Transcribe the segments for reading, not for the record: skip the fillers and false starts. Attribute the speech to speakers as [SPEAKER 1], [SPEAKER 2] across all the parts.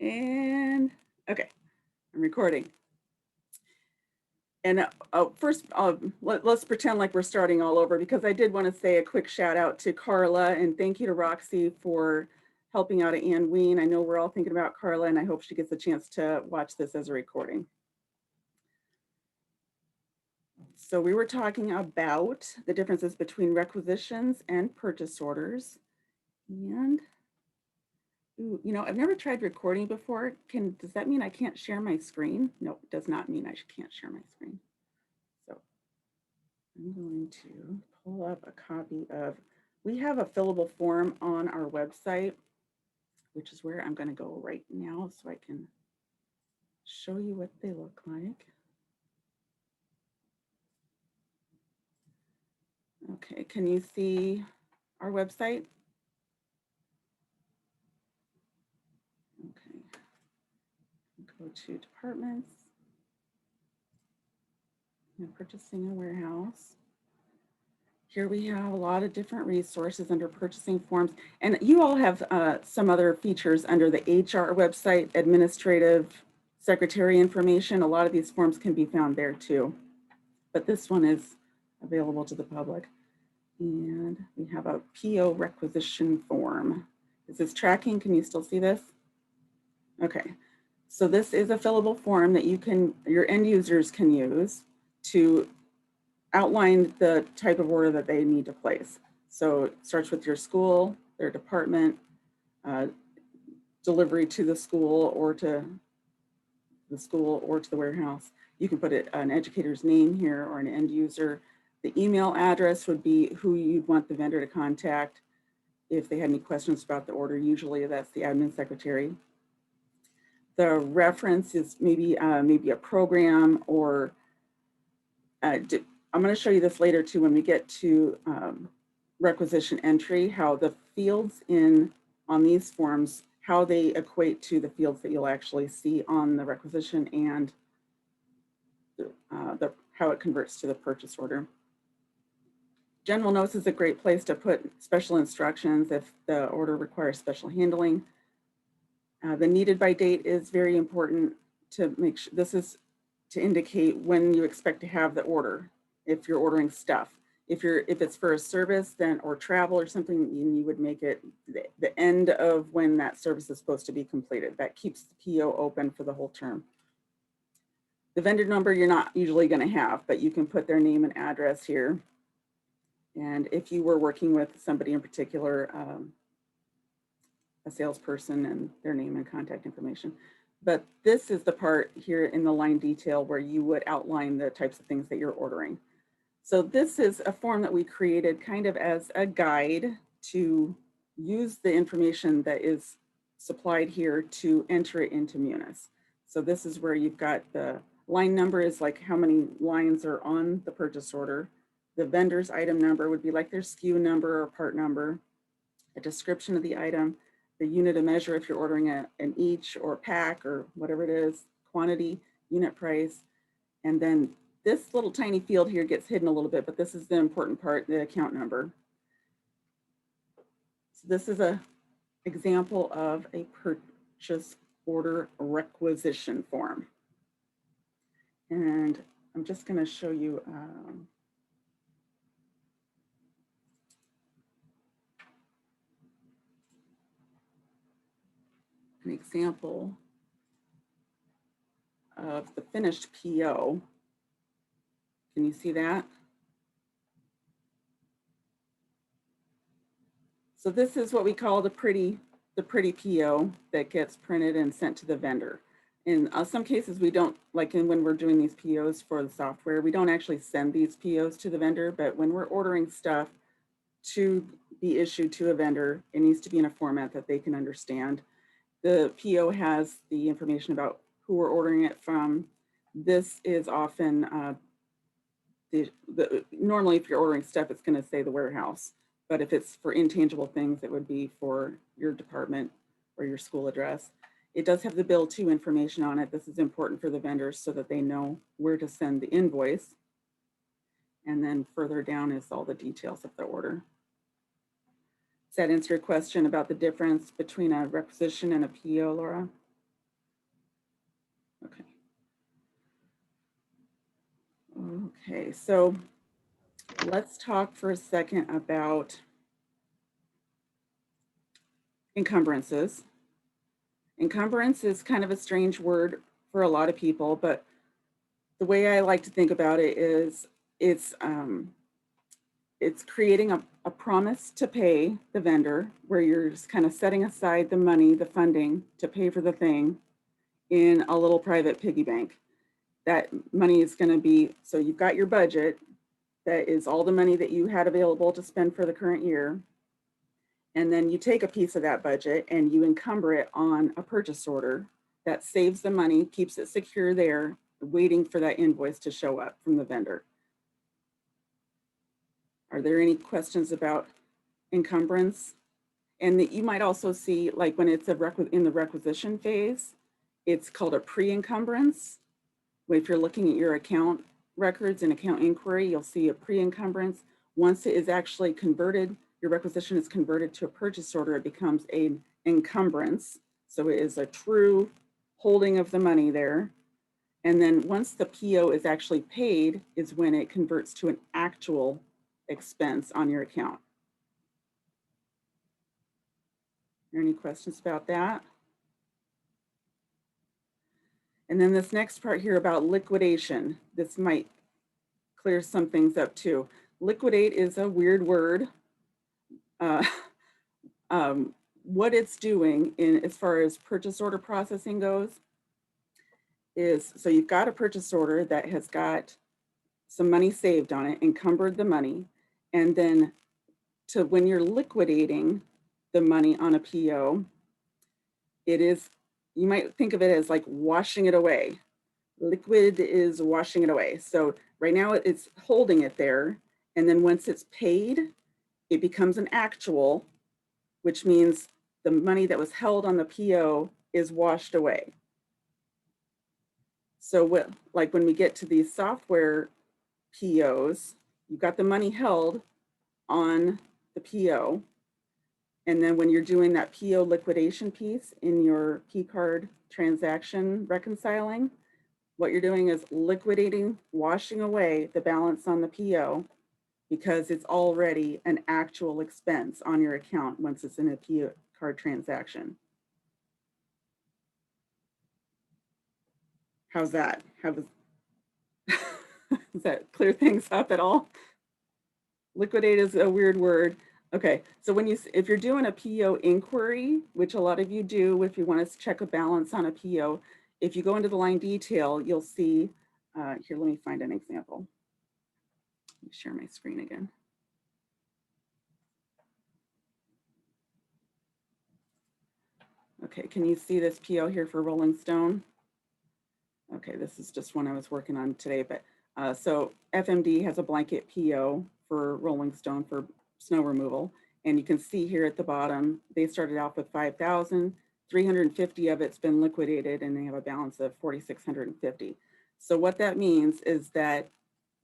[SPEAKER 1] And okay, I'm recording. And first, let's pretend like we're starting all over because I did want to say a quick shout out to Carla and thank you to Roxy for helping out at Ann Ween. I know we're all thinking about Carla and I hope she gets a chance to watch this as a recording. So we were talking about the differences between requisitions and purchase orders. And ooh, I've never tried recording before. Does that mean I can't share my screen? No, it does not mean I can't share my screen. So I'm going to pull up a copy of, we have a fillable form on our website, which is where I'm going to go right now so I can show you what they look like. Okay, can you see our website? Okay, go to departments, and purchasing a warehouse. Here we have a lot of different resources under purchasing forms. And you all have some other features under the HR website, administrative secretary information. A lot of these forms can be found there too. But this one is available to the public. And we have a PO requisition form. Is this tracking? Can you still see this? Okay. So this is a fillable form that your end users can use to outline the type of order that they need to place. So it starts with your school, their department, delivery to the school or to the warehouse. You can put an educator's name here or an end user. The email address would be who you'd want the vendor to contact if they had any questions about the order. Usually that's the admin secretary. The reference is maybe a program or I'm going to show you this later too when we get to requisition entry, how the fields on these forms, how they equate to the fields that you'll actually see on the requisition and how it converts to the purchase order. General notes is a great place to put special instructions if the order requires special handling. The needed by date is very important to make sure. This is to indicate when you expect to have the order. If you're ordering stuff, if it's for a service then or travel or something, you would make it the end of when that service is supposed to be completed. That keeps the PO open for the whole term. The vendor number you're not usually going to have, but you can put their name and address here. And if you were working with somebody in particular, a salesperson and their name and contact information. But this is the part here in the line detail where you would outline the types of things that you're ordering. So this is a form that we created kind of as a guide to use the information that is supplied here to enter it into Munis. So this is where you've got the line number is like how many lines are on the purchase order. The vendor's item number would be like their SKU number or part number, a description of the item, the unit of measure if you're ordering an each or pack or whatever it is, quantity, unit price, and then this little tiny field here gets hidden a little bit, but this is the important part, the account number. So this is an example of a purchase order requisition form. And I'm just going to show you an example of the finished PO. Can you see that? So this is what we call the pretty PO that gets printed and sent to the vendor. In some cases, we don't, like when we're doing these POs for the software, we don't actually send these POs to the vendor, but when we're ordering stuff to be issued to a vendor, it needs to be in a format that they can understand. The PO has the information about who we're ordering it from. This is often, normally if you're ordering stuff, it's going to say the warehouse. But if it's for intangible things, it would be for your department or your school address. It does have the bill to information on it. This is important for the vendors so that they know where to send the invoice. And then further down is all the details of the order. Does that answer your question about the difference between a requisition and a PO, Laura? Okay, so let's talk for a second about encumbrances. Encumbrance is kind of a strange word for a lot of people, but the way I like to think about it is it's creating a promise to pay the vendor where you're just kind of setting aside the money, the funding to pay for the thing in a little private piggy bank. That money is going to be, so you've got your budget, that is all the money that you had available to spend for the current year. And then you take a piece of that budget and you encumber it on a purchase order that saves the money, keeps it secure there, waiting for that invoice to show up from the vendor. Are there any questions about encumbrance? And that you might also see, like when it's in the requisition phase, it's called a pre-encumbrance. If you're looking at your account records and account inquiry, you'll see a pre-encumbrance. Once it is actually converted, your requisition is converted to a purchase order, it becomes an encumbrance. So it is a true holding of the money there. And then once the PO is actually paid is when it converts to an actual expense on your account. Are there any questions about that? And then this next part here about liquidation, this might clear some things up too. Liquidate is a weird word. What it's doing in as far as purchase order processing goes is, so you've got a purchase order that has got some money saved on it, encumbered the money, and then to when you're liquidating the money on a PO, it is, you might think of it as like washing it away. Liquid is washing it away. So right now it's holding it there. And then once it's paid, it becomes an actual, which means the money that was held on the PO is washed away. So what, like when we get to these software POs, you've got the money held on the PO. And then when you're doing that PO liquidation piece in your P-card transaction reconciling, what you're doing is liquidating, washing away the balance on the PO because it's already an actual expense on your account once it's in a P-card transaction. How's that? Does that clear things up at all? Liquidate is a weird word. Okay, so if you're doing a PO inquiry, which a lot of you do if you want to check a balance on a PO, if you go into the line detail, you'll see, here, let me find an example. Let me share my screen again. Okay, can you see this PO here for Rolling Stone? Okay, this is just one I was working on today, but so FMD has a blanket PO for Rolling Stone for snow removal. And you can see here at the bottom, they started off with 5,000, 350 of it's been liquidated and they have a balance of 4,650. So what that means is that,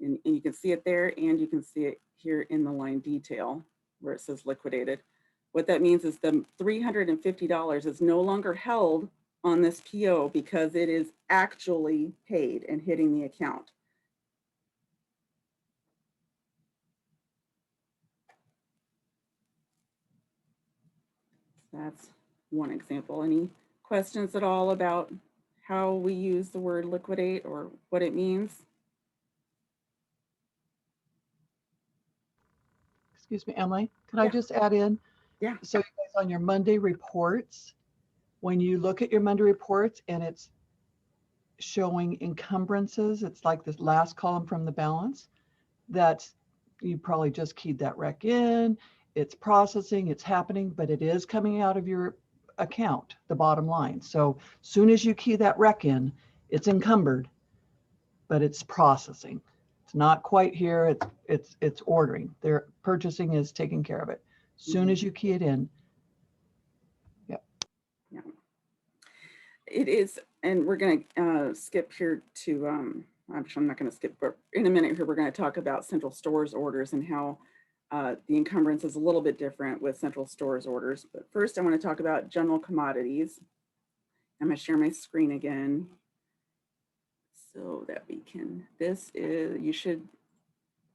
[SPEAKER 1] and you can see it there and you can see it here in the line detail where it says liquidated. What that means is the $350 is no longer held on this PO because it is actually paid and hitting the account. That's one example. Any questions at all about how we use the word liquidate or what it means?
[SPEAKER 2] Excuse me, Emily, can I just add in?
[SPEAKER 1] Yeah.
[SPEAKER 2] So you guys, on your Monday reports, when you look at your Monday reports and it's showing encumbrances, it's like this last column from the balance, that's, you probably just keyed that rec in, it's processing, it's happening, but it is coming out of your account, the bottom line. So soon as you key that rec in, it's encumbered, but it's processing. It's not quite here, it's ordering. Their purchasing is taking care of it. Soon as you key it in. Yep.
[SPEAKER 1] Yeah. It is, and we're going to skip here to, I'm not going to skip, but in a minute here, we're going to talk about central stores orders and how the encumbrance is a little bit different with central stores orders. But first, I want to talk about general commodities. I'm going to share my screen again. so that we can, this is, you should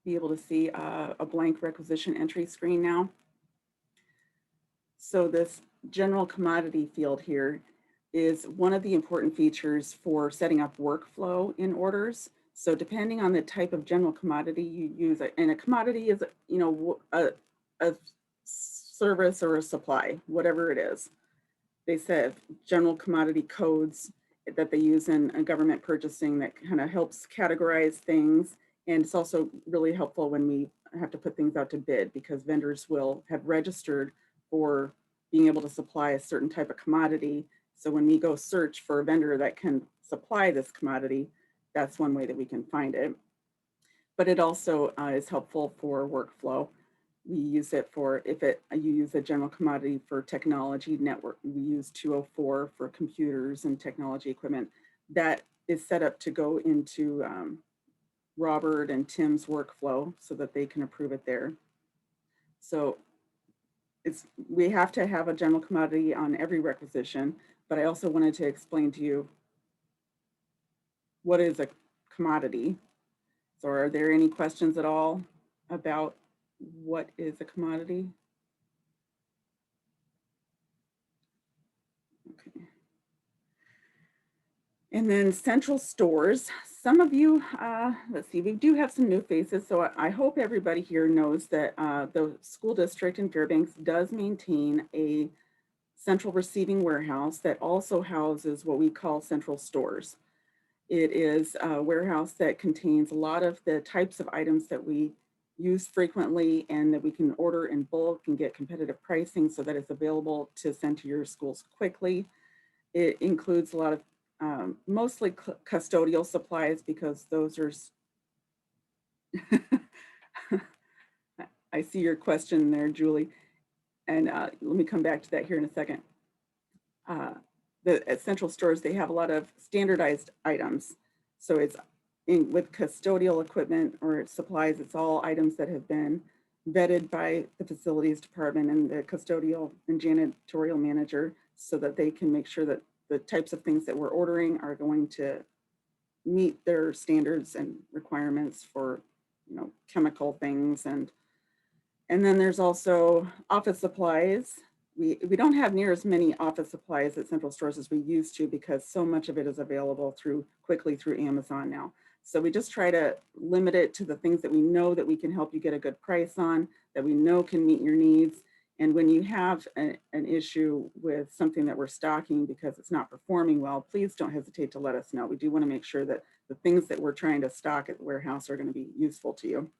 [SPEAKER 1] be able to see a blank requisition entry screen now. So this general commodity field here is one of the important features for setting up workflow in orders. So depending on the type of general commodity you use, and a commodity is, you know, a service or a supply, whatever it is. They said general commodity codes that they use in government purchasing that kind of helps categorize things. And it's also really helpful when we have to put things out to bid, because vendors will have registered for being able to supply a certain type of commodity. So when we go search for a vendor that can supply this commodity, that's one way that we can find it. But it also is helpful for workflow. We use it for, if you use a general commodity for technology network, we use 204 for computers and technology equipment. That is set up to go into Robert and Tim's workflow so that they can approve it there. So we have to have a general commodity on every requisition, but I also wanted to explain to you what is a commodity. So are there any questions at all about what is a commodity? Okay. And then central stores. Some of you, let's see, we do have some new faces. So I hope everybody here knows that the school district in Fairbanks does maintain a central receiving warehouse that also houses what we call central stores. It is a warehouse that contains a lot of the types of items that we use frequently and that we can order in bulk and get competitive pricing so that it's available to send to your schools quickly. It includes a lot of mostly custodial supplies, because those are, I see your question there, Julie. And let me come back to that here in a second. At central stores, they have a lot of standardized items. So it's with custodial equipment or supplies, it's all items that have been vetted by the facilities department and the custodial and janitorial manager so that they can make sure that the types of things that we're ordering are going to meet their standards and requirements for, you know, chemical things. And then there's also office supplies. We don't have near as many office supplies at central stores as we used to, because so much of it is available quickly through Amazon now. So we just try to limit it to the things that we know that we can help you get a good price on, that we know can meet your needs. And when you have an issue with something that we're stocking because it's not performing well, please don't hesitate to let us know. We do want to make sure that the things that we're trying to stock at the warehouse are going to be useful to you.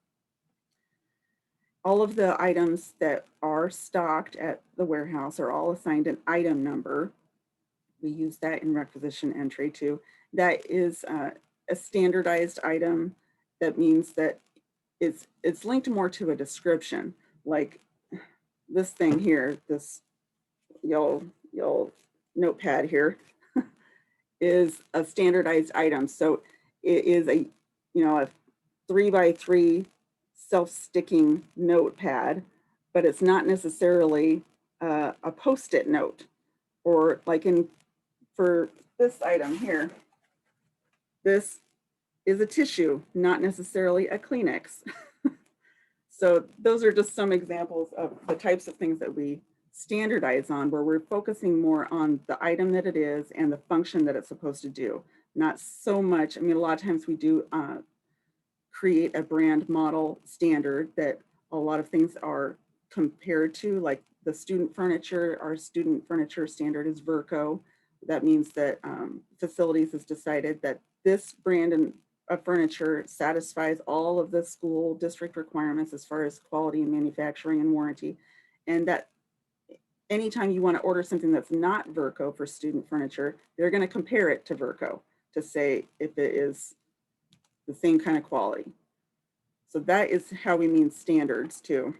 [SPEAKER 1] All of the items that are stocked at the warehouse are all assigned an item number. We use that in requisition entry too. That is a standardized item. That means that it's linked more to a description, like this thing here, this yellow notepad here is a standardized item. So it is a 3x3 self-sticking notepad, but it's not necessarily a post-it note. Or like for this item here, this is a tissue, not necessarily a Kleenex. So those are just some examples of the types of things that we standardize on, where we're focusing more on the item that it is and the function that it's supposed to do. Not so much, I mean, a lot of times we do create a brand model standard that a lot of things are compared to, like the student furniture. Our student furniture standard is Verco. That means that facilities has decided that this brand of furniture satisfies all of the school district requirements as far as quality and manufacturing and warranty. And that anytime you want to order something that's not Verco for student furniture, they're going to compare it to Verco to say if it is the same kind of quality. So that is how we mean standards too.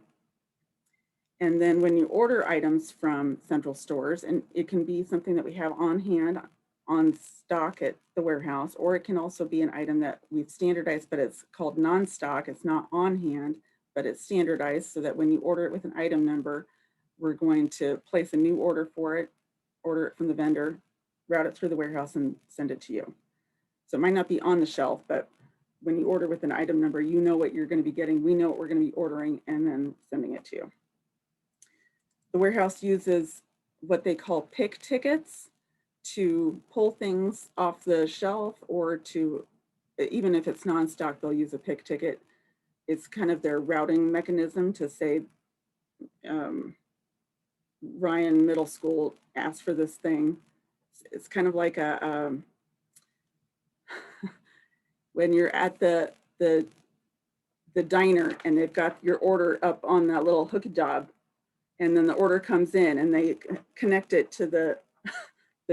[SPEAKER 1] And then when you order items from central stores, and it can be something that we have on hand, on stock at the warehouse, or it can also be an item that we've standardized, but it's called non-stock. It's not on hand, but it's standardized so that when you order it with an item number, we're going to place a new order for it, order it from the vendor, route it through the warehouse, and send it to you. So it might not be on the shelf, but when you order with an item number, you know what you're going to be getting. We know what we're going to be ordering and then sending it to you. The warehouse uses what they call pick tickets to pull things off the shelf, or to, even if it's non-stock, they'll use a pick ticket. It's kind of their routing mechanism to say, Ryan Middle School asked for this thing. It's kind of like a, when you're at the diner and they've got your order up on that little hooky job, and then the order comes in and they connect it to the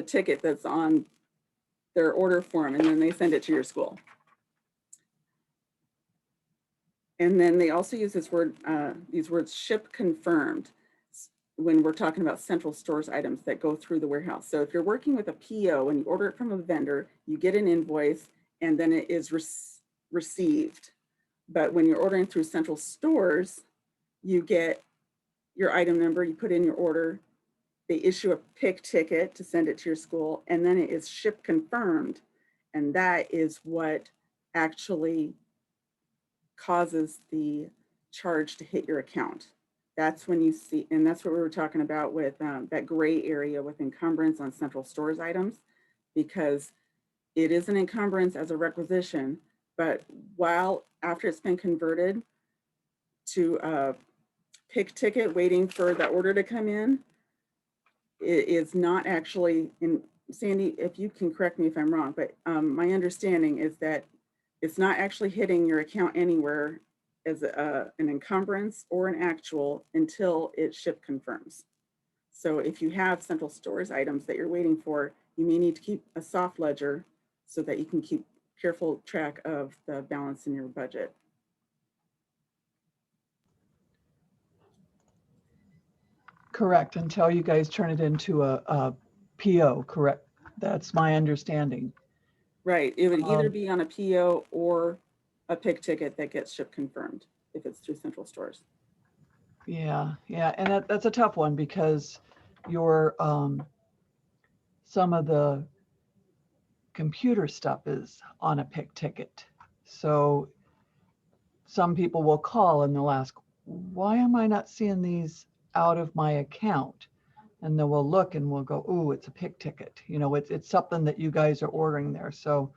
[SPEAKER 1] ticket that's on their order form, and then they send it to your school. And then they also use this word, these words, ship confirmed, when we're talking about central stores items that go through the warehouse. So if you're working with a PO and you order it from a vendor, you get an invoice and then it is received. But when you're ordering through central stores, you get your item number, you put in your order, they issue a pick ticket to send it to your school, and then it is ship confirmed. And that is what actually causes the charge to hit your account. That's when you see, and that's what we were talking about with that gray area with encumbrance on central stores items, because it is an encumbrance as a requisition, but after it's been converted to a pick ticket waiting for the order to come in, it is not actually, in Sandy, if you can correct me if I'm wrong, but my understanding is that it's not actually hitting your account anywhere as an encumbrance or an actual until it ship confirms. So if you have central stores items that you're waiting for, you may need to keep a soft ledger so that you can keep careful track of the balance in your budget.
[SPEAKER 2] Correct, until you guys turn it into a PO, correct? That's my understanding.
[SPEAKER 1] Right, it would either be on a PO or a pick ticket that gets ship confirmed if it's through central stores.
[SPEAKER 2] Yeah, and that's a tough one because your some of the computer stuff is on a pick ticket. So some people will call and they'll ask, why am I not seeing these out of my account? And then we'll look and we'll go, oh, it's a pick ticket. You know, it's something that you guys are ordering there. So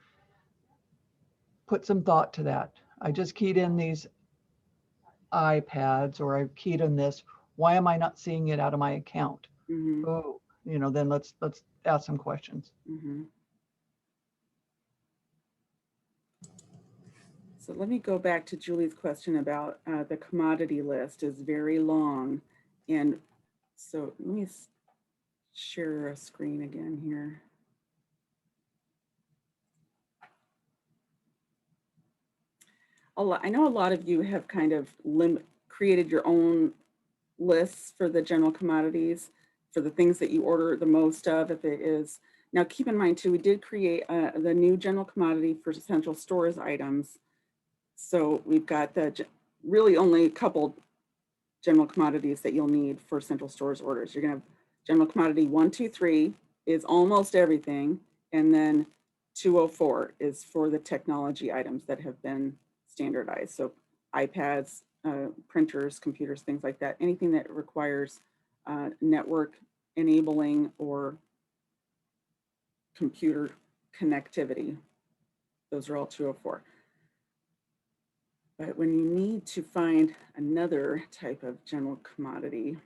[SPEAKER 2] put some thought to that. I just keyed in these iPads, or I keyed in this. Why am I not seeing it out of my account?
[SPEAKER 1] Mm-hmm.
[SPEAKER 2] Oh, you know, then let's ask some questions.
[SPEAKER 1] Mm-hmm. So let me go back to Julie's question about the commodity list is very long. And so let me share a screen again here. I know a lot of you have kind of created your own lists for the general commodities, for the things that you order the most of, if it is. Now keep in mind too, we did create the new general commodity for central stores items. So we've got really only a couple general commodities that you'll need for central stores orders. You're gonna have general commodity 1, 2, 3 is almost everything. And then 204 is for the technology items that have been standardized. So iPads, printers, computers, things like that. Anything that requires network enabling or computer connectivity. Those are all 204. But when you need to find another type of general commodity,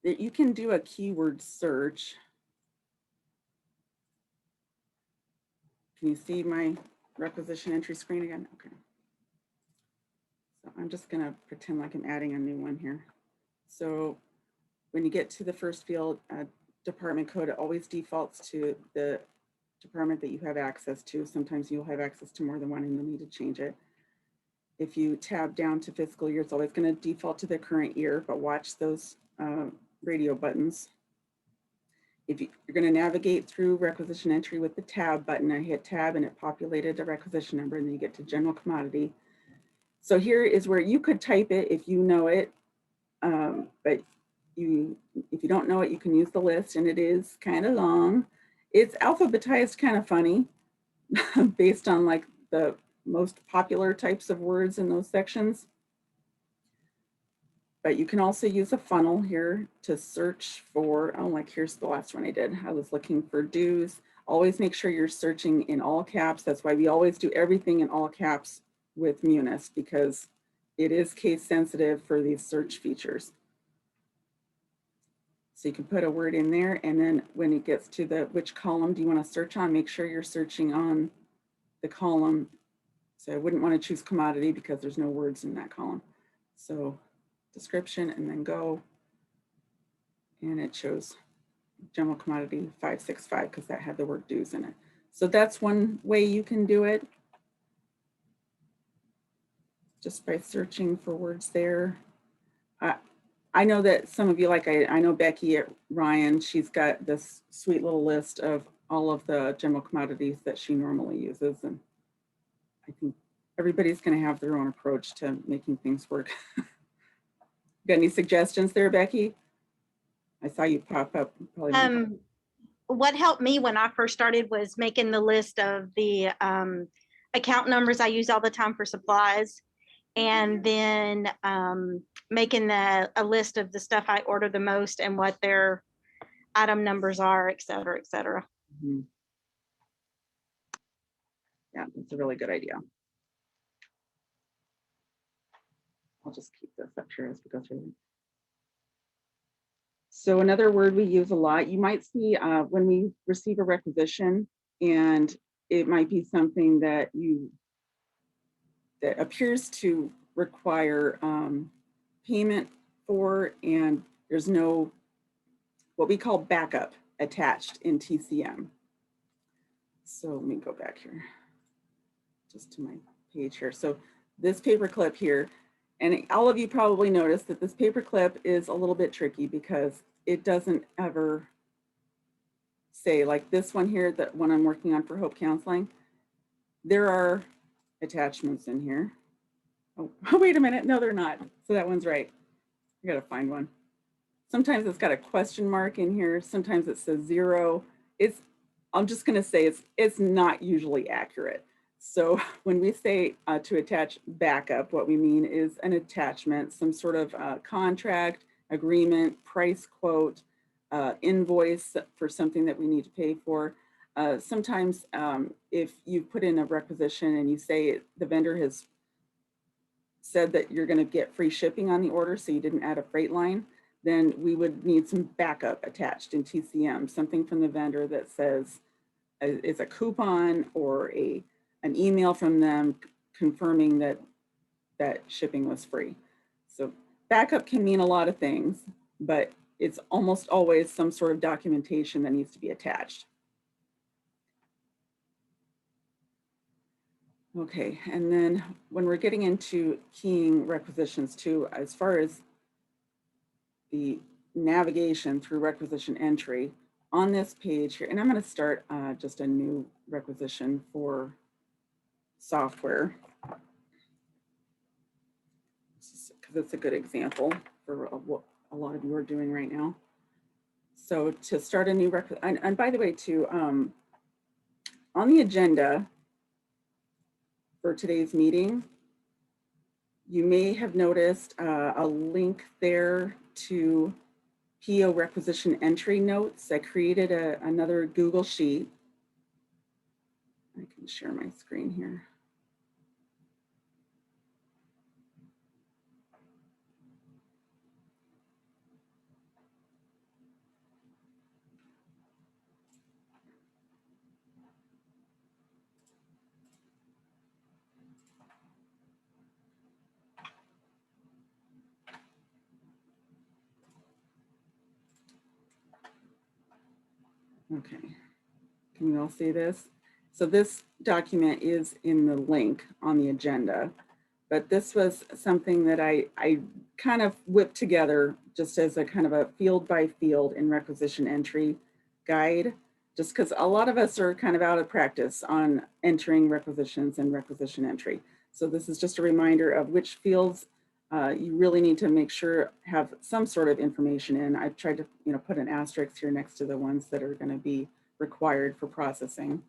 [SPEAKER 1] that you can do a keyword search. Can you see my requisition entry screen again? Okay. So I'm just gonna pretend like I'm adding a new one here. So when you get to the first field, department code, it always defaults to the department that you have access to. Sometimes you'll have access to more than one and you'll need to change it. If you tab down to fiscal year, it's always going to default to the current year, but watch those radio buttons. If you're going to navigate through requisition entry with the tab button, I hit tab and it populated a requisition number, and then you get to general commodity. So here is where you could type it if you know it, but if you don't know it, you can use the list, and it is kind of long. It's alphabetized kind of funny. based on like the most popular types of words in those sections. But you can also use a funnel here to search for, oh, like here's the last one I did. I was looking for dues. Always make sure you're searching in all caps. That's why we always do everything in all caps with Munis, because it is case sensitive for these search features. So you can put a word in there, and then when it gets to the which column do you want to search on, make sure you're searching on the column. So I wouldn't want to choose commodity because there's no words in that column. So description and then go. And it shows general commodity 565 because that had the word dues in it. So that's one way you can do it. Just by searching for words there. I know that some of you, like I know Becky at Ryan, she's got this sweet little list of all of the general commodities that she normally uses. And I think everybody's going to have their own approach to making things work. Got any suggestions there, Becky? I saw you pop up. Probably
[SPEAKER 3] what helped me when I first started was making the list of the account numbers I use all the time for supplies, and then making a list of the stuff I order the most and what their item numbers are, et cetera, et cetera.
[SPEAKER 1] Mm-hmm. Yeah, it's a really good idea. I'll just keep this up here as we go through. So another word we use a lot, you might see when we receive a requisition, and it might be something that that appears to require payment for, and there's no what we call backup attached in TCM. So let me go back here just to my page here. So this paperclip here, and all of you probably noticed that this paperclip is a little bit tricky because it doesn't ever say, like this one here, that one I'm working on for Hope Counseling, there are attachments in here. Oh, wait a minute. No, they're not. So that one's right. I gotta find one. Sometimes it's got a question mark in here. Sometimes it says 0. I'm just gonna say it's not usually accurate. So when we say to attach backup, what we mean is an attachment, some sort of contract, agreement, price quote, invoice for something that we need to pay for. Sometimes if you put in a requisition and you say the vendor has said that you're going to get free shipping on the order, so you didn't add a freight line, then we would need some backup attached in TCM, something from the vendor that says is a coupon or an email from them confirming that shipping was free. So backup can mean a lot of things, but it's almost always some sort of documentation that needs to be attached. Okay, and then when we're getting into keying requisitions too, as far as the navigation through requisition entry on this page here, and I'm going to start just a new requisition for software because it's a good example for what a lot of you are doing right now. So to start a new requisition, and by the way too, on the agenda for today's meeting, you may have noticed a link there to PO requisition entry notes. I created another Google Sheet. I can share my screen here. Okay, can you all see this? So this document is in the link on the agenda, but this was something that I kind of whipped together just as a kind of a field by field in requisition entry guide, just because a lot of us are kind of out of practice on entering requisitions and requisition entry. So this is just a reminder of which fields you really need to make sure have some sort of information in. I've tried to put an asterisk here next to the ones that are going to be required for processing.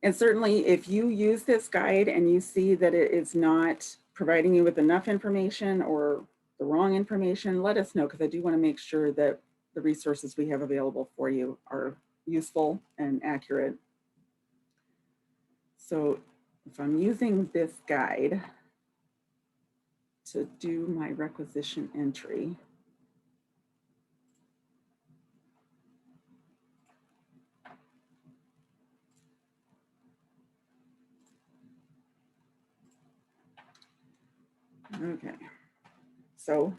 [SPEAKER 1] And certainly if you use this guide and you see that it is not providing you with enough information or the wrong information, let us know, because I do want to make sure that the resources we have available for you are useful and accurate. So if I'm using this guide to do my requisition entry, okay, so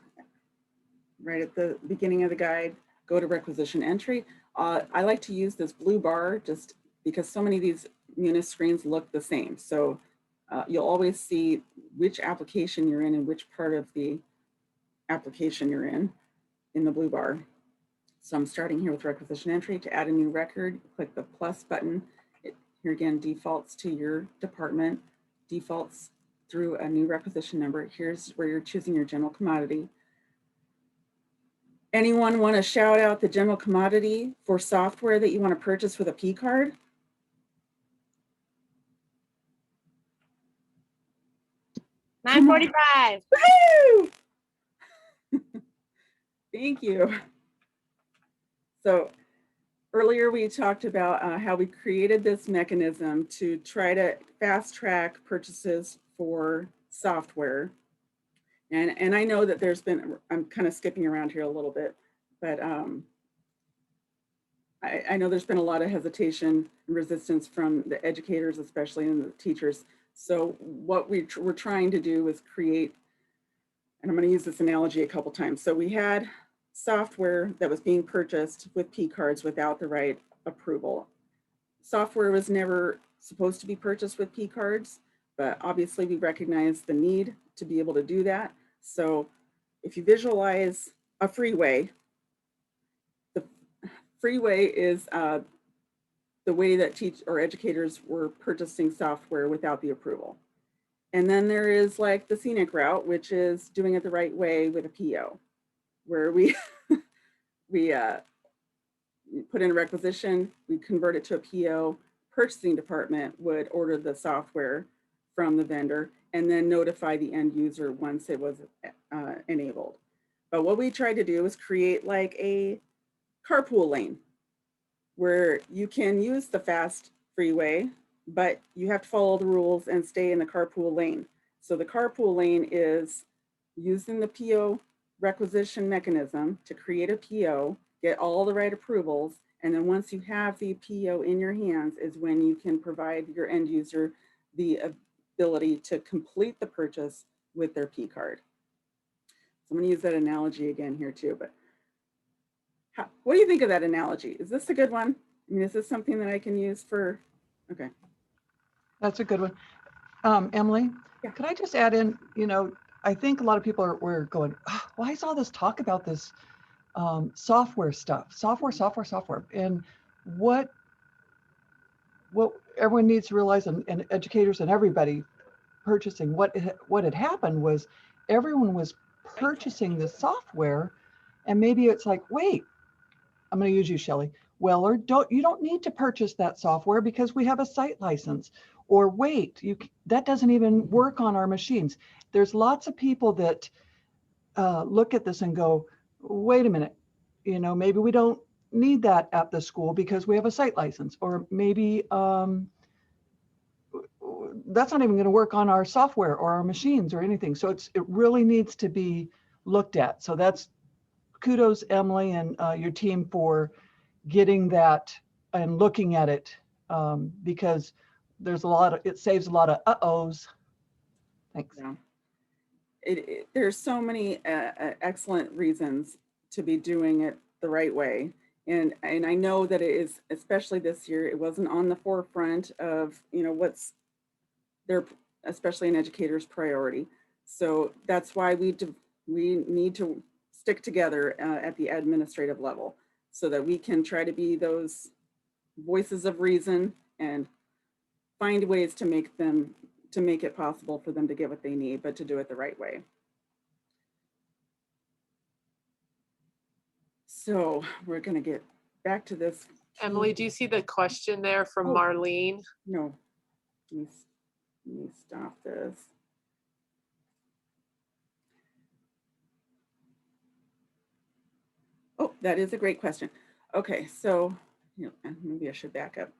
[SPEAKER 1] right at the beginning of the guide, go to requisition entry. I like to use this blue bar just because so many of these Munis screens look the same. So you'll always see which application you're in and which part of the application you're in the blue bar. So I'm starting here with requisition entry. To add a new record, click the plus button. Here again, defaults to your department, defaults through a new requisition number. Here's where you're choosing your general commodity. Anyone want to shout out the general commodity for software that you want to purchase with a P card?
[SPEAKER 3] $9.45.
[SPEAKER 1] Woo! Thank you. So earlier we talked about how we created this mechanism to try to fast track purchases for software. And I know that there's been, I'm kind of skipping around here a little bit, but I know there's been a lot of hesitation and resistance from the educators, especially, and the teachers. So what we're trying to do is create, and I'm going to use this analogy a couple times. So we had software that was being purchased with P cards without the right approval. Software was never supposed to be purchased with P cards, but obviously we recognize the need to be able to do that. So if you visualize a freeway, the freeway is the way that educators were purchasing software without the approval. And then there is like the scenic route, which is doing it the right way with a PO, where we put in a requisition, we convert it to a PO, purchasing department would order the software from the vendor and then notify the end user once it was enabled. But what we tried to do is create like a carpool lane where you can use the fast freeway, but you have to follow the rules and stay in the carpool lane. So the carpool lane is using the PO requisition mechanism to create a PO, get all the right approvals, and then once you have the PO in your hands is when you can provide your end user the ability to complete the purchase with their P card. So I'm going to use that analogy again here too, but what do you think of that analogy? Is this a good one? I mean, is this something that I can use for, okay.
[SPEAKER 2] That's a good one. Emily,
[SPEAKER 1] Yeah.
[SPEAKER 2] could I just add in, I think a lot of people were going, oh, why is all this talk about this software stuff, software. And what everyone needs to realize, and educators and everybody purchasing, what had happened was everyone was purchasing the software, and maybe it's like, wait, I'm going to use you, Shelley. Well, you don't need to purchase that software because we have a site license. Or wait, that doesn't even work on our machines. There's lots of people that look at this and go, wait a minute, maybe we don't need that at the school because we have a site license, or maybe that's not even going to work on our software or our machines or anything. So it really needs to be looked at. So that's kudos, Emily, and your team for getting that and looking at it, because there's it saves a lot of uh-ohs. Thanks.
[SPEAKER 1] Yeah. There's so many excellent reasons to be doing it the right way. And I know that it is, especially this year, it wasn't on the forefront of, what's their, especially an educator's priority. So that's why we need to stick together at the administrative level so that we can try to be those voices of reason and find ways to make it possible for them to get what they need, but to do it the right way. So we're going to get back to this
[SPEAKER 4] Emily, do you see the question there from
[SPEAKER 1] Oh.
[SPEAKER 4] Marlene?
[SPEAKER 1] No. Let me stop this. Oh, that is a great question. Okay, so maybe I should back up.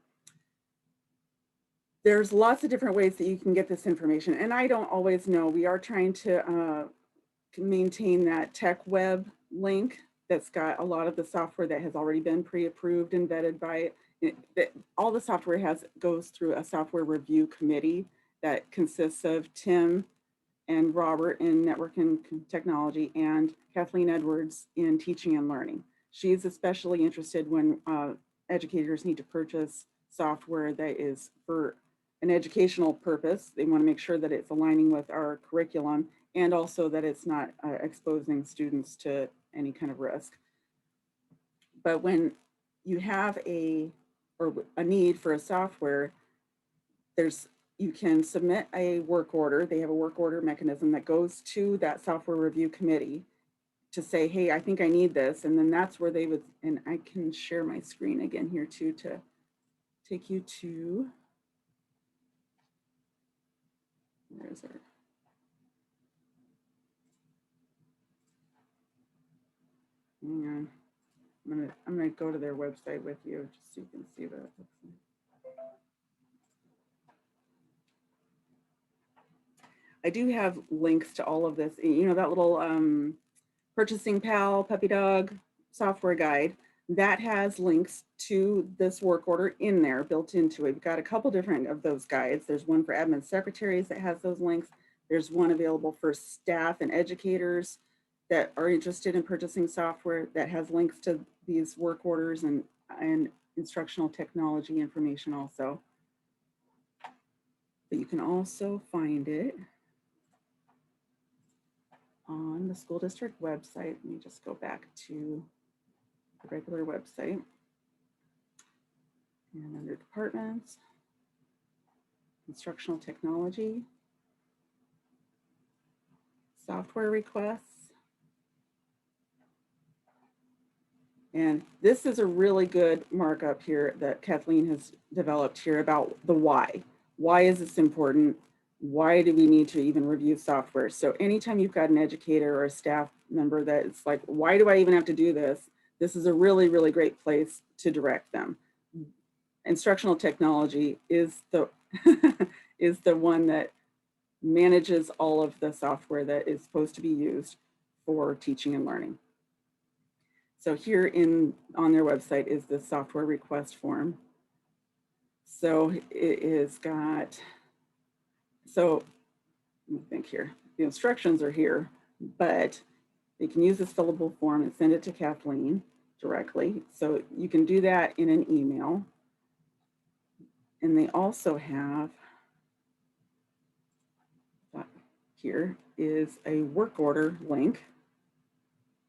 [SPEAKER 1] There's lots of different ways that you can get this information, and I don't always know. We are trying to maintain that tech web link that's got a lot of the software that has already been pre-approved and vetted by it. All the software goes through a software review committee that consists of Tim and Robert in network and technology and Kathleen Edwards in teaching and learning. She's especially interested when educators need to purchase software that is for an educational purpose. They want to make sure that it's aligning with our curriculum and also that it's not exposing students to any kind of risk. But when you have a need for a software, you can submit a work order. They have a work order mechanism that goes to that software review committee to say, hey, I think I need this. And then that's where they would, and I can share my screen again here too to take you to, where is it? Hang on. I'm gonna go to their website with you just so you can see that. I do have links to all of this. You know, that little Purchasing Pal puppy dog software guide that has links to this work order in there built into it. We've got a couple different of those guides. There's one for admin secretaries that has those links. There's one available for staff and educators that are interested in purchasing software that has links to these work orders and instructional technology information also. But you can also find it on the school district website. Let me just go back to the regular website. And under departments, instructional technology, software requests. And this is a really good markup here that Kathleen has developed here about the why. Why is this important? Why do we need to even review software? So anytime you've got an educator or a staff member that's like, why do I even have to do this? This is a really, really great place to direct them. Instructional technology is the is the one that manages all of the software that is supposed to be used for teaching and learning. So here on their website is the software request form. So it is got, so let me think here. The instructions are here, but they can use this fillable form and send it to Kathleen directly. So you can do that in an email. And they also have, here is a work order link.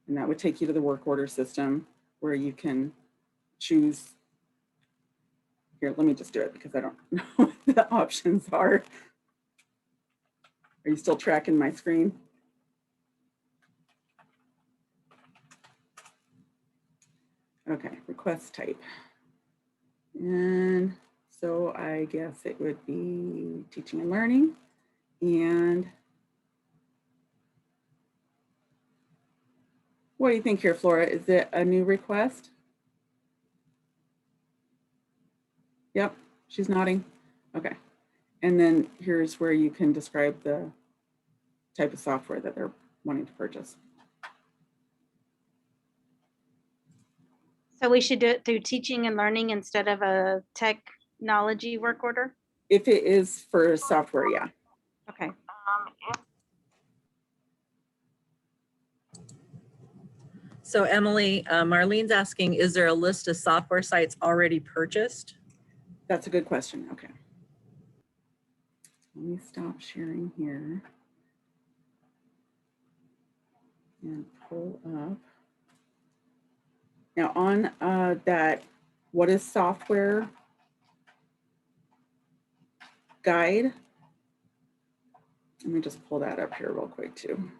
[SPEAKER 1] And that would take you to the work order system where you can choose. Here, let me just do it because I don't know what the options are. Are you still tracking my screen? Okay, request type. And so I guess it would be teaching and learning. And what do you think here, Flora? Is it a new request? Yep, she's nodding. Okay. And then here's where you can describe the type of software that they're wanting to purchase.
[SPEAKER 3] So we should do it through teaching and learning instead of a technology work order?
[SPEAKER 1] If it is for software, yeah.
[SPEAKER 3] Okay.
[SPEAKER 5] So Emily, Marlene's asking, is there a list of software sites already purchased?
[SPEAKER 1] That's a good question. Okay. Let me stop sharing here and pull up. Now on that, what is software guide? Let me just pull that up here real quick too.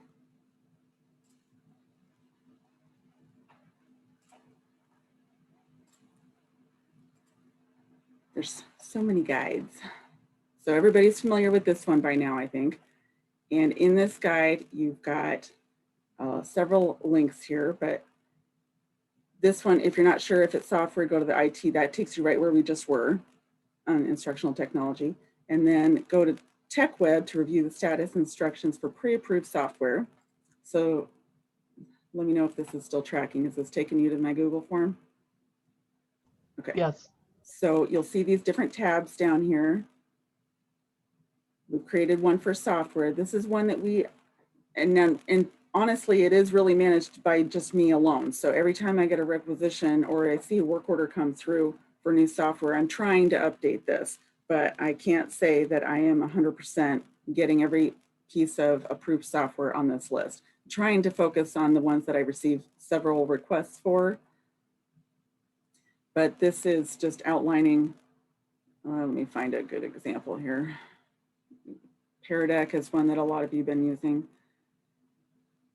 [SPEAKER 1] there's so many guides. So everybody's familiar with this one by now, I think. And in this guide, you've got several links here, but this one, if you're not sure if it's software, go to the IT. That takes you right where we just were on instructional technology. And then go to TechWeb to review the status instructions for pre-approved software. So let me know if this is still tracking. Is this taking you to my Google form? Okay.
[SPEAKER 2] Yes.
[SPEAKER 1] So you'll see these different tabs down here. We've created one for software. This is one that and honestly, it is really managed by just me alone. So every time I get a requisition or I see a work order come through for new software, I'm trying to update this, but I can't say that I am 100% getting every piece of approved software on this list. I'm trying to focus on the ones that I received several requests for. But this is just outlining, let me find a good example here. Paradeck is one that a lot of you have been using.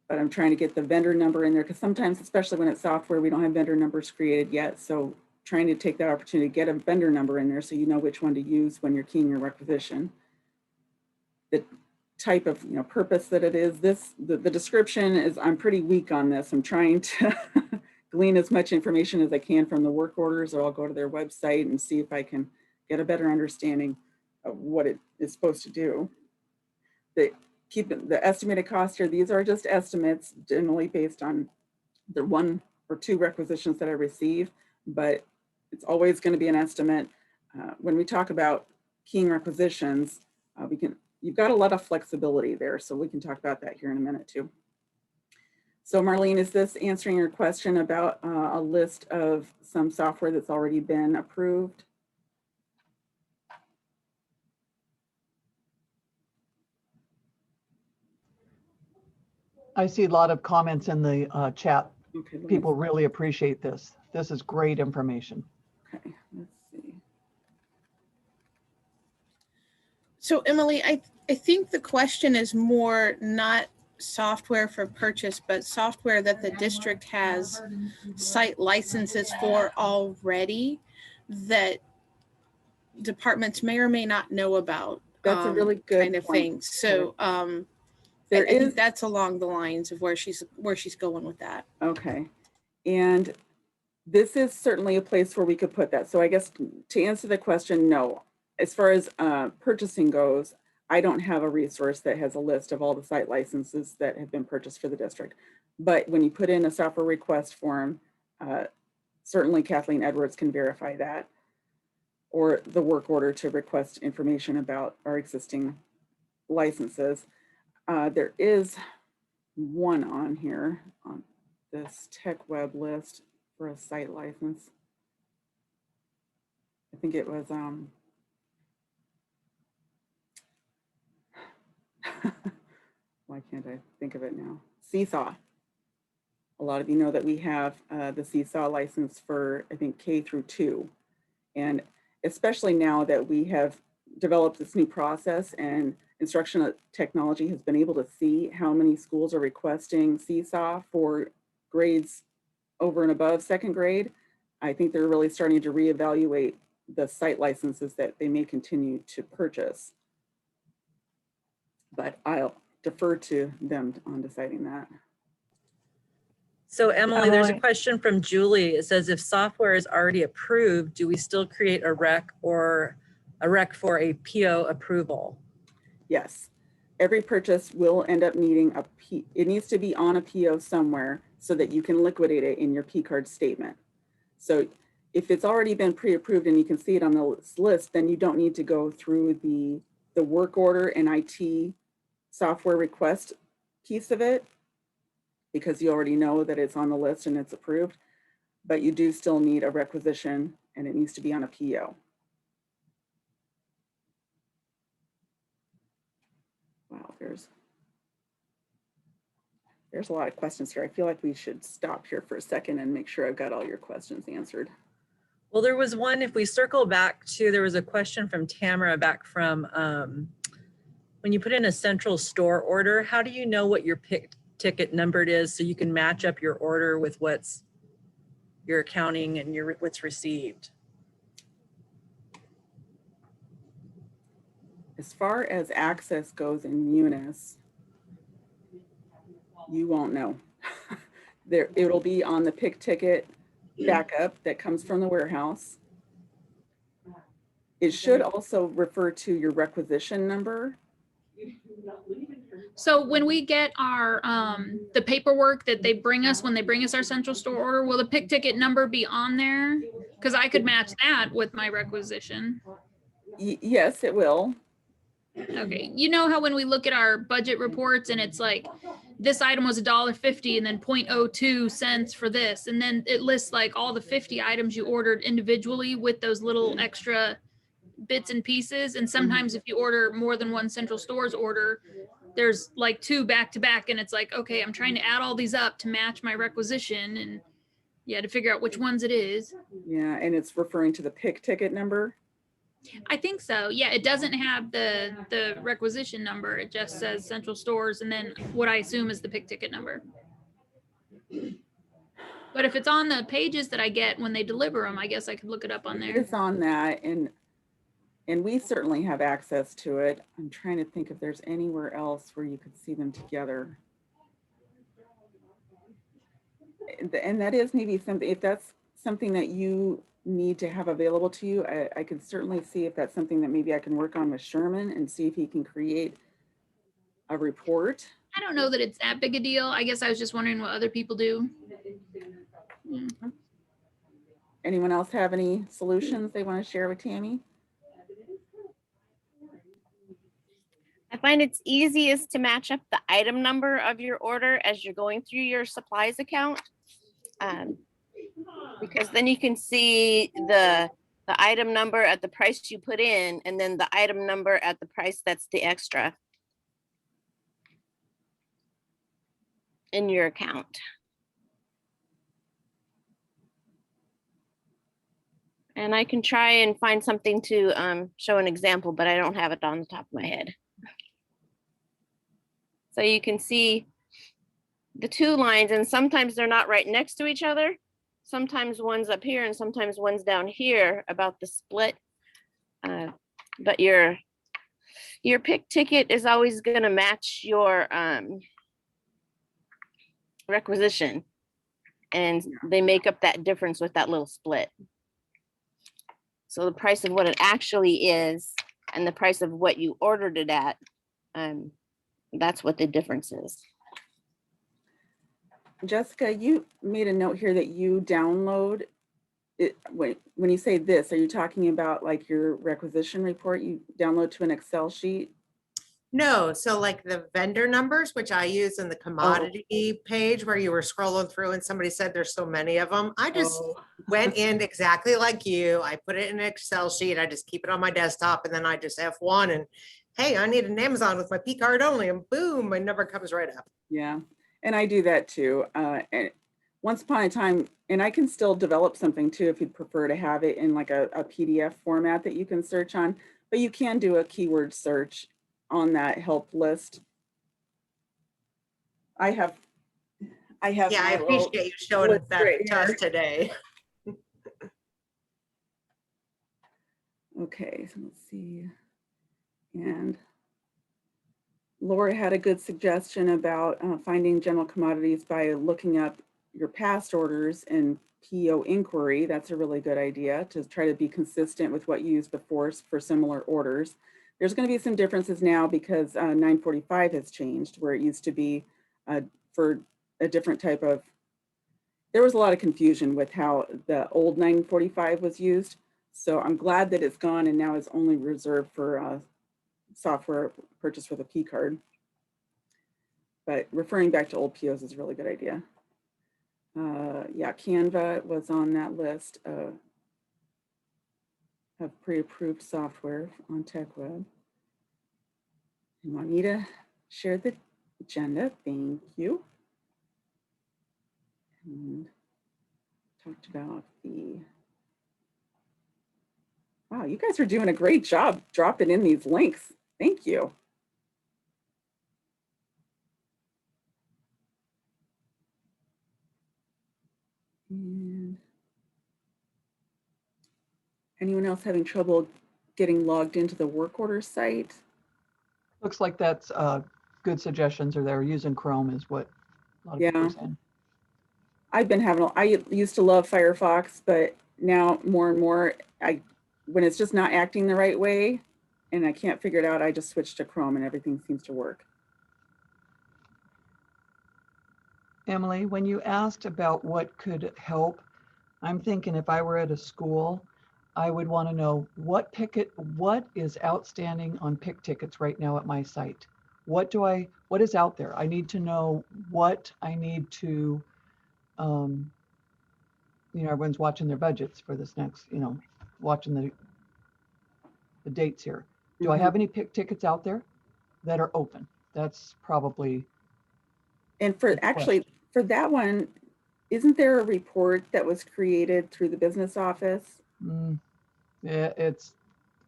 [SPEAKER 1] But I'm trying to get the vendor number in there because sometimes, especially when it's software, we don't have vendor numbers created yet. So trying to take that opportunity to get a vendor number in there so you know which one to use when you're keying your requisition. The type of purpose that it is, the description is, I'm pretty weak on this. I'm trying to glean as much information as I can from the work orders, or I'll go to their website and see if I can get a better understanding of what it is supposed to do. Keep the estimated cost here. These are just estimates, generally based on the 1 or 2 requisitions that I receive, but it's always going to be an estimate. When we talk about keying requisitions, you've got a lot of flexibility there, so we can talk about that here in a minute too. So Marlene, is this answering your question about a list of some software that's already been approved?
[SPEAKER 2] I see a lot of comments in the chat.
[SPEAKER 1] Okay,
[SPEAKER 2] People really appreciate this. This is great information.
[SPEAKER 1] Okay, let's see.
[SPEAKER 6] So Emily, I think the question is more not software for purchase, but software that the district has site licenses for already that departments may or may not know about.
[SPEAKER 1] That's a really good
[SPEAKER 6] kind of
[SPEAKER 1] point.
[SPEAKER 6] thing. So
[SPEAKER 1] There
[SPEAKER 6] I think that's along the lines of where she's going with that.
[SPEAKER 1] Okay. And this is certainly a place where we could put that. So I guess to answer the question, no. As far as purchasing goes, I don't have a resource that has a list of all the site licenses that have been purchased for the district. But when you put in a software request form, certainly Kathleen Edwards can verify that, or the work order to request information about our existing licenses. There is one on here on this TechWeb list for a site license. I think it was, why can't I think of it now? Seesaw. A lot of you know that we have the Seesaw license for, I think, K through 2. And especially now that we have developed this new process and instructional technology has been able to see how many schools are requesting Seesaw for grades over and above 2nd grade, I think they're really starting to reevaluate the site licenses that they may continue to purchase. But I'll defer to them on deciding that.
[SPEAKER 5] So Emily, there's a question from Julie. It says, if software is already approved, do we still create a rec or a rec for a PO approval?
[SPEAKER 1] Yes, every purchase will end up needing a P. It needs to be on a PO somewhere so that you can liquidate it in your P card statement. So if it's already been pre-approved and you can see it on the list, then you don't need to go through the work order and IT software request piece of it, because you already know that it's on the list and it's approved, but you do still need a requisition and it needs to be on a PO. Wow, there's a lot of questions here. I feel like we should stop here for a second and make sure I've got all your questions answered.
[SPEAKER 5] Well, there was one, if we circle back to, there was a question from Tamara back from, when you put in a central store order, how do you know what your ticket numbered is so you can match up your order with what's your accounting and what's received?
[SPEAKER 1] As far as access goes in Munis, you won't know. There, it'll be on the pick ticket backup that comes from the warehouse. It should also refer to your requisition number.
[SPEAKER 7] So when we get our, the paperwork that they bring us, when they bring us our central store order, will the pick ticket number be on there? Cause I could match that with my requisition.
[SPEAKER 1] Yes, it will.
[SPEAKER 7] Okay, you know how when we look at our budget reports and it's like, this item was $1.50 and then 0.02 cents for this, and then it lists like all the 50 items you ordered individually with those little extra bits and pieces. And sometimes if you order more than one central stores order, there's like two back to back, and it's like, okay, I'm trying to add all these up to match my requisition, and yeah, to figure out which ones it is.
[SPEAKER 1] Yeah, and it's referring to the pick ticket number.
[SPEAKER 7] I think so. Yeah, it doesn't have the requisition number. It just says central stores and then what I assume is the pick ticket number. But if it's on the pages that I get when they deliver them, I guess I could look it up on there.
[SPEAKER 1] It's on that, and we certainly have access to it. I'm trying to think if there's anywhere else where you could see them together. And that is maybe something, if that's something that you need to have available to you, I could certainly see if that's something that maybe I can work on with Sherman and see if he can create a report.
[SPEAKER 7] I don't know that it's that big a deal. I guess I was just wondering what other people do.
[SPEAKER 1] Anyone else have any solutions they want to share with Tammy?
[SPEAKER 8] I find it's easiest to match up the item number of your order as you're going through your supplies account. Because then you can see the item number at the price you put in, and then the item number at the price that's the extra in your account. And I can try and find something to show an example, but I don't have it on the top of my head. So you can see the two lines, and sometimes they're not right next to each other. Sometimes one's up here and sometimes one's down here about the split. But your pick ticket is always going to match your requisition, and they make up that difference with that little split. So the price of what it actually is and the price of what you ordered it at, that's what the difference is.
[SPEAKER 1] Jessica, you made a note here that you download it. Wait, when you say this, are you talking about like your requisition report you download to an Excel sheet?
[SPEAKER 9] No, so like the vendor numbers, which I use in the commodity page where you were scrolling through and somebody said there's so many of them. I just went in exactly like you. I put it in an Excel sheet. I just keep it on my desktop, and then I just F1 and hey, I need an Amazon with my P card only, and boom, my number comes right up.
[SPEAKER 1] Yeah, and I do that too. And once upon a time, and I can still develop something too if you'd prefer to have it in like a PDF format that you can search on, but you can do a keyword search on that help list. I have.
[SPEAKER 9] Yeah, I appreciate you showing
[SPEAKER 1] list
[SPEAKER 9] that
[SPEAKER 1] right
[SPEAKER 9] to us
[SPEAKER 1] here.
[SPEAKER 9] today.
[SPEAKER 1] Okay, so let's see. And Laura had a good suggestion about finding general commodities by looking up your past orders and PO inquiry. That's a really good idea to try to be consistent with what you used before for similar orders. There's going to be some differences now because 945 has changed, where it used to be for a different type of, there was a lot of confusion with how the old 945 was used. So I'm glad that it's gone and now it's only reserved for software purchased with a P card. But referring back to old POs is a really good idea. Yeah, Canva was on that list of pre-approved software on TechWeb. And Juanita shared the agenda, thank you. And talked about the, wow, you guys are doing a great job dropping in these links. Thank you. And anyone else having trouble getting logged into the work order site?
[SPEAKER 2] Looks like that's good suggestions, or they're using Chrome is what a lot of people
[SPEAKER 1] Yeah.
[SPEAKER 2] are saying.
[SPEAKER 1] I've been having, I used to love Firefox, but now more and more, when it's just not acting the right way and I can't figure it out, I just switch to Chrome and everything seems to work.
[SPEAKER 2] Emily, when you asked about what could help, I'm thinking if I were at a school, I would want to know what is outstanding on pick tickets right now at my site? What is out there? I need to know what I need to, everyone's watching their budgets for this next, watching the dates here. Do I
[SPEAKER 1] Mhm.
[SPEAKER 2] have any pick tickets out there that are open? That's probably,
[SPEAKER 1] And for
[SPEAKER 2] Good
[SPEAKER 1] actually, for that one, isn't there a report that was created through the business office?
[SPEAKER 2] yeah,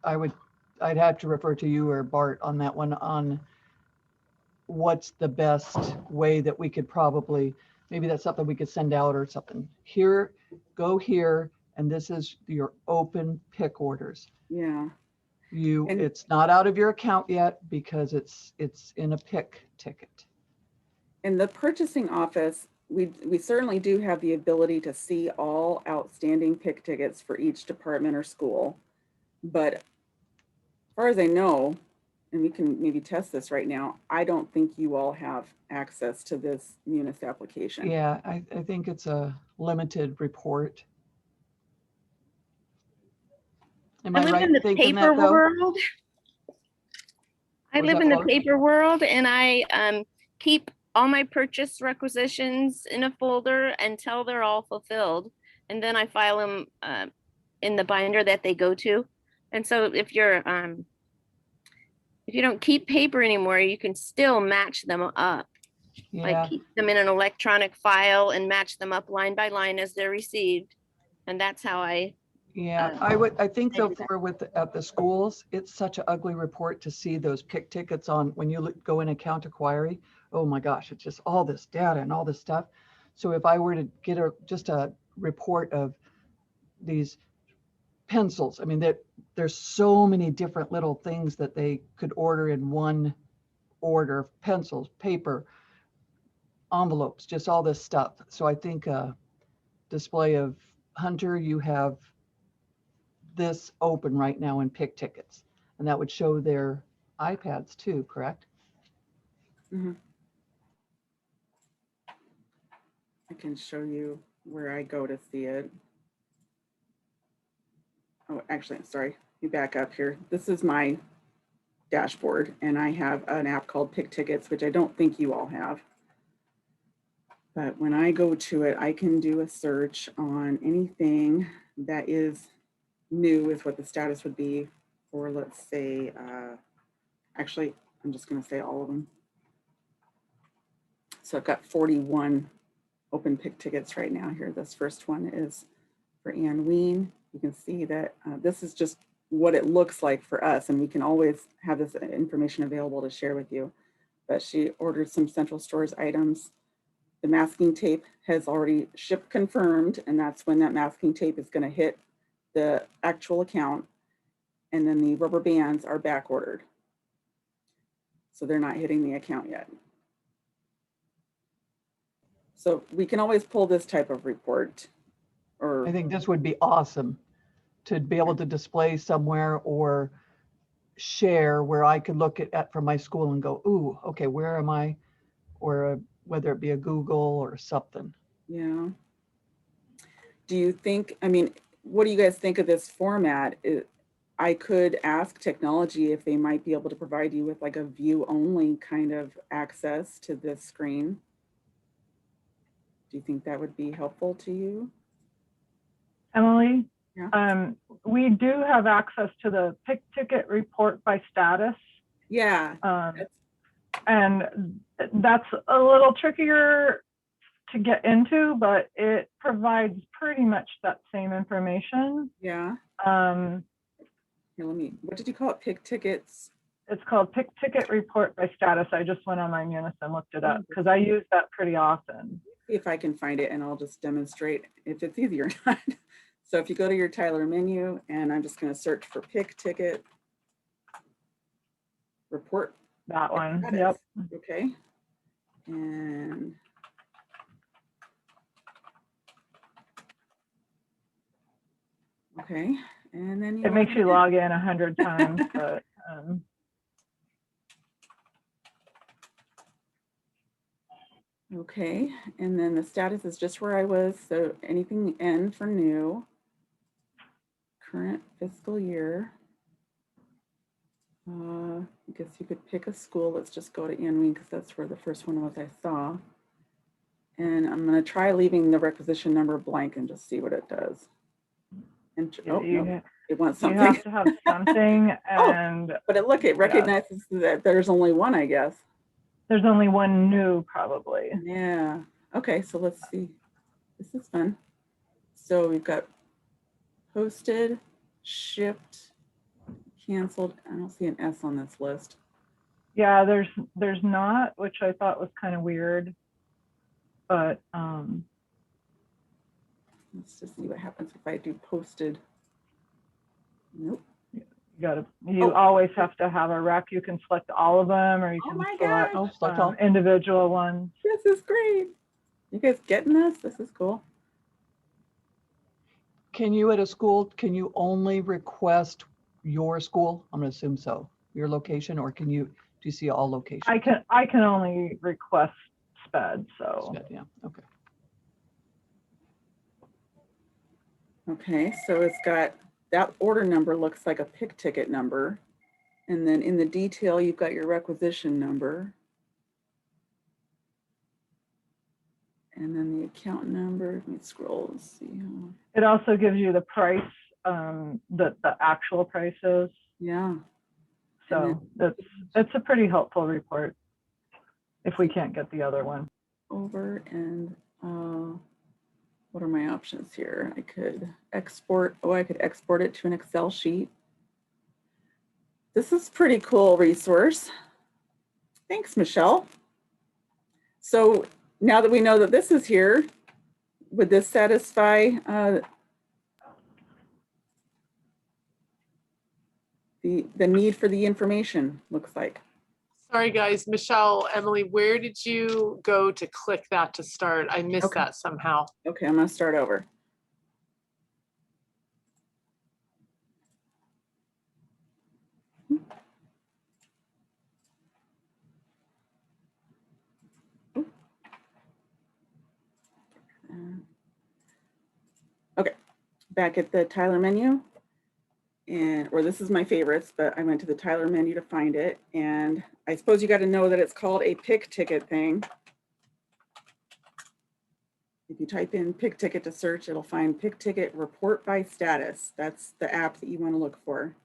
[SPEAKER 2] I'd have to refer to you or Bart on that one on what's the best way that we could probably, maybe that's something we could send out or something. Here, go here, and this is your open pick orders.
[SPEAKER 1] Yeah. And-
[SPEAKER 2] It's not out of your account yet because it's in a pick ticket.
[SPEAKER 1] In the purchasing office, we certainly do have the ability to see all outstanding pick tickets for each department or school. But as far as I know, and we can maybe test this right now, I don't think you all have access to this Munis application.
[SPEAKER 2] Yeah, I think it's a limited report. Am
[SPEAKER 8] I
[SPEAKER 2] I
[SPEAKER 8] live
[SPEAKER 2] right
[SPEAKER 8] in the
[SPEAKER 2] thinking
[SPEAKER 8] paper
[SPEAKER 2] that though?
[SPEAKER 8] world. I
[SPEAKER 2] What was
[SPEAKER 8] live
[SPEAKER 2] that,
[SPEAKER 8] in the
[SPEAKER 2] Laura?
[SPEAKER 8] paper world and I keep all my purchase requisitions in a folder until they're all fulfilled. And then I file them in the binder that they go to. And so if you don't keep paper anymore, you can still match them up.
[SPEAKER 2] Yeah,
[SPEAKER 8] Like keep them in an electronic file and match them up line by line as they're received. And that's how I
[SPEAKER 2] yeah, I think though at the schools, it's such an ugly report to see those pick tickets on when you go in account inquiry. Oh my gosh, it's just all this data and all this stuff. So if I were to get just a report of these pencils, I mean, there's so many different little things that they could order in one order, pencils, paper, envelopes, just all this stuff. So I think a display of Hunter, you have this open right now in pick tickets, and that would show their iPads too, correct?
[SPEAKER 1] Mhm. I can show you where I go to see it. Oh, actually, sorry, you back up here. This is my dashboard, and I have an app called Pick Tickets, which I don't think you all have. But when I go to it, I can do a search on anything that is new with what the status would be for, let's say, actually, I'm just going to say all of them. So I've got 41 open pick tickets right now here. This first one is for Ann Ween. You can see that this is just what it looks like for us, and we can always have this information available to share with you. But she ordered some Central Stores items. The masking tape has already shipped confirmed, and that's when that masking tape is going to hit the actual account. And then the rubber bands are back ordered. So they're not hitting the account yet. So we can always pull this type of report. Or
[SPEAKER 2] I think this would be awesome to be able to display somewhere or share where I could look at from my school and go, ooh, okay, where am I? Or whether it be a Google or something.
[SPEAKER 1] yeah. Do you think, I mean, what do you guys think of this format? I could ask technology if they might be able to provide you with like a view only kind of access to this screen. Do you think that would be helpful to you?
[SPEAKER 10] Emily,
[SPEAKER 1] Yeah.
[SPEAKER 10] we do have access to the pick ticket report by status.
[SPEAKER 1] Yeah.
[SPEAKER 10] And that's a little trickier to get into, but it provides pretty much that same information.
[SPEAKER 1] Yeah.
[SPEAKER 10] Um,
[SPEAKER 1] Here, what did you call it? Pick tickets?
[SPEAKER 10] It's called Pick Ticket Report by Status. I just went on my Munis and looked it up because I use that pretty often.
[SPEAKER 1] See if I can find it, and I'll just demonstrate if it's easy or not. So if you go to your Tyler menu, and I'm just going to search for Pick Ticket Report
[SPEAKER 10] That one,
[SPEAKER 1] Got
[SPEAKER 10] yep.
[SPEAKER 1] it. Okay. And okay, and then
[SPEAKER 10] It makes you
[SPEAKER 1] log
[SPEAKER 10] log in 100 times, but
[SPEAKER 1] in. Okay, and then the status is just where I was. So anything N for new, current fiscal year. I guess you could pick a school. Let's just go to Anween because that's where the first one was I saw. And I'm going to try leaving the requisition number blank and just see what it does. And oh, no, it wants
[SPEAKER 10] you
[SPEAKER 1] something.
[SPEAKER 10] have to have something,
[SPEAKER 1] Oh,
[SPEAKER 10] and
[SPEAKER 1] but it recognizes that there's only one, I guess.
[SPEAKER 10] there's only one new probably.
[SPEAKER 1] Yeah. Okay, so let's see. This is fun. So we've got posted, shipped, canceled. I don't see an S on this list.
[SPEAKER 10] Yeah, there's not, which I thought was kind of weird, but
[SPEAKER 1] Let's just see what happens if I do posted. Nope.
[SPEAKER 10] you always have to have a rec. You can select all of them, or you
[SPEAKER 1] Oh
[SPEAKER 10] can
[SPEAKER 1] my
[SPEAKER 10] select
[SPEAKER 1] gosh.
[SPEAKER 2] select all.
[SPEAKER 10] individual ones.
[SPEAKER 1] This is great. You guys getting this? This is cool.
[SPEAKER 2] Can you at a school, can you only request your school? I'm gonna assume so, your location, or do you see all locations?
[SPEAKER 10] I can only request SPED, so.
[SPEAKER 2] Yeah, okay.
[SPEAKER 1] Okay, so it's got, that order number looks like a pick ticket number. And then in the detail, you've got your requisition number. And then the account number, let me scroll and see.
[SPEAKER 10] It also gives you the price, the actual prices.
[SPEAKER 1] Yeah.
[SPEAKER 10] So it's a pretty helpful report if we can't get the other one.
[SPEAKER 1] Over and what are my options here? I could export, I could export it to an Excel sheet. This is pretty cool resource. Thanks, Michelle. So now that we know that this is here, would this satisfy the need for the information, looks like?
[SPEAKER 4] Sorry, guys. Michelle, Emily, where did you go to click that to start? I missed
[SPEAKER 1] Okay.
[SPEAKER 4] that somehow.
[SPEAKER 1] Okay, I'm gonna start over. Okay, back at the Tyler menu. Or this is my favorites, but I went to the Tyler menu to find it. And I suppose you got to know that it's called a pick ticket thing. If you type in pick ticket to search, it'll find pick ticket report by status. That's the app that you want to look for.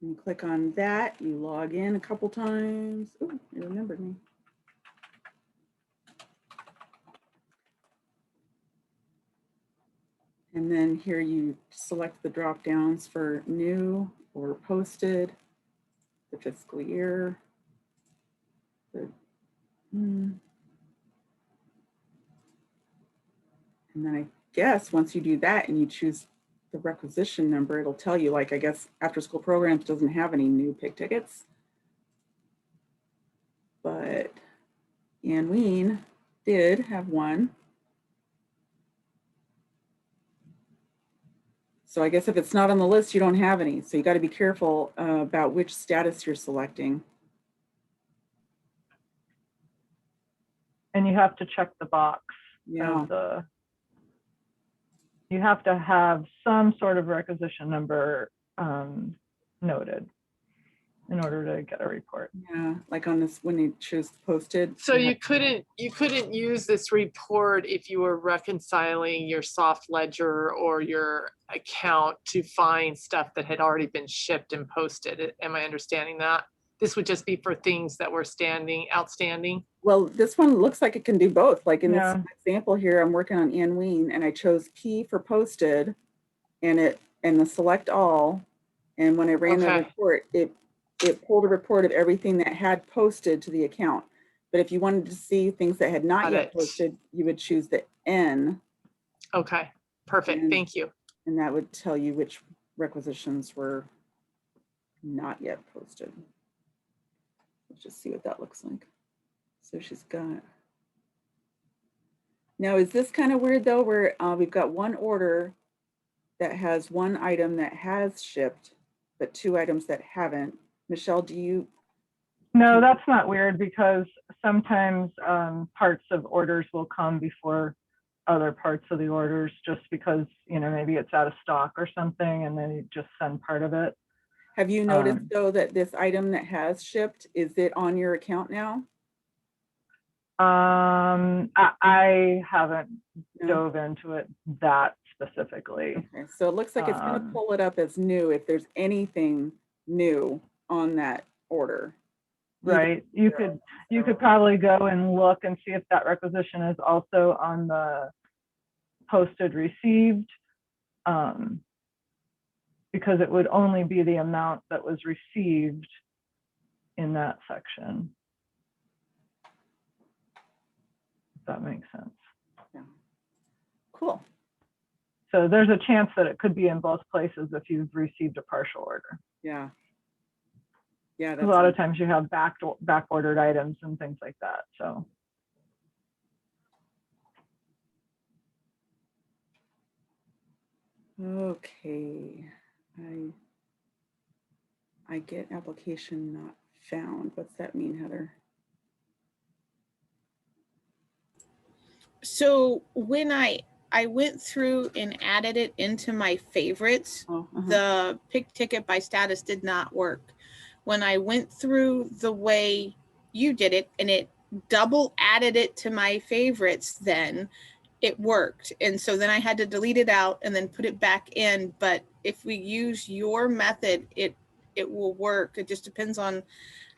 [SPEAKER 1] And you click on that, you log in a couple times. Oh, you remembered me. And then here you select the drop downs for new or posted, the fiscal year. And then I guess once you do that and you choose the requisition number, it'll tell you, like, I guess after school programs doesn't have any new pick tickets. But Anween did have one. So I guess if it's not on the list, you don't have any. So you got to be careful about which status you're selecting.
[SPEAKER 10] And you have to check the box.
[SPEAKER 1] Yeah.
[SPEAKER 10] You have to have some sort of requisition number noted in order to get a report.
[SPEAKER 1] Yeah, like on this, when you choose posted.
[SPEAKER 4] So you couldn't use this report if you were reconciling your soft ledger or your account to find stuff that had already been shipped and posted. Am I understanding that? This would just be for things that were outstanding?
[SPEAKER 1] Well, this one looks like it can do both. Like in
[SPEAKER 10] Yeah.
[SPEAKER 1] this example here, I'm working on Anween and I chose P for posted and the select all. And when I ran the
[SPEAKER 4] Okay.
[SPEAKER 1] report, it pulled a report of everything that had posted to the account. But if you wanted to see things that had not
[SPEAKER 4] Got
[SPEAKER 1] yet
[SPEAKER 4] it.
[SPEAKER 1] posted, you would choose the N,
[SPEAKER 4] Okay, perfect.
[SPEAKER 1] And-
[SPEAKER 4] Thank you.
[SPEAKER 1] and that would tell you which requisitions were not yet posted. Let's just see what that looks like. So she's got. Now, is this kind of weird though, where we've got one order that has one item that has shipped, but two items that haven't? Michelle, do you?
[SPEAKER 10] No, that's not weird because sometimes parts of orders will come before other parts of the orders just because, you know, maybe it's out of stock or something and then you just send part of it.
[SPEAKER 1] Have you noticed though that this item that has shipped, is it on your account now?
[SPEAKER 10] I haven't
[SPEAKER 1] No?
[SPEAKER 10] dove into it that specifically.
[SPEAKER 1] Okay, so it looks like it's gonna pull it up as new if there's anything new on that order.
[SPEAKER 10] Right. You could probably go and look and see if that requisition is also on the posted received, because it would only be the amount that was received in that section. If that makes sense.
[SPEAKER 1] Yeah. Cool.
[SPEAKER 10] So there's a chance that it could be in both places if you've received a partial order.
[SPEAKER 1] Yeah. Yeah.
[SPEAKER 10] A lot of times you have back ordered items and things like that. So.
[SPEAKER 1] Okay. I get application not found. What's that mean, Heather?
[SPEAKER 6] So when I went through and added it into my favorites, the pick ticket by status did not work. When I went through the way you did it and it double added it to my favorites, then it worked. And so then I had to delete it out and then put it back in. But if we use your method, it will work. It just depends on,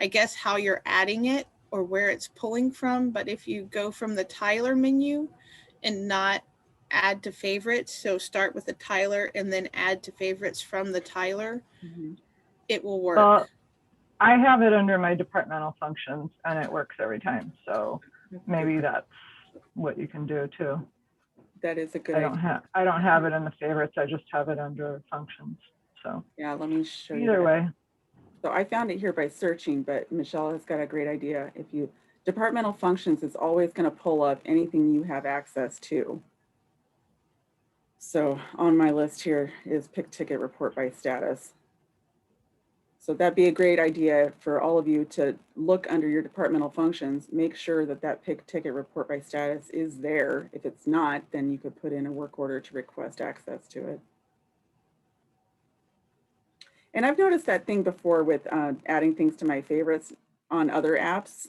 [SPEAKER 6] I guess, how you're adding it or where it's pulling from. But if you go from the Tyler menu and not add to favorites, so start with the Tyler and then add to favorites from the Tyler, it will work.
[SPEAKER 10] Well, I have it under my departmental functions and it works every time. So maybe that's what you can do too.
[SPEAKER 1] That is a good idea.
[SPEAKER 10] I don't have it in the favorites. I just have it under functions. So
[SPEAKER 1] yeah, let me show you.
[SPEAKER 10] Either way.
[SPEAKER 1] So I found it here by searching, but Michelle has got a great idea. If you departmental functions is always going to pull up anything you have access to. So on my list here is pick ticket report by status. So that'd be a great idea for all of you to look under your departmental functions, make sure that that pick ticket report by status is there. If it's not, then you could put in a work order to request access to it. And I've noticed that thing before with adding things to my favorites on other apps.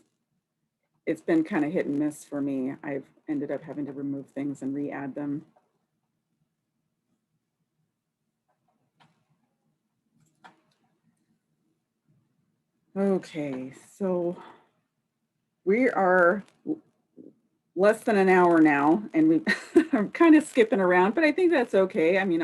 [SPEAKER 1] It's been kind of hit and miss for me. I've ended up having to remove things and re-add them. Okay, so we are less than an hour now, and I'm kind of skipping around, but I think that's okay. I mean,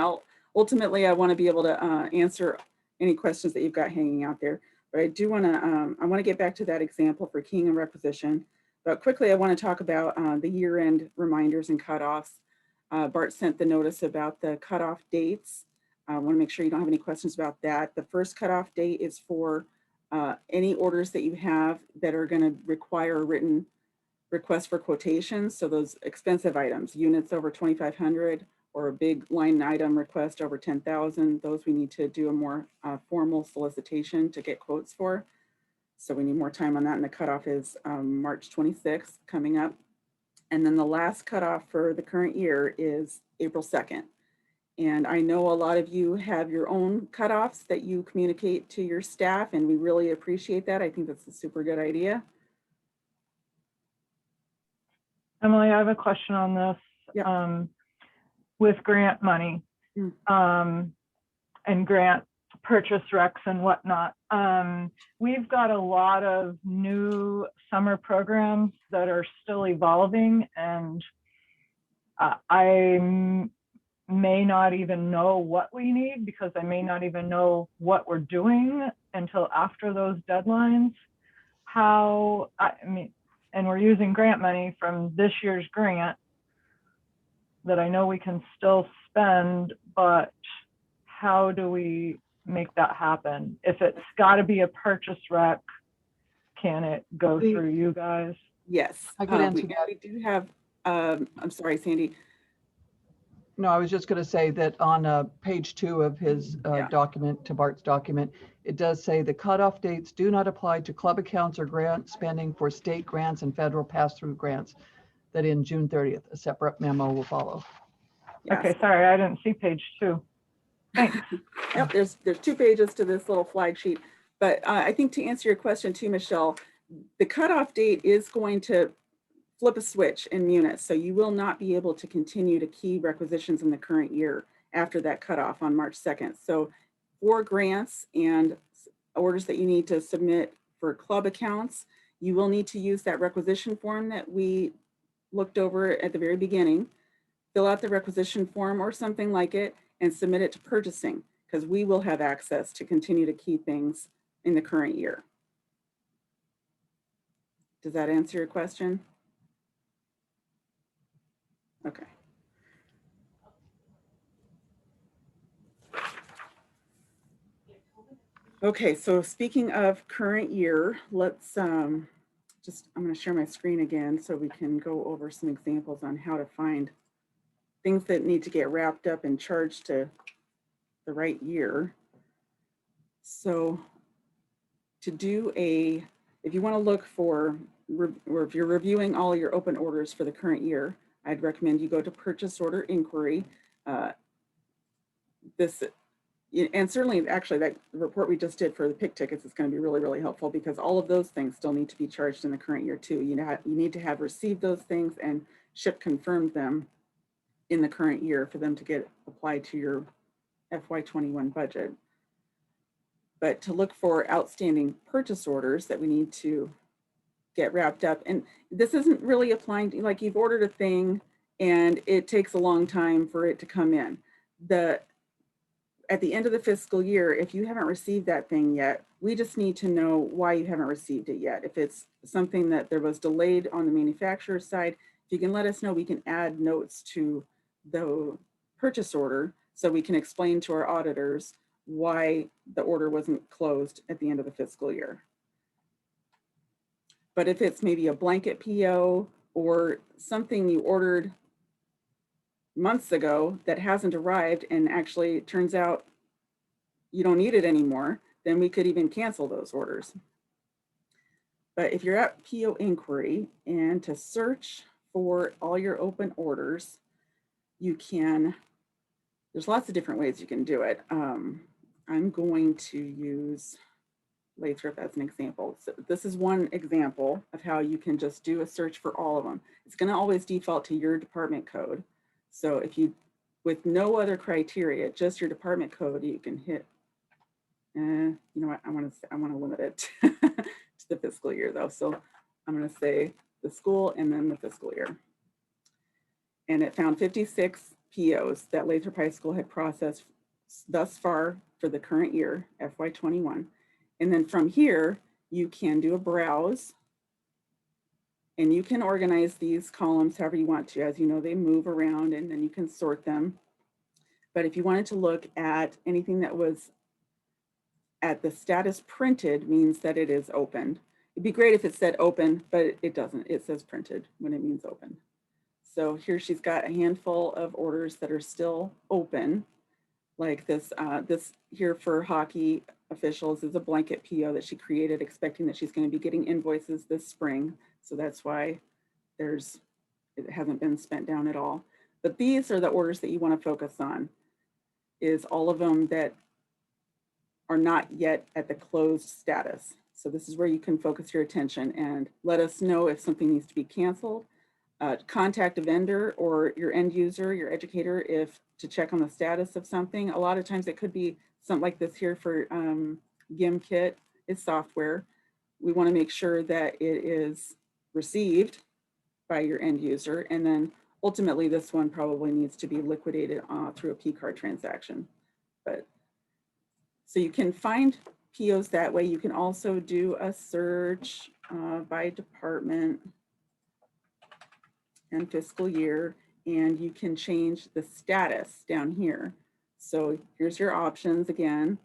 [SPEAKER 1] ultimately I want to be able to answer any questions that you've got hanging out there. But I do want to, I want to get back to that example for keying and requisition. But quickly, I want to talk about the year-end reminders and cutoffs. Bart sent the notice about the cutoff dates. I want to make sure you don't have any questions about that. The first cutoff date is for any orders that you have that are going to require a written request for quotations. So those expensive items, units over 2,500 or a big line item request over 10,000, those we need to do a more formal solicitation to get quotes for. So we need more time on that. And the cutoff is March 26th coming up. And then the last cutoff for the current year is April 2nd. And I know a lot of you have your own cutoffs that you communicate to your staff, and we really appreciate that. I think that's a super good idea.
[SPEAKER 10] Emily, I have a question on this.
[SPEAKER 1] Yeah.
[SPEAKER 10] With grant money and grant purchase recs and whatnot, we've got a lot of new summer programs that are still evolving, and I may not even know what we need because I may not even know what we're doing until after those deadlines. I mean, and we're using grant money from this year's grant that I know we can still spend, but how do we make that happen? If it's got to be a purchase rec, can it go
[SPEAKER 2] The-
[SPEAKER 10] through you guys?
[SPEAKER 1] Yes.
[SPEAKER 2] I could answer
[SPEAKER 1] we-
[SPEAKER 2] that.
[SPEAKER 1] We do have, I'm sorry, Sandy.
[SPEAKER 2] No, I was just going to say that on page 2 of his
[SPEAKER 1] Yeah.
[SPEAKER 2] document, to Bart's document, it does say the cutoff dates do not apply to club accounts or grant spending for state grants and federal pass-through grants. That in June 30th, a separate memo will follow.
[SPEAKER 1] Yes.
[SPEAKER 10] Okay, sorry, I didn't see page 2. Thanks.
[SPEAKER 1] Yep, there's 2 pages to this little flag sheet. But I think to answer your question too, Michelle, the cutoff date is going to flip a switch in Munis. So you will not be able to continue to key requisitions in the current year after that cutoff on March 2nd. So for grants and orders that you need to submit for club accounts, you will need to use that requisition form that we looked over at the very beginning. Fill out the requisition form or something like it and submit it to purchasing, because we will have access to continue to key things in the current year. Does that answer your question? Okay. Okay, so speaking of current year, let's I'm going to share my screen again so we can go over some examples on how to find things that need to get wrapped up and charged to the right year. So to do if you want to look for, or if you're reviewing all your open orders for the current year, I'd recommend you go to purchase order inquiry. And certainly, actually, that report we just did for the PIC tickets is going to be really, really helpful, because all of those things still need to be charged in the current year too. You need to have received those things and SHIP confirmed them in the current year for them to get applied to your FY21 budget. But to look for outstanding purchase orders that we need to get wrapped up, and this isn't really applying to, like, you've ordered a thing and it takes a long time for it to come in. At the end of the fiscal year, if you haven't received that thing yet, we just need to know why you haven't received it yet. If it's something that there was delayed on the manufacturer's side, if you can let us know, we can add notes to the purchase order so we can explain to our auditors why the order wasn't closed at the end of the fiscal year. But if it's maybe a blanket PO or something you ordered months ago that hasn't arrived and actually it turns out you don't need it anymore, then we could even cancel those orders. But if you're at PO inquiry and to search for all your open orders, you can, there's lots of different ways you can do it. I'm going to use Lathrop as an example. So this is one example of how you can just do a search for all of them. It's going to always default to your department code. So if you, with no other criteria, just your department code, you can hit, you know what, I want to limit it to the fiscal year though. So I'm going to say the school and then the fiscal year. And it found 56 POs that Lathrop High School had processed thus far for the current year, FY21. And then from here, you can do a browse and you can organize these columns however you want to. As you know, they move around and then you can sort them. But if you wanted to look at anything that was at the status printed, means that it is opened. It'd be great if it said open, but it doesn't. It says printed when it means open. So here she's got a handful of orders that are still open. Like this, this here for hockey officials is a blanket PO that she created, expecting that she's going to be getting invoices this spring. So that's why it hasn't been spent down at all. But these are the orders that you want to focus on, is all of them that are not yet at the closed status. So this is where you can focus your attention and let us know if something needs to be canceled. Contact a vendor or your end user, your educator, to check on the status of something. A lot of times it could be something like this here for GimKit is software. We want to make sure that it is received by your end user. And then ultimately this one probably needs to be liquidated through a P-card transaction. But so you can find POs that way. You can also do a search by department and fiscal year, and you can change the status down here. So here's your options again.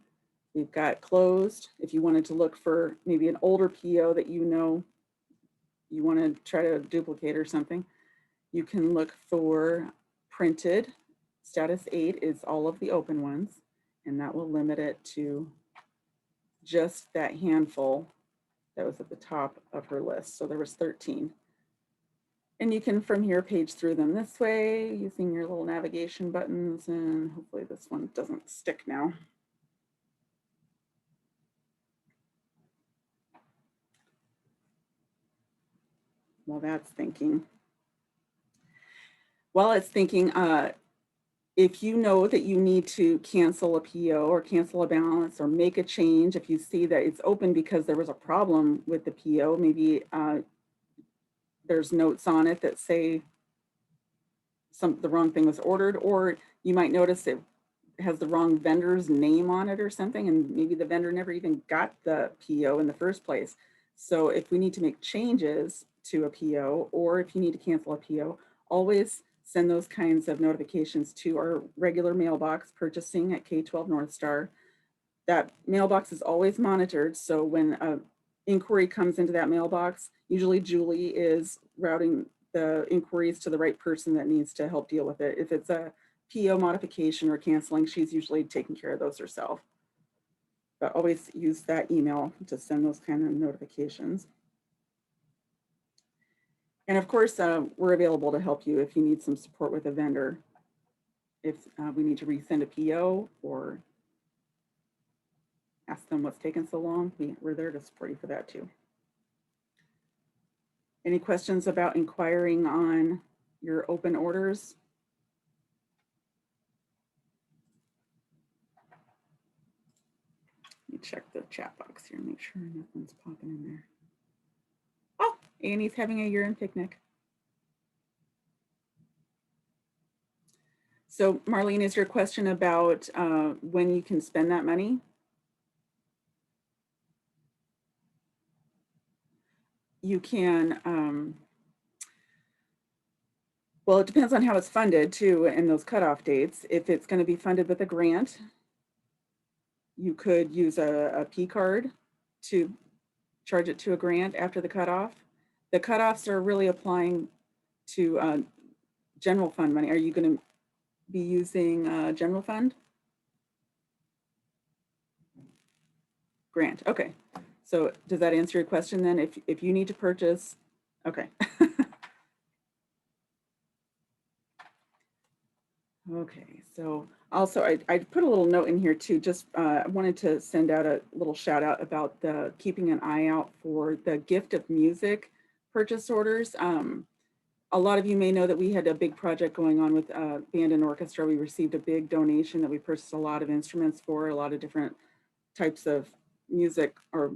[SPEAKER 1] We've got closed. If you wanted to look for maybe an older PO that you know you want to try to duplicate or something, you can look for printed. Status 8 is all of the open ones, and that will limit it to just that handful that was at the top of her list. So there was 13. And you can from here page through them this way using your little navigation buttons, and hopefully this one doesn't stick now. While that's thinking. While it's thinking, if you know that you need to cancel a PO or cancel a balance or make a change, if you see that it's open because there was a problem with the PO, maybe there's notes on it that say the wrong thing was ordered, or you might notice it has the wrong vendor's name on it or something, and maybe the vendor never even got the PO in the first place. So if we need to make changes to a PO, or if you need to cancel a PO, always send those kinds of notifications to our regular mailbox, purchasing at K-12 North Star. That mailbox is always monitored, so when an inquiry comes into that mailbox, usually Julie is routing the inquiries to the right person that needs to help deal with it. If it's a PO modification or canceling, she's usually taking care of those herself. But always use that email to send those kind of notifications. And of course, we're available to help you if you need some support with a vendor. If we need to resend a PO or ask them what's taken so long, we're there to support you for that too. Any questions about inquiring on your open orders? Let me check the chat box here, make sure nothing's popping in there. Oh, Annie's having a year-end picnic. So Marlene, is your question about when you can spend that money? You can, well, it depends on how it's funded too, and those cutoff dates. If it's going to be funded with a grant, you could use a P card to charge it to a grant after the cutoff. The cutoffs are really applying to general fund money. Are you going to be using general fund? Grant, okay. So does that answer your question then? If you need to purchase, okay. Okay, so also I put a little note in here too, just I wanted to send out a little shout out about the keeping an eye out for the gift of music purchase orders. A lot of you may know that we had a big project going on with band and orchestra. We received a big donation that we purchased a lot of instruments for, a lot of different types of music or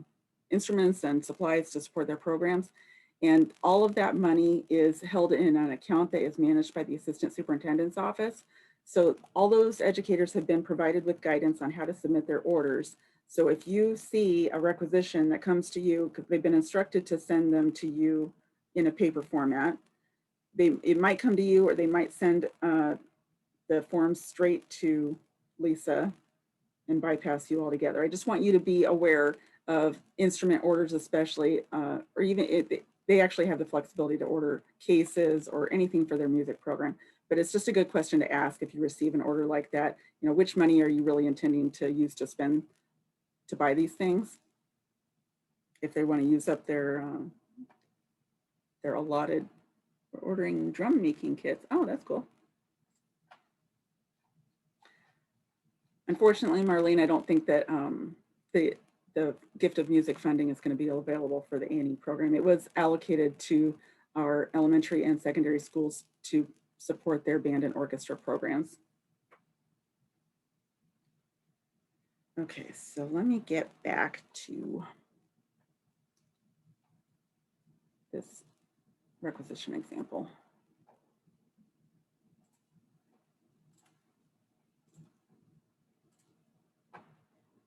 [SPEAKER 1] instruments and supplies to support their programs. And all of that money is held in an account that is managed by the Assistant Superintendent's Office. So all those educators have been provided with guidance on how to submit their orders. So if you see a requisition that comes to you, because they've been instructed to send them to you in a paper format, it might come to you, or they might send the forms straight to Lisa and bypass you altogether. I just want you to be aware of instrument orders, especially, or even they actually have the flexibility to order cases or anything for their music program. But it's just a good question to ask if you receive an order like that. You know, which money are you really intending to use to spend to buy these things? If they want to use up their allotted. We're ordering drum making kits. Oh, that's cool. Unfortunately, Marlene, I don't think that the gift of music funding is going to be available for the Annie program. It was allocated to our elementary and secondary schools to support their band and orchestra programs. Okay, so let me get back to this requisition example.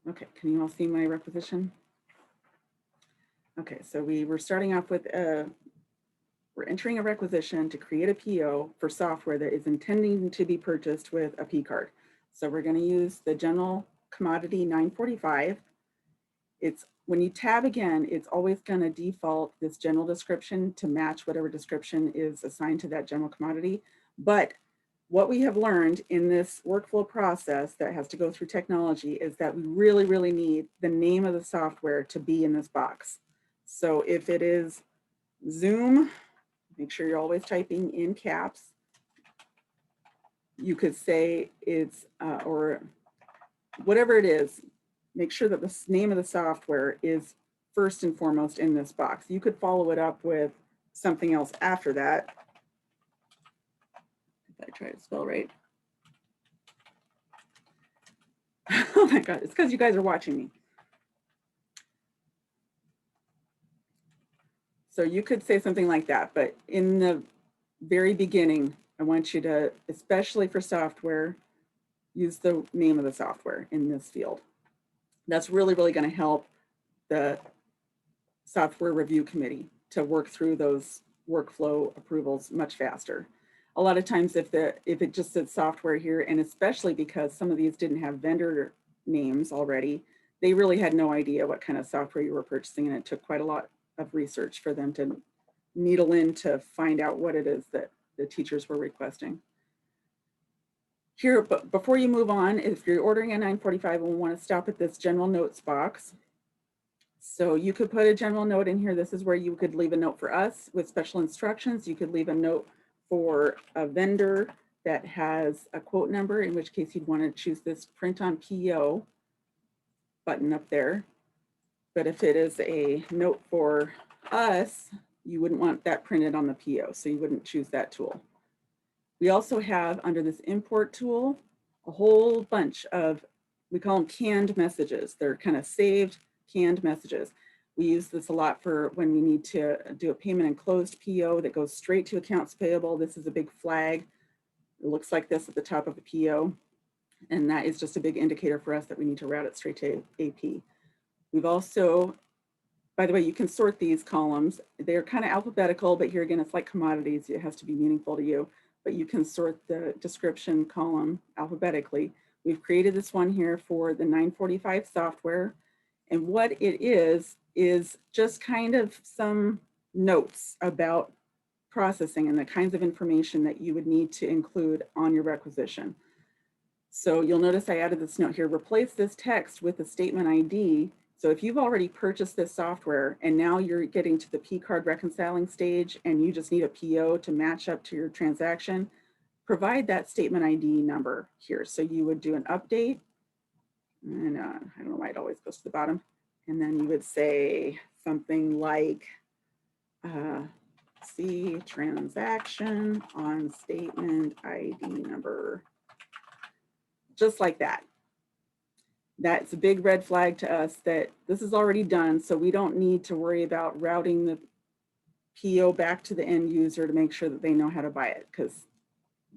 [SPEAKER 1] Okay, can you all see my requisition? Okay, so we were starting off with we're entering a requisition to create a PO for software that is intending to be purchased with a P card. So we're going to use the general commodity 945. It's when you tab again, it's always going to default this general description to match whatever description is assigned to that general commodity. But what we have learned in this workflow process that has to go through technology is that we really, really need the name of the software to be in this box. So if it is Zoom, make sure you're always typing in caps. You could say it's, or whatever it is, make sure that the name of the software is first and foremost in this box. You could follow it up with something else after that. If I try to spell right. Oh my God, it's because you guys are watching me. So you could say something like that, but in the very beginning, I want you to, especially for software, use the name of the software in this field. That's really, really going to help the software review committee to work through those workflow approvals much faster. A lot of times if it just said software here, and especially because some of these didn't have vendor names already, they really had no idea what kind of software you were purchasing, and it took quite a lot of research for them to needle in to find out what it is that the teachers were requesting. Here, but before you move on, if you're ordering a 945, we'll want to stop at this general notes box. So you could put a general note in here. This is where you could leave a note for us with special instructions. You could leave a note for a vendor that has a quote number, in which case you'd want to choose this print on PO button up there. But if it is a note for us, you wouldn't want that printed on the PO, so you wouldn't choose that tool. We also have under this import tool, a whole bunch of, we call them canned messages. They're kind of saved canned messages. We use this a lot for when we need to do a payment and closed PO that goes straight to accounts payable. This is a big flag. It looks like this at the top of the PO. And that is just a big indicator for us that we need to route it straight to AP. We've also, by the way, you can sort these columns. They're kind of alphabetical, but here again, it's like commodities. It has to be meaningful to you, but you can sort the description column alphabetically. We've created this one here for the 945 software. And what it is just kind of some notes about processing and the kinds of information that you would need to include on your requisition. So you'll notice I added this note here, replace this text with the statement ID. So if you've already purchased this software and now you're getting to the P-card reconciling stage and you just need a PO to match up to your transaction, provide that statement ID number here. So you would do an update, and I don't know why it always goes to the bottom. And then you would say something like, see transaction on statement ID number, just like that. That's a big red flag to us that this is already done, so we don't need to worry about routing the PO back to the end user to make sure that they know how to buy it, because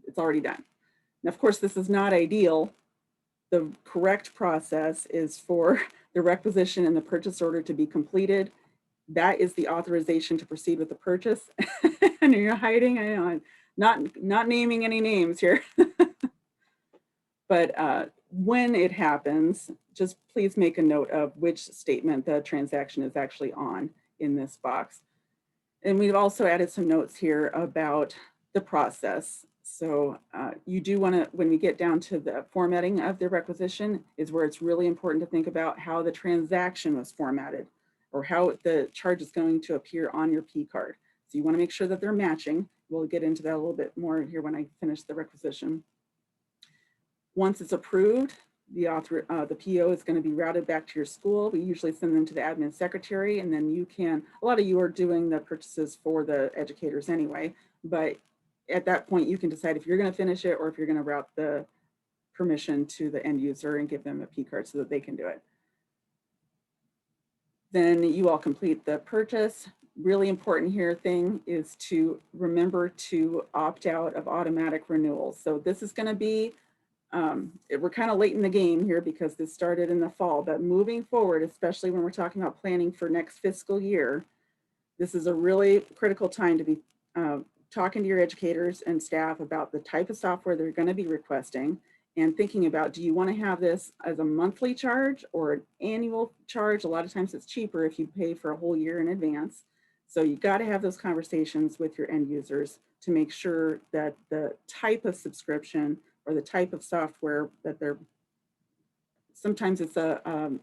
[SPEAKER 1] it's already done. And of course, this is not ideal. The correct process is for the requisition and the purchase order to be completed. That is the authorization to proceed with the purchase. And you're hiding, I know, I'm not naming any names here. But when it happens, just please make a note of which statement the transaction is actually on in this box. And we've also added some notes here about the process. So you do want to, when we get down to the formatting of the requisition, is where it's really important to think about how the transaction was formatted or how the charge is going to appear on your P card. So you want to make sure that they're matching. We'll get into that a little bit more here when I finish the requisition. Once it's approved, the PO is going to be routed back to your school. We usually send them to the admin secretary, and then you can, a lot of you are doing the purchases for the educators anyway, but at that point you can decide if you're going to finish it or if you're going to route the permission to the end user and give them a P card so that they can do it. Then you all complete the purchase. Really important here thing is to remember to opt out of automatic renewals. So this is going to be, we're kind of late in the game here because this started in the fall, but moving forward, especially when we're talking about planning for next fiscal year, this is a really critical time to be talking to your educators and staff about the type of software they're going to be requesting and thinking about, do you want to have this as a monthly charge or an annual charge? A lot of times it's cheaper if you pay for a whole year in advance. So you got to have those conversations with your end users to make sure that the type of subscription or the type of software that they're, sometimes it's a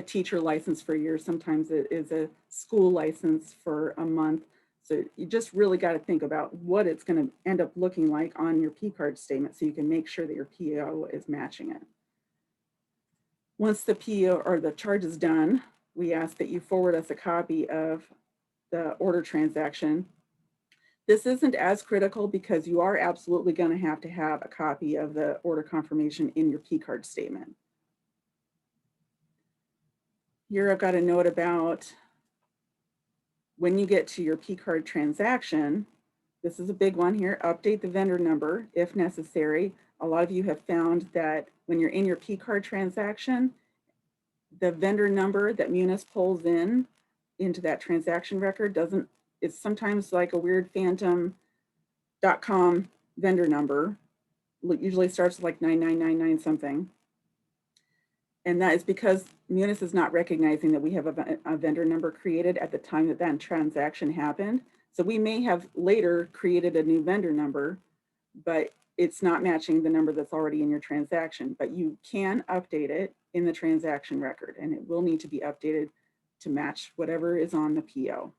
[SPEAKER 1] teacher license for a year, sometimes it is a school license for a month. So you just really got to think about what it's going to end up looking like on your P-card statement so you can make sure that your PO is matching it. Once the PO or the charge is done, we ask that you forward us a copy of the order transaction. This isn't as critical because you are absolutely going to have a copy of the order confirmation in your P-card statement. Here I've got a note about when you get to your P-card transaction. This is a big one here, update the vendor number if necessary. A lot of you have found that when you're in your P-card transaction, the vendor number that Munis pulls into that transaction record it's sometimes like a weird phantom .com vendor number. It usually starts with like 9999 something. And that is because Munis is not recognizing that we have a vendor number created at the time that that transaction happened. So we may have later created a new vendor number, but it's not matching the number that's already in your transaction. But you can update it in the transaction record, and it will need to be updated to match whatever is on the PO.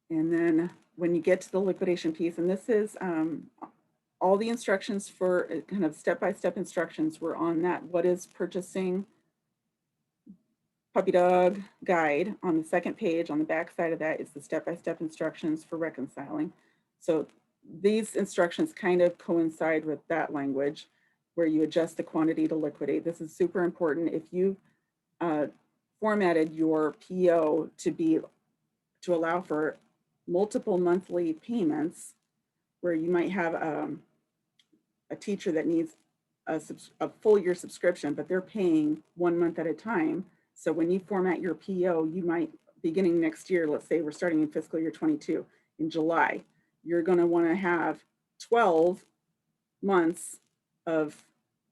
[SPEAKER 1] And then when you get to the liquidation piece, and this is all the instructions for kind of step-by-step instructions were on that what is purchasing puppy dog guide. On the second page, on the back side of that is the step-by-step instructions for reconciling. So these instructions kind of coincide with that language where you adjust the quantity to liquidate. This is super important. If you formatted your PO to allow for multiple monthly payments, where you might have a teacher that needs a full year subscription, but they're paying 1 month at a time. So when you format your PO, you might, beginning next year, let's say we're starting in fiscal year 22, in July, you're going to want to have 12 months of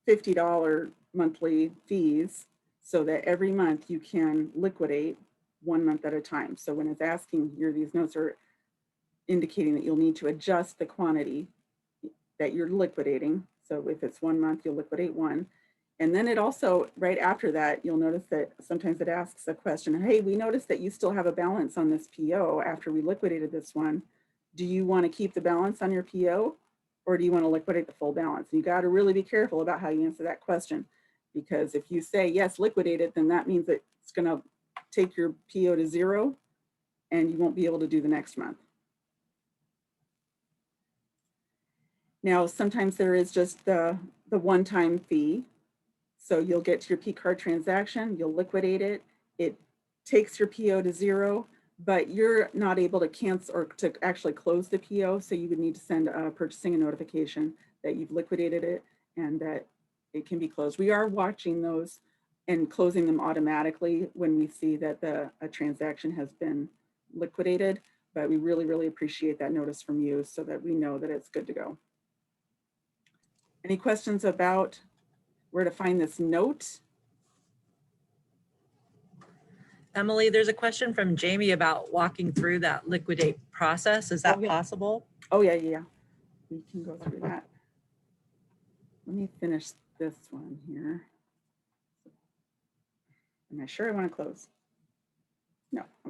[SPEAKER 1] $50 monthly fees so that every month you can liquidate 1 month at a time. So when it's asking here, these notes are indicating that you'll need to adjust the quantity that you're liquidating. So if it's 1 month, you'll liquidate 1. And then it also, right after that, you'll notice that sometimes it asks a question, hey, we noticed that you still have a balance on this PO after we liquidated this one. Do you want to keep the balance on your PO or do you want to liquidate the full balance? And you got to really be careful about how you answer that question, because if you say, yes, liquidate it, then that means that it's going to take your PO to 0 and you won't be able to do the next month. Now, sometimes there is just the one-time fee. So you'll get to your P-card transaction, you'll liquidate it. It takes your PO to 0, but you're not able to cancel or to actually close the PO. So you would need to send purchasing a notification that you've liquidated it and that it can be closed. We are watching those and closing them automatically when we see that a transaction has been liquidated, but we really, really appreciate that notice from you so that we know that it's good to go. Any questions about where to find this note?
[SPEAKER 5] Emily, there's a question from Jamie about walking through that liquidate process. Is that possible?
[SPEAKER 1] Oh, yeah, yeah. We can go through that. Let me finish this one here. Am I sure I want to close? No, I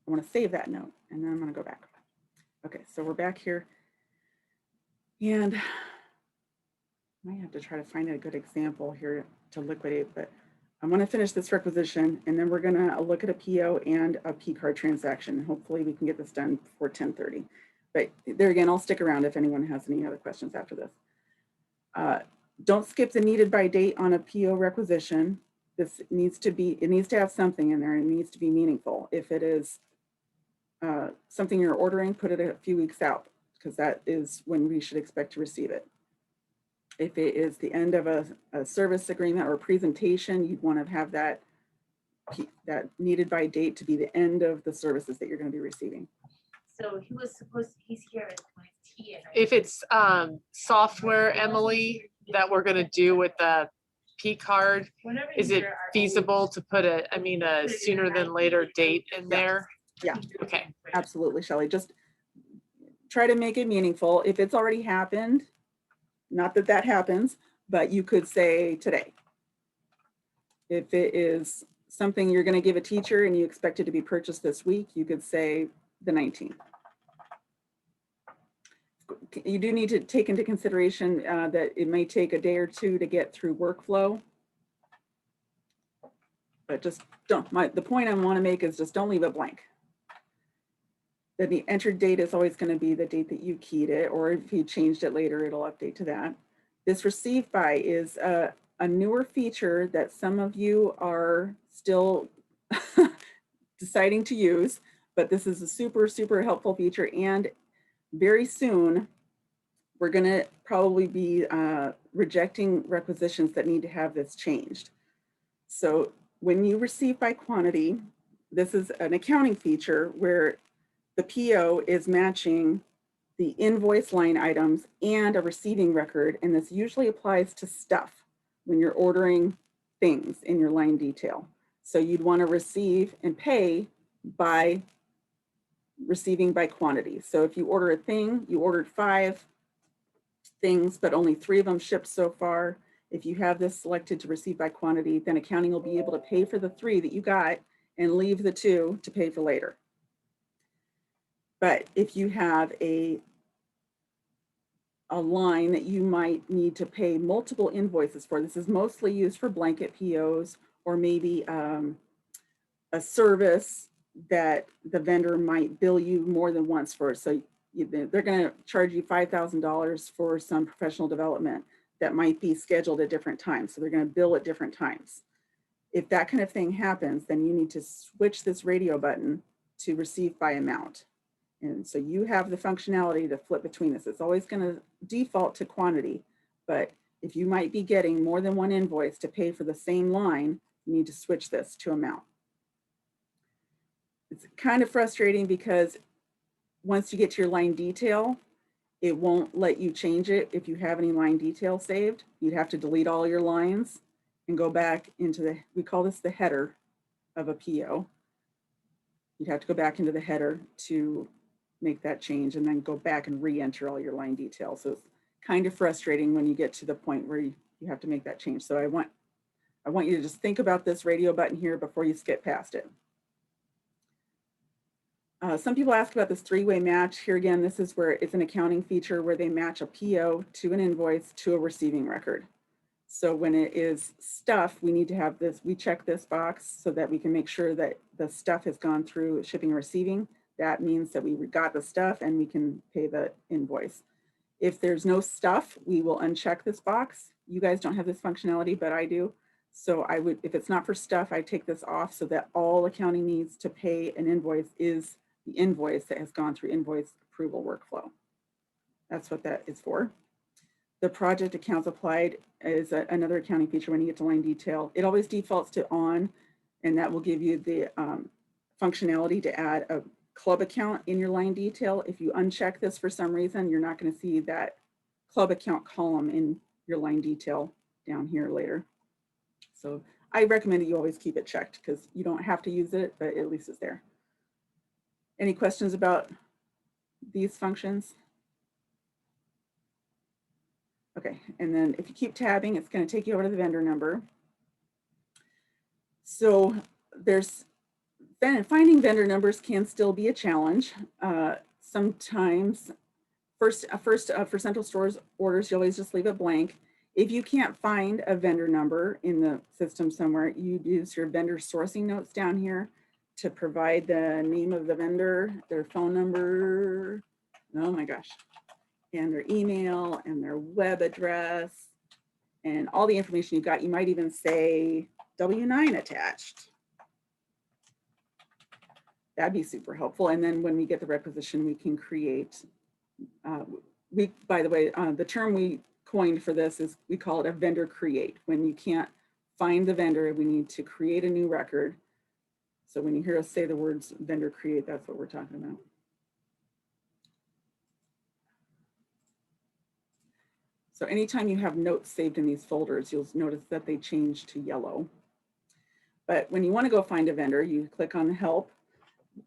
[SPEAKER 1] want to save that note and then I'm going to go back. Okay, so we're back here. And I might have to try to find a good example here to liquidate, but I want to finish this requisition and then we're going to look at a PO and a P-card transaction. Hopefully we can get this done before 10:30. But there again, I'll stick around if anyone has any other questions after this. Don't skip the needed by date on a PO requisition. This needs to have something in there and it needs to be meaningful. If it is something you're ordering, put it a few weeks out because that is when we should expect to receive it. If it is the end of a service agreement or presentation, you'd want to have that needed by date to be the end of the services that you're going to be receiving.
[SPEAKER 11] So he was supposed, he's here at 19.
[SPEAKER 4] if it's software, Emily, that we're gonna do with the P card, is it feasible to put a sooner than later date in there?
[SPEAKER 1] Yeah.
[SPEAKER 4] Okay.
[SPEAKER 1] Absolutely, Shelley. Just try to make it meaningful. If it's already happened, not that that happens, but you could say today. If it is something you're going to give a teacher and you expect it to be purchased this week, you could say the 19th. You do need to take into consideration that it may take a day or two to get through workflow. But just don't, the point I want to make is just don't leave it blank. That the entered date is always going to be the date that you keyed it, or if you changed it later, it'll update to that. This received by is a newer feature that some of you are still deciding to use, but this is a super, super helpful feature. And very soon, we're going to probably be rejecting requisitions that need to have this changed. So when you receive by quantity, this is an accounting feature where the PO is matching the invoice line items and a receiving record. And this usually applies to stuff when you're ordering things in your line detail. So you'd want to receive and pay by receiving by quantity. So if you order a thing, you ordered 5 things, but only 3 of them shipped so far. If you have this selected to receive by quantity, then accounting will be able to pay for the 3 that you got and leave the 2 to pay for later. But if you have a line that you might need to pay multiple invoices for, this is mostly used for blanket POs or maybe a service that the vendor might bill you more than once for. So they're going to charge you $5,000 for some professional development that might be scheduled at different times. So they're going to bill at different times. If that kind of thing happens, then you need to switch this radio button to receive by amount. And so you have the functionality to flip between this. It's always going to default to quantity, but if you might be getting more than one invoice to pay for the same line, you need to switch this to amount. It's kind of frustrating because once you get to your line detail, it won't let you change it if you have any line detail saved. You'd have to delete all your lines and go back into we call this the header of a PO. You'd have to go back into the header to make that change and then go back and re-enter all your line details. So it's kind of frustrating when you get to the point where you have to make that change. So I want you to just think about this radio button here before you skip past it. Some people ask about this 3-way match. Here again, this is where it's an accounting feature where they match a PO to an invoice to a receiving record. So when it is stuff, we need to have this, we check this box so that we can make sure that the stuff has gone through shipping and receiving. That means that we got the stuff and we can pay the invoice. If there's no stuff, we will uncheck this box. You guys don't have this functionality, but I do. So I would, if it's not for stuff, I take this off so that all accounting needs to pay an invoice is the invoice that has gone through invoice approval workflow. That's what that is for. The project accounts applied is another accounting feature when you get to line detail. It always defaults to on, and that will give you the functionality to add a club account in your line detail. If you uncheck this for some reason, you're not going to see that club account column in your line detail down here later. So I recommend that you always keep it checked because you don't have to use it, but at least it's there. Any questions about these functions? Okay, and then if you keep tabbing, it's going to take you over to the vendor number. So finding vendor numbers can still be a challenge. Sometimes, for Central Stores orders, you always just leave it blank. If you can't find a vendor number in the system somewhere, you use your vendor sourcing notes down here to provide the name of the vendor, their phone number, oh my gosh, and their email and their web address and all the information you got. You might even say W-9 attached. That'd be super helpful. And then when we get the requisition, we can create, by the way, the term we coined for this is, we call it a vendor create. When you can't find the vendor, we need to create a new record. So when you hear us say the words vendor create, that's what we're talking about. So anytime you have notes saved in these folders, you'll notice that they change to yellow. But when you want to go find a vendor, you click on help.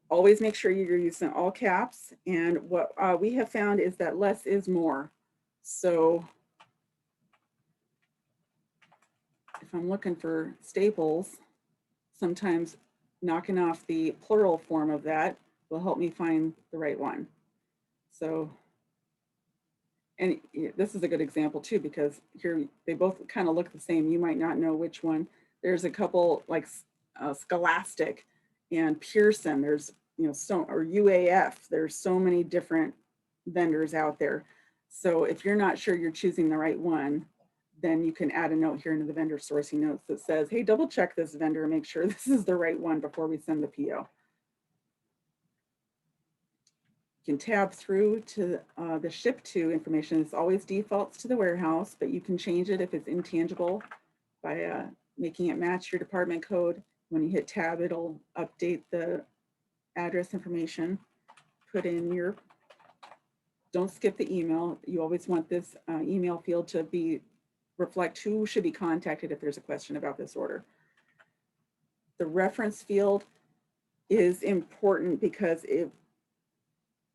[SPEAKER 1] Always make sure you're using all caps. And what we have found is that less is more. So if I'm looking for Staples, sometimes knocking off the plural form of that will help me find the right one. So, and this is a good example too, because here they both kind of look the same. You might not know which one. There's a couple like Scholastic and Pearson. There's, you know, so, or UAF. There's so many different vendors out there. So if you're not sure you're choosing the right one, then you can add a note here into the vendor sourcing notes that says, hey, double check this vendor and make sure this is the right one before we send the PO. You can tab through to the ship to information. It's always defaults to the warehouse, but you can change it if it's intangible by making it match your department code. When you hit tab, it'll update the address information. Put in your, don't skip the email. You always want this email field to be reflect who should be contacted if there's a question about this order. The reference field is important because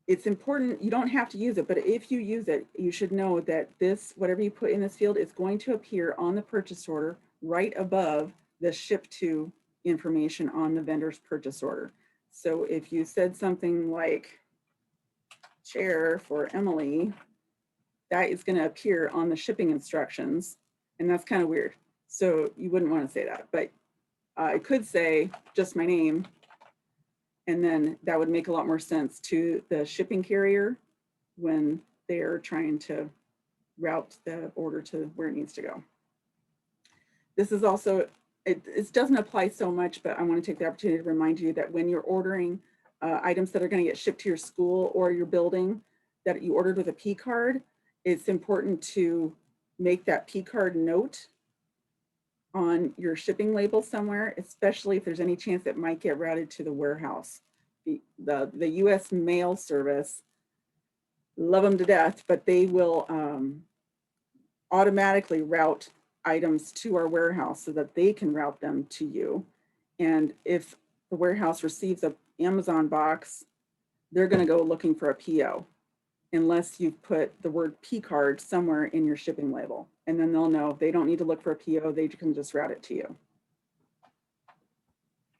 [SPEAKER 1] it's important, you don't have to use it, but if you use it, you should know that this, whatever you put in this field is going to appear on the purchase order right above the ship to information on the vendor's purchase order. So if you said something like chair for Emily, that is going to appear on the shipping instructions, and that's kind of weird. So you wouldn't want to say that, but I could say just my name, and then that would make a lot more sense to the shipping carrier when they're trying to route the order to where it needs to go. This is also, it doesn't apply so much, but I want to take the opportunity to remind you that when you're ordering items that are going to get shipped to your school or your building that you ordered with a P card, it's important to make that P card note on your shipping label somewhere, especially if there's any chance it might get routed to the warehouse. The US Mail Service, love them to death, but they will automatically route items to our warehouse so that they can route them to you. And if the warehouse receives an Amazon box, they're going to go looking for a PO unless you've put the word P card somewhere in your shipping label. And then they'll know they don't need to look for a PO, they can just route it to you.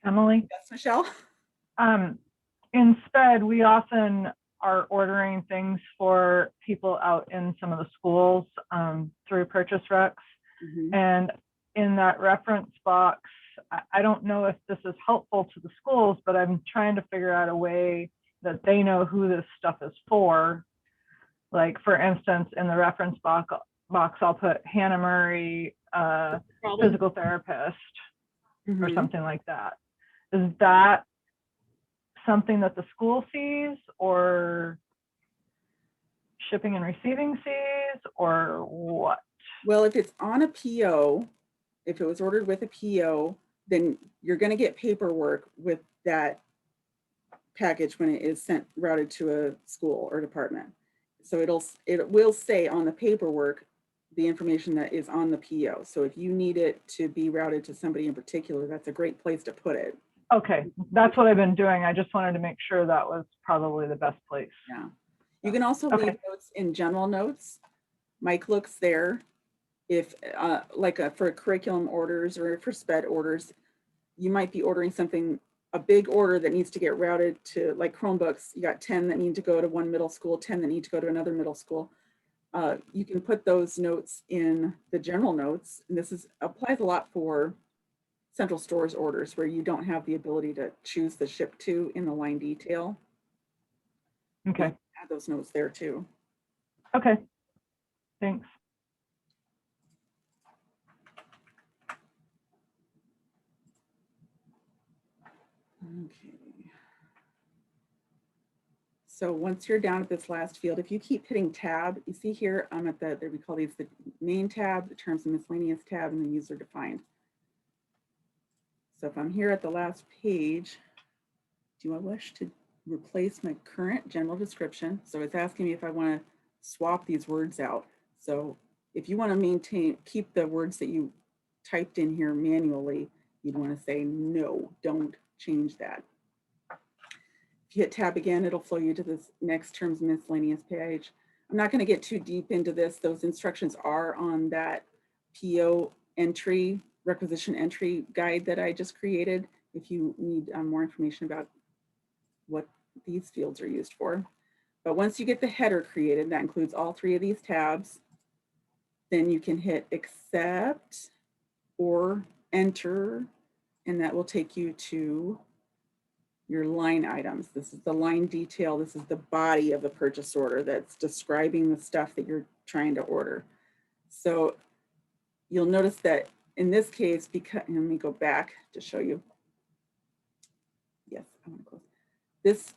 [SPEAKER 10] Emily?
[SPEAKER 1] Yes, Michelle?
[SPEAKER 10] In SPED, we often are ordering things for people out in some of the schools through Purchase Recs.
[SPEAKER 1] Mm-hmm.
[SPEAKER 10] And in that reference box, I don't know if this is helpful to the schools, but I'm trying to figure out a way that they know who this stuff is for. Like, for instance, in the reference box I'll put Hannah Murray, physical therapist,
[SPEAKER 1] Mm-hmm.
[SPEAKER 10] or something like that. Is that something that the school sees, or shipping and receiving sees, or what?
[SPEAKER 1] Well, if it's on a PO, if it was ordered with a PO, then you're going to get paperwork with that package when it is routed to a school or department. So it will say on the paperwork the information that is on the PO. So if you need it to be routed to somebody in particular, that's a great place to put it.
[SPEAKER 10] Okay, that's what I've been doing. I just wanted to make sure that was probably the best place.
[SPEAKER 1] Yeah. You can also leave notes in general notes. Mike looks there. If for curriculum orders or for SPED orders, you might be ordering something, a big order that needs to get routed to, like Chromebooks. You got 10 that need to go to one middle school, 10 that need to go to another middle school. You can put those notes in the general notes. And this applies a lot for central stores orders where you don't have the ability to choose the ship to in the line detail.
[SPEAKER 10] Okay.
[SPEAKER 1] Add those notes there too.
[SPEAKER 10] Okay, thanks.
[SPEAKER 1] Okay. So once you're down at this last field, if you keep hitting tab, you see here, I'm at we call these the main tab, the terms and miscellaneous tab, and the user defined. So if I'm here at the last page, do I wish to replace my current general description? So it's asking me if I want to swap these words out. So If you want to keep the words that you typed in here manually, you'd want to say, no, don't change that. If you hit tab again, it'll flow you to this next terms miscellaneous page. I'm not going to get too deep into this. Those instructions are on that PO entry, requisition entry guide that I just created. If you need more information about what these fields are used for. But once you get the header created, that includes all 3 of these tabs, then you can hit accept or enter, and that will take you to your line items. This is the line detail. This is the body of the purchase order that's describing the stuff that you're trying to order. So you'll notice that in this case, because, let me go back to show you. Yes, I want to close. This,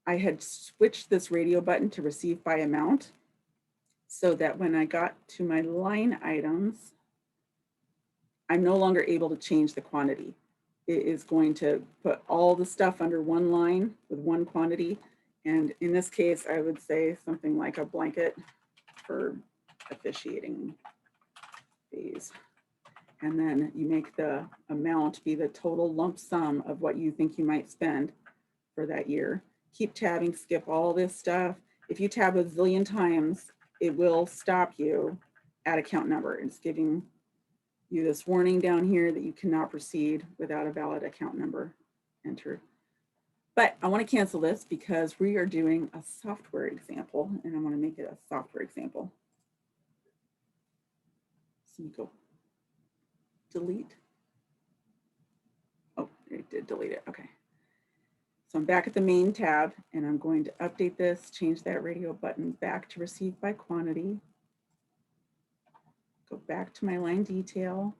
[SPEAKER 1] I had switched this radio button to receive by amount so that when I got to my line items, I'm no longer able to change the quantity. It is going to put all the stuff under one line with one quantity. And in this case, I would say something like a blanket for officiating fees. And then you make the amount be the total lump sum of what you think you might spend for that year. Keep tabbing, skip all this stuff. If you tab a zillion times, it will stop you at account number. It's giving you this warning down here that you cannot proceed without a valid account number entered. But I want to cancel this because we are doing a software example and I want to make it a software example. So you go delete. Oh, it did delete it. Okay. So I'm back at the main tab and I'm going to update this, change that radio button back to receive by quantity. Go back to my line detail.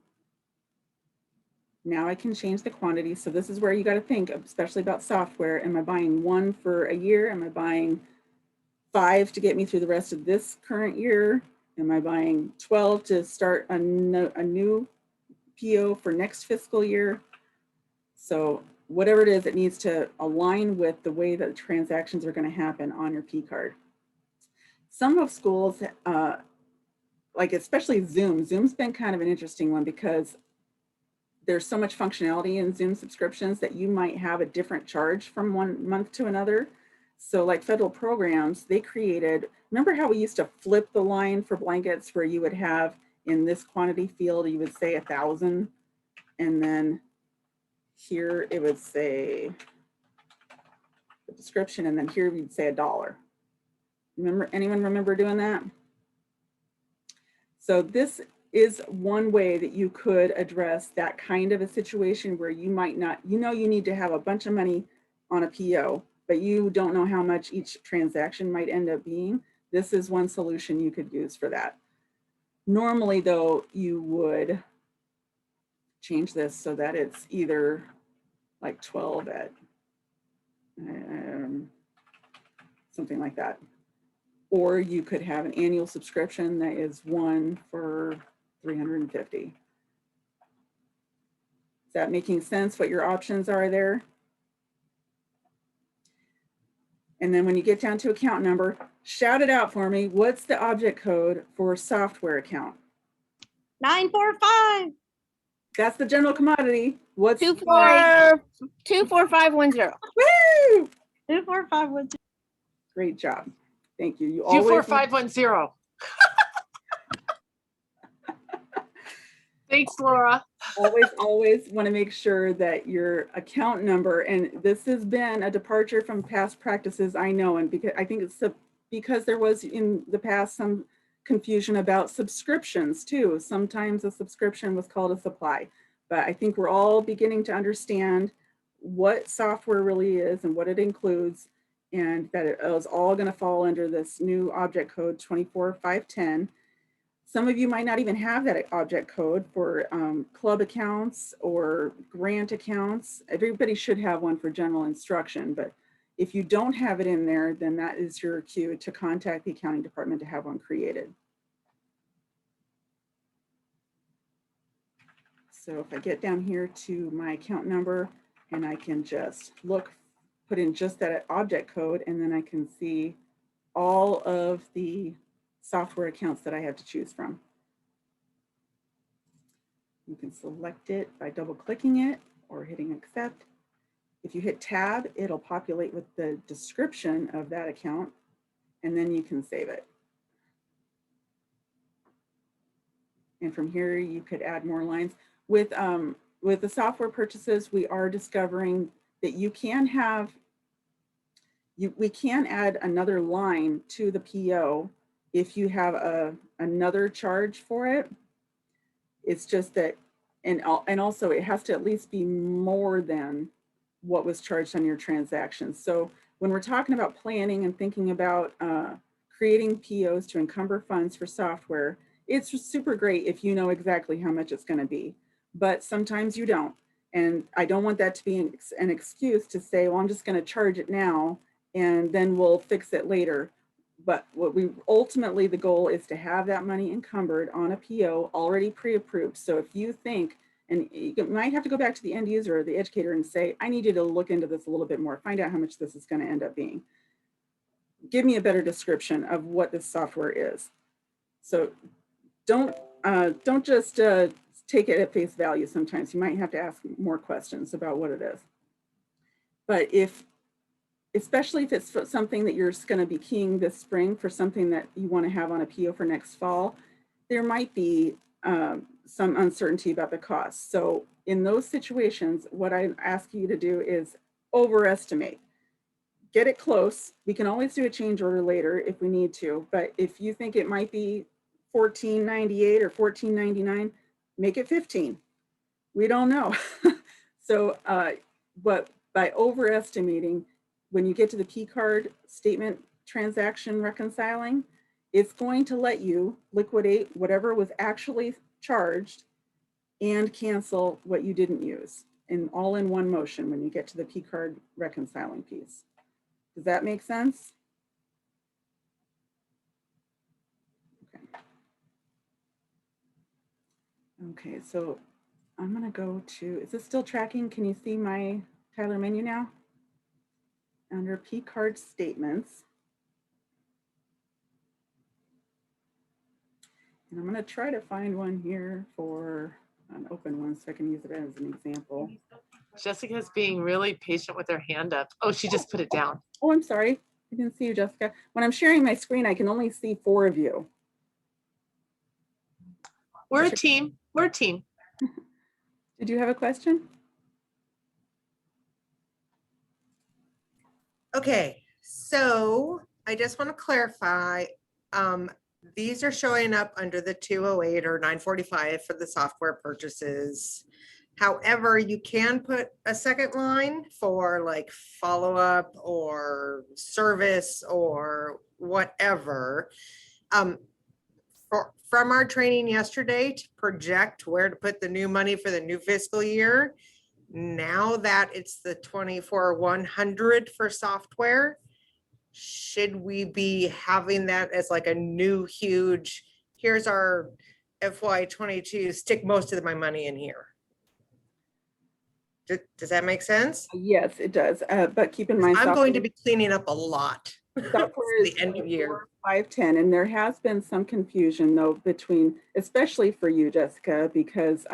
[SPEAKER 1] Now I can change the quantity. So this is where you got to think, especially about software. Am I buying 1 for a year? Am I buying 5 to get me through the rest of this current year? Am I buying 12 to start a new PO for next fiscal year? So whatever it is, it needs to align with the way that transactions are going to happen on your P card. Some of schools, like especially Zoom. Zoom's been kind of an interesting one because there's so much functionality in Zoom subscriptions that you might have a different charge from one month to another. So like federal programs, they created, remember how we used to flip the line for blankets where you would have in this quantity field, you would say 1,000, and then here it would say the description, and then here we'd say $1. Remember, anyone remember doing that? So this is one way that you could address that kind of a situation where you might not, you need to have a bunch of money on a PO, but you don't know how much each transaction might end up being. This is one solution you could use for that. Normally though, you would change this so that it's either like 12 at something like that. Or you could have an annual subscription that is 1 for $350. Is that making sense what your options are there? And then when you get down to account number, shout it out for me. What's the object code for software account?
[SPEAKER 3] 945.
[SPEAKER 1] That's the general commodity. What's
[SPEAKER 8] 24510.
[SPEAKER 1] Woo!
[SPEAKER 3] 24510.
[SPEAKER 1] Great job. Thank you. You always
[SPEAKER 4] 24510. Thanks, Laura.
[SPEAKER 1] always want to make sure that your account number, and this has been a departure from past practices, I know, and because I think it's because there was in the past some confusion about subscriptions too. Sometimes a subscription was called a supply, but I think we're all beginning to understand what software really is and what it includes, and that it is all going to fall under this new object code 24510. Some of you might not even have that object code for club accounts or grant accounts. Everybody should have one for general instruction, but if you don't have it in there, then that is your cue to contact the accounting department to have one created. So if I get down here to my account number and I can just put in just that object code, and then I can see all of the software accounts that I have to choose from. You can select it by double clicking it or hitting accept. If you hit tab, it'll populate with the description of that account, and then you can save it. And from here, you could add more lines. With the software purchases, we are discovering that you can have, we can add another line to the PO if you have another charge for it. It's just that, and also it has to at least be more than what was charged on your transaction. So when we're talking about planning and thinking about creating POs to encumber funds for software, it's super great if you know exactly how much it's going to be, but sometimes you don't. And I don't want that to be an excuse to say, well, I'm just going to charge it now and then we'll fix it later. But what we ultimately, the goal is to have that money encumbered on a PO already pre-approved. So if you think, and you might have to go back to the end user or the educator and say, I need you to look into this a little bit more, find out how much this is going to end up being. Give me a better description of what this software is. So don't just take it at face value. Sometimes you might have to ask more questions about what it is. But especially if it's something that you're going to be keying this spring for something that you want to have on a PO for next fall, there might be some uncertainty about the cost. So in those situations, what I ask you to do is overestimate. Get it close. We can always do a change order later if we need to, but if you think it might be $14.98 or $14.99, make it $15. We don't know. So, but by overestimating, when you get to the P-card statement transaction reconciling, it's going to let you liquidate whatever was actually charged and cancel what you didn't use, and all in one motion when you get to the P-card reconciling piece. Does that make sense? Okay, so I'm gonna go to, is this still tracking? Can you see my Tyler menu now? Under P-card statements. And I'm gonna try to find one here for an open one so I can use it as an example.
[SPEAKER 4] Jessica's being really patient with her hand up. Oh, she just put it down.
[SPEAKER 1] Oh, I'm sorry. I didn't see you, Jessica. When I'm sharing my screen, I can only see 4 of you.
[SPEAKER 4] We're a team. We're a team.
[SPEAKER 1] Did you have a question?
[SPEAKER 9] Okay, so I just want to clarify, these are showing up under the 208 or 945 for the software purchases. However, you can put a second line for like follow-up or service or whatever. From our training yesterday to project where to put the new money for the new fiscal year, now that it's the 24,100 for software, should we be having that as like a new huge, here's our FY22, stick most of my money in here? Does that make sense?
[SPEAKER 1] Yes, it does. But keep in mind,
[SPEAKER 9] I'm going to be cleaning up a lot.
[SPEAKER 1] software is
[SPEAKER 9] the end of year.
[SPEAKER 1] 510, and there has been some confusion though between, especially for you, Jessica, because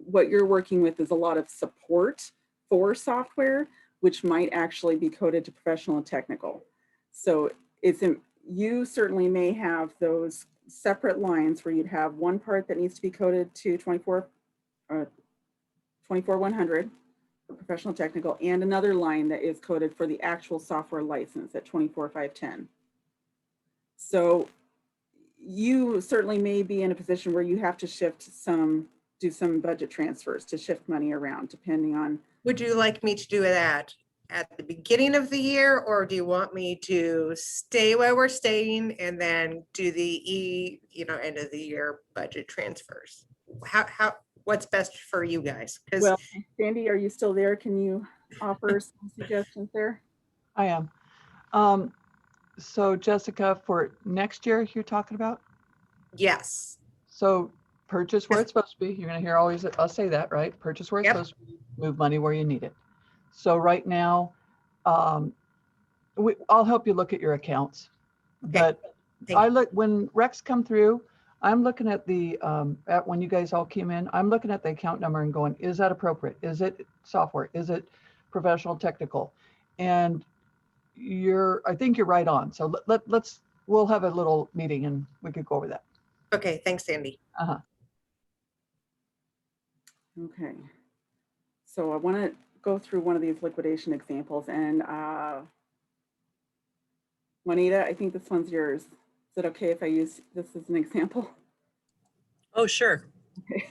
[SPEAKER 1] what you're working with is a lot of support for software, which might actually be coded to professional and technical. So you certainly may have those separate lines where you'd have one part that needs to be coded to 24,100 for professional technical, and another line that is coded for the actual software license at 24,510. So you certainly may be in a position where you have to do some budget transfers to shift money around depending on.
[SPEAKER 9] Would you like me to do that at the beginning of the year, or do you want me to stay where we're staying and then do the end of the year budget transfers? What's best for you guys?
[SPEAKER 1] Well, Sandy, are you still there? Can you offer some suggestions there?
[SPEAKER 2] I am. So Jessica, for next year you're talking about?
[SPEAKER 9] Yes.
[SPEAKER 2] So purchase where it's supposed to be. You're going to hear always us say that, right? Purchase where it's
[SPEAKER 9] Yep.
[SPEAKER 2] supposed to be, move money where you need it. So right now, I'll help you look at your accounts.
[SPEAKER 9] Okay.
[SPEAKER 2] But
[SPEAKER 9] Thank you.
[SPEAKER 2] when recs come through, I'm looking at the, at when you guys all came in, I'm looking at the account number and going, is that appropriate? Is it software? Is it professional technical? And I think you're right on. So we'll have a little meeting and we could go over that.
[SPEAKER 9] Okay, thanks, Sandy.
[SPEAKER 1] Okay. So I want to go through one of these liquidation examples, and Juanita, I think this one's yours. Is it okay if I use this as an example?
[SPEAKER 5] Oh, sure.
[SPEAKER 1] Okay.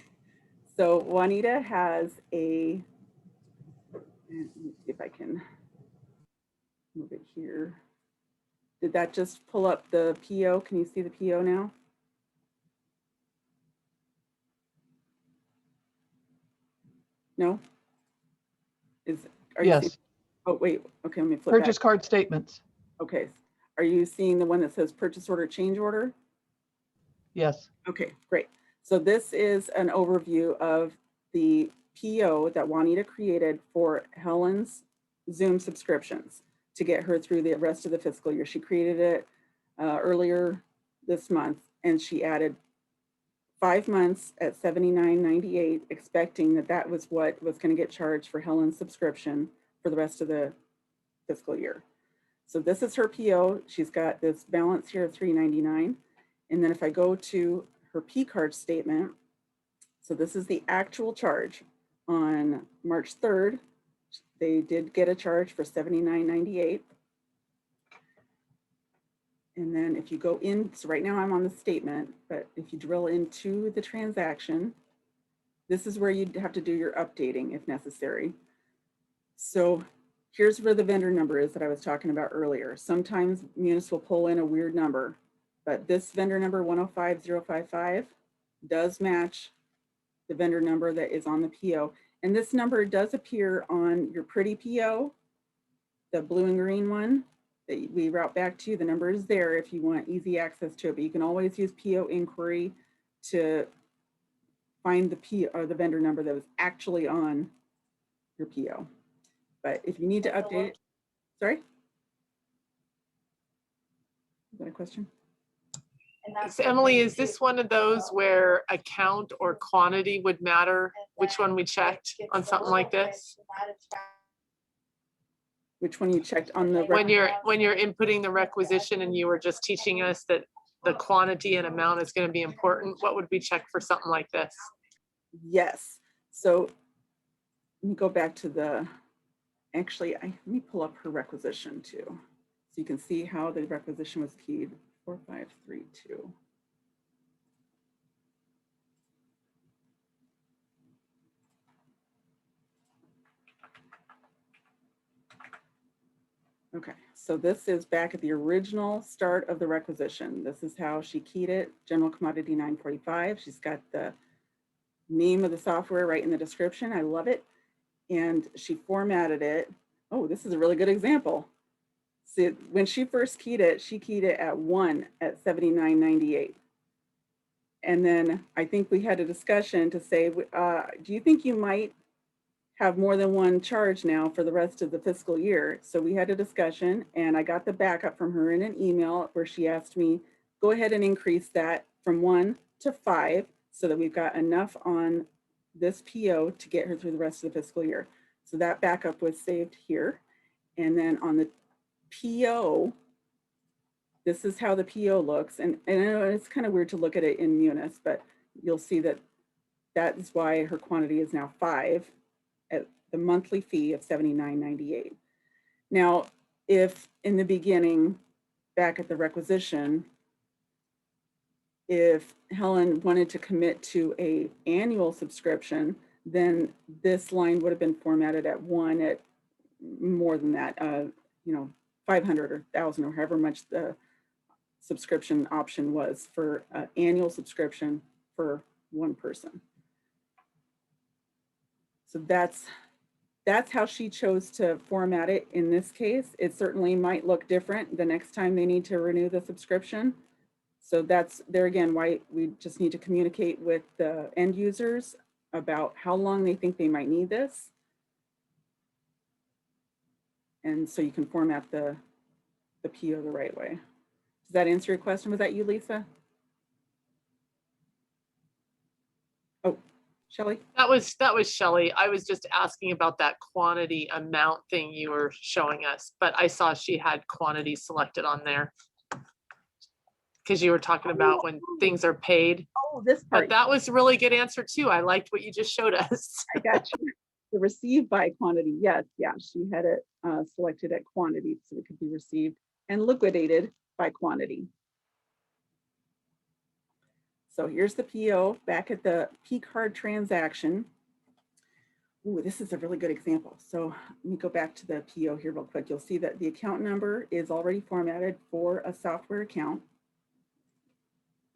[SPEAKER 1] So Juanita has a, let me see if I can move it here. Did that just pull up the PO? Can you see the PO now? No? Are you
[SPEAKER 2] Yes,
[SPEAKER 1] seeing, oh, wait, okay, let me flip
[SPEAKER 2] purchase
[SPEAKER 1] back.
[SPEAKER 2] card statements.
[SPEAKER 1] Okay, are you seeing the one that says purchase order, change order?
[SPEAKER 2] Yes.
[SPEAKER 1] Okay, great. So this is an overview of the PO that Juanita created for Helen's Zoom subscriptions to get her through the rest of the fiscal year. She created it earlier this month, and she added 5 months at $79.98, expecting that that was what was going to get charged for Helen's subscription for the rest of the fiscal year. So this is her PO. She's got this balance here of $399. And then if I go to her P card statement, so this is the actual charge. On March 3rd, they did get a charge for $79.98. And then if you go in, so right now I'm on the statement, but if you drill into the transaction, this is where you'd have to do your updating if necessary. So here's where the vendor number is that I was talking about earlier. Sometimes Munis will pull in a weird number, but this vendor number 105055 does match the vendor number that is on the PO. And this number does appear on your pretty PO, the blue and green one that we route back to. The number is there if you want easy access to it, but you can always use PO inquiry to find the PO or the vendor number that was actually on your PO. But if you need to update it, sorry? Is that a question?
[SPEAKER 4] So Emily, is this one of those where account or quantity would matter? Which one we checked on something like this?
[SPEAKER 1] Which one you checked on the?
[SPEAKER 4] When you're inputting the requisition and you were just teaching us that the quantity and amount is going to be important, what would we check for something like this?
[SPEAKER 1] Yes. So let me go back to the, actually, let me pull up her requisition too. So you can see how the requisition was keyed, 4532. Okay, so this is back at the original start of the requisition. This is how she keyed it, General Commodity 945. She's got the name of the software right in the description. I love it. And she formatted it. Oh, this is a really good example. See, when she first keyed it, she keyed it at 1 at $79.98. And then I think we had a discussion to say, do you think you might have more than one charge now for the rest of the fiscal year? So we had a discussion, and I got the backup from her in an email where she asked me, go ahead and increase that from 1 to 5 so that we've got enough on this PO to get her through the rest of the fiscal year. So that backup was saved here. And then on the PO, this is how the PO looks. And I know it's kind of weird to look at it in Munis, but you'll see that that is why her quantity is now 5 at the monthly fee of $79.98. Now, if in the beginning, back at the requisition, if Helen wanted to commit to an annual subscription, then this line would have been formatted at 1 at more than that, 500 or 1,000 or however much the subscription option was for an annual subscription for one person. So that's how she chose to format it in this case. It certainly might look different the next time they need to renew the subscription. So that's there again why we just need to communicate with the end users about how long they think they might need this. And so you can format the PO the right way. Does that answer your question? Was that you, Lisa? Shelley?
[SPEAKER 4] That was Shelley. I was just asking about that quantity amount thing you were showing us, but I saw she had quantity selected on there. Because you were talking about when things are paid,
[SPEAKER 1] Oh, this part.
[SPEAKER 4] but that was a really good answer too. I liked what you just showed us.
[SPEAKER 1] I got you. The received by quantity, yes, yeah, she had it selected at quantity, so it could be received and liquidated by quantity. So here's the PO back at the P card transaction. Ooh, this is a really good example. So let me go back to the PO here real quick. You'll see that the account number is already formatted for a software account.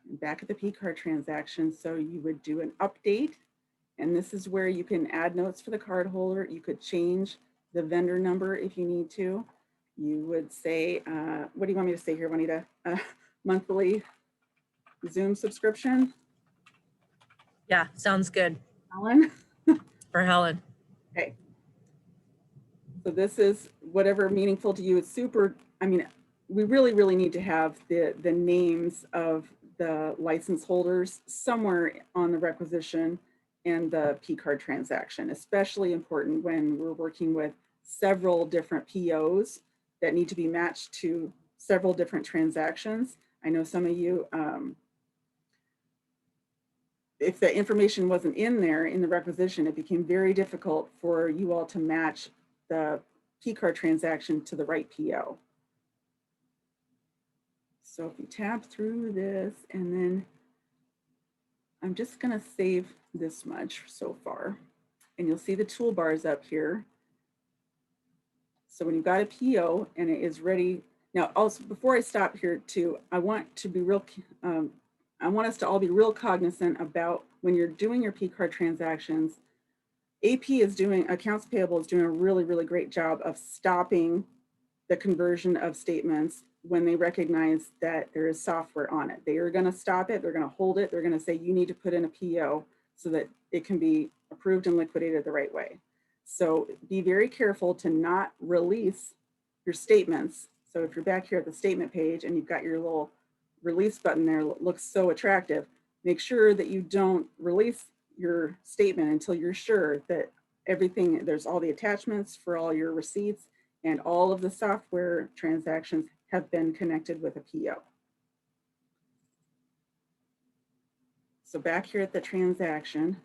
[SPEAKER 1] And back at the P card transaction, so you would do an update. And this is where you can add notes for the card holder. You could change the vendor number if you need to. You would say, what do you want me to say here, Juanita? Monthly Zoom subscription?
[SPEAKER 5] Yeah, sounds good
[SPEAKER 1] Helen?
[SPEAKER 5] for Helen.
[SPEAKER 1] Okay. So this is whatever meaningful to you. It's super, I mean, we really need to have the names of the license holders somewhere on the requisition and the P card transaction, especially important when we're working with several different POs that need to be matched to several different transactions. I know some of you, if the information wasn't in there in the requisition, it became very difficult for you all to match the P card transaction to the right PO. So if you tab through this, and then I'm just gonna save this much so far, and you'll see the toolbars up here. So when you've got a PO and it is ready, now also before I stop here too, I want to be real, I want us to all be real cognizant about when you're doing your P card transactions, AP is doing, accounts payable is doing a really great job of stopping the conversion of statements when they recognize that there is software on it. They are gonna stop it, they're gonna hold it, they're gonna say you need to put in a PO so that it can be approved and liquidated the right way. So be very careful to not release your statements. So if you're back here at the statement page and you've got your little release button there, looks so attractive, make sure that you don't release your statement until you're sure that everything, there's all the attachments for all your receipts and all of the software transactions have been connected with a PO. So back here at the transaction,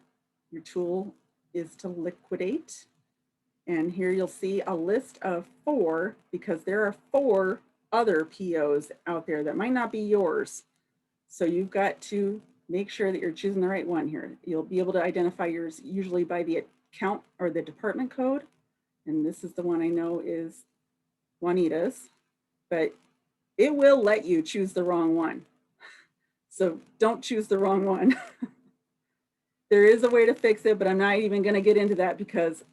[SPEAKER 1] your tool is to liquidate. And here you'll see a list of 4, because there are 4 other POs out there that might not be yours. So you've got to make sure that you're choosing the right one here. You'll be able to identify yours usually by the account or the department code. And this is the one I know is Juanita's, but it will let you choose the wrong one. So don't choose the wrong one. There is a way to fix it, but I'm not even going to get into that because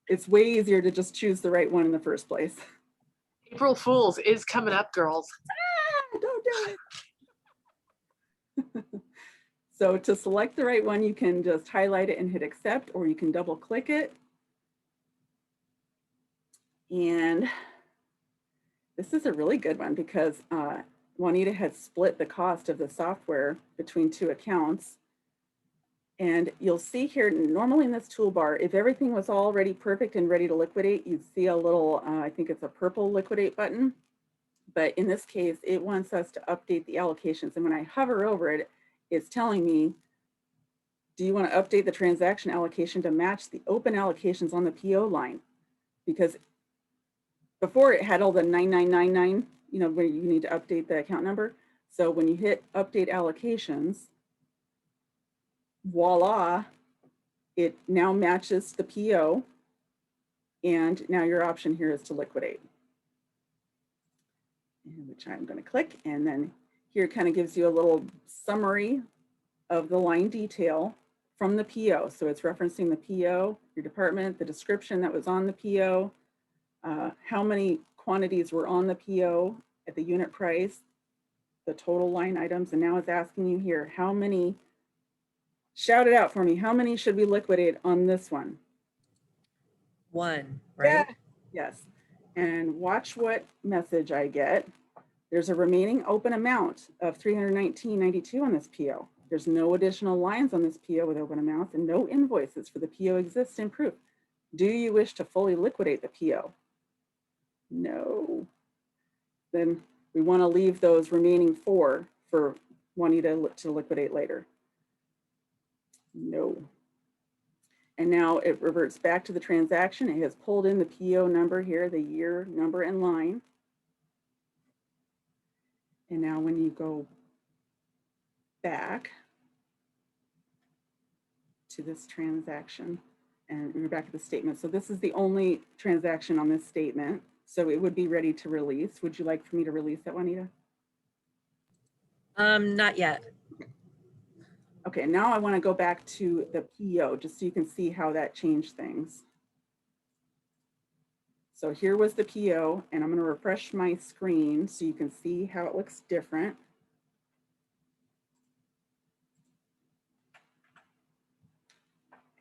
[SPEAKER 1] it's way easier to just choose the right one in the first place.
[SPEAKER 4] April Fools is coming up, girls.
[SPEAKER 1] Ah, don't do it. So to select the right one, you can just highlight it and hit accept, or you can double click it. And this is a really good one because Juanita had split the cost of the software between 2 accounts. And you'll see here, normally in this toolbar, if everything was already perfect and ready to liquidate, you'd see a little, I think it's a purple liquidate button. But in this case, it wants us to update the allocations. And when I hover over it, it's telling me, do you want to update the transaction allocation to match the open allocations on the PO line? Because before it had all the 9999, you know, where you need to update the account number. So when you hit update allocations, voila, it now matches the PO. And now your option here is to liquidate, which I'm going to click. And then here kind of gives you a little summary of the line detail from the PO. So it's referencing the PO, your department, the description that was on the PO, how many quantities were on the PO at the unit price, the total line items. And now it's asking you here, how many, shout it out for me, how many should we liquidate on this one?
[SPEAKER 5] 1, right?
[SPEAKER 1] Yeah. Yes. And watch what message I get. There's a remaining open amount of $319.92 on this PO. There's no additional lines on this PO with open amounts and no invoices for the PO exists in proof. Do you wish to fully liquidate the PO? No. Then we want to leave those remaining 4 for Juanita to liquidate later. No. And now it reverts back to the transaction. It has pulled in the PO number here, the year, number, and line. And now when you go back to this transaction and you're back at the statement. So this is the only transaction on this statement. So it would be ready to release. Would you like for me to release that, Juanita?
[SPEAKER 5] Not yet.
[SPEAKER 1] Okay, now I want to go back to the PO just so you can see how that changed things. So here was the PO, and I'm going to refresh my screen so you can see how it looks different.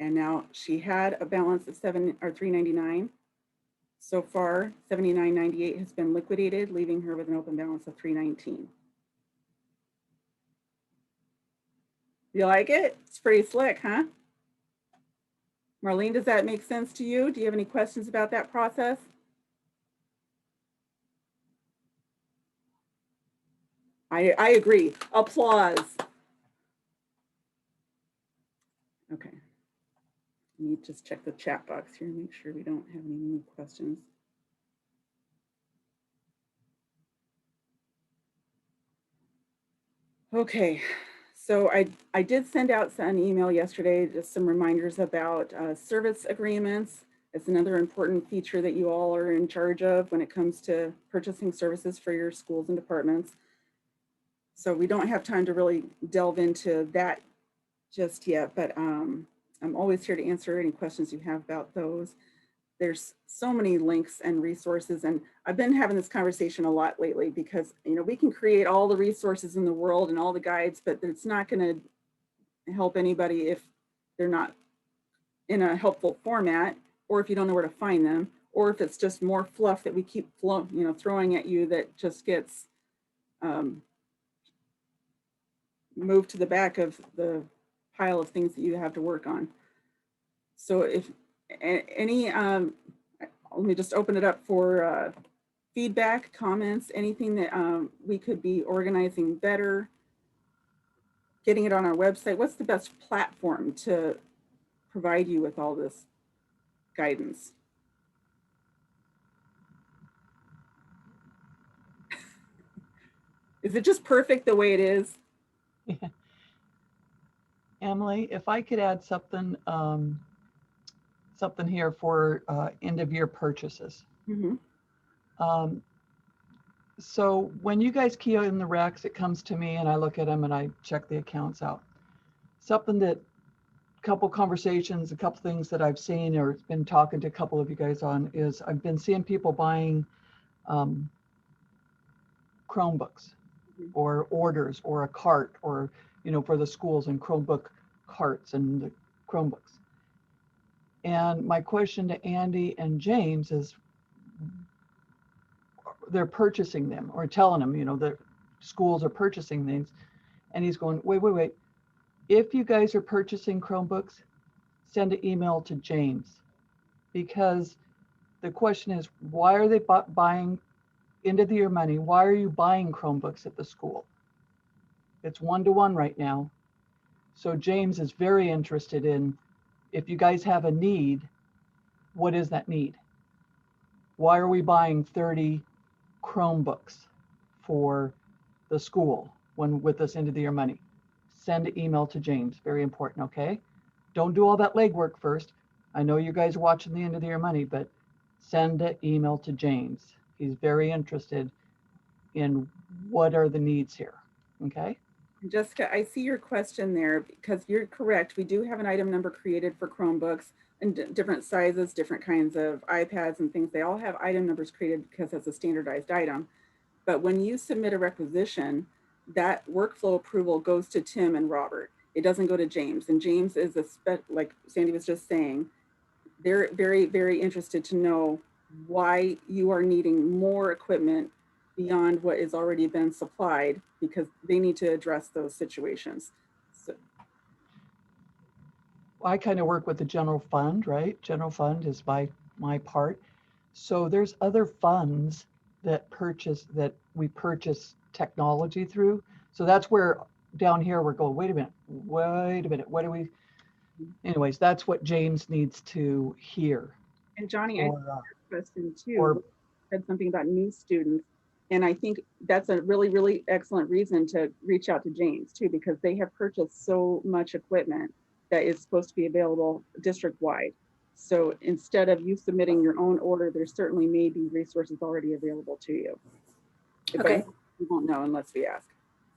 [SPEAKER 1] And now she had a balance of $399. So far, $79.98 has been liquidated, leaving her with an open balance of $319. You like it? It's pretty slick, huh? Marlene, does that make sense to you? Do you have any questions about that process? I agree. Applause. Okay. Let me just check the chat box here and make sure we don't have any new questions. Okay, so I did send out an email yesterday, just some reminders about service agreements. It's another important feature that you all are in charge of when it comes to purchasing services for your schools and departments. So we don't have time to really delve into that just yet, but I'm always here to answer any questions you have about those. There's so many links and resources, and I've been having this conversation a lot lately because, you know, we can create all the resources in the world and all the guides, but it's not going to help anybody if they're not in a helpful format, or if you don't know where to find them, or if it's just more fluff that we keep throwing at you that just gets moved to the back of the pile of things that you have to work on. So if any, let me just open it up for feedback, comments, anything that we could be organizing better, getting it on our website. What's the best platform to provide you with all this guidance? Is it just perfect the way it is?
[SPEAKER 2] Yeah. Emily, if I could add something, something here for end of year purchases.
[SPEAKER 1] Mm-hmm.
[SPEAKER 2] So when you guys key in the recs, it comes to me and I look at them and I check the accounts out. Something that couple conversations, a couple things that I've seen or been talking to a couple of you guys on is I've been seeing people buying Chromebooks or orders or a cart or, you know, for the schools and Chromebook carts and the Chromebooks. And my question to Andy and James is, they're purchasing them or telling them, you know, the schools are purchasing things. And he's going, wait. If you guys are purchasing Chromebooks, send an email to James, because the question is, why are they buying end of the year money? Why are you buying Chromebooks at the school? It's 1-to-1 right now. So James is very interested in, if you guys have a need, what is that need? Why are we buying 30 Chromebooks for the school when with this end of the year money? Send an email to James, very important, okay? Don't do all that legwork first. I know you guys are watching the end of the year money, but send an email to James. He's very interested in what are the needs here, okay?
[SPEAKER 1] Jessica, I see your question there because you're correct. We do have an item number created for Chromebooks and different sizes, different kinds of iPads and things. They all have item numbers created because it's a standardized item. But when you submit a requisition, that workflow approval goes to Tim and Robert. It doesn't go to James. And James is like Sandy was just saying, they're very, very interested to know why you are needing more equipment beyond what has already been supplied, because they need to address those situations.
[SPEAKER 2] I kind of work with the general fund, right? General fund is my part. So there's other funds that we purchase technology through. So that's where down here we're going, wait a minute, what do we? Anyways, that's what James needs to hear.
[SPEAKER 1] And Johnny, I
[SPEAKER 2] Or,
[SPEAKER 1] have a question
[SPEAKER 2] or-
[SPEAKER 1] too, said something about new students. And I think that's a really, really excellent reason to reach out to James too, because they have purchased so much equipment that is supposed to be available district-wide. So instead of you submitting your own order, there certainly may be resources already available to you. But
[SPEAKER 11] Okay.
[SPEAKER 1] we won't know unless we ask.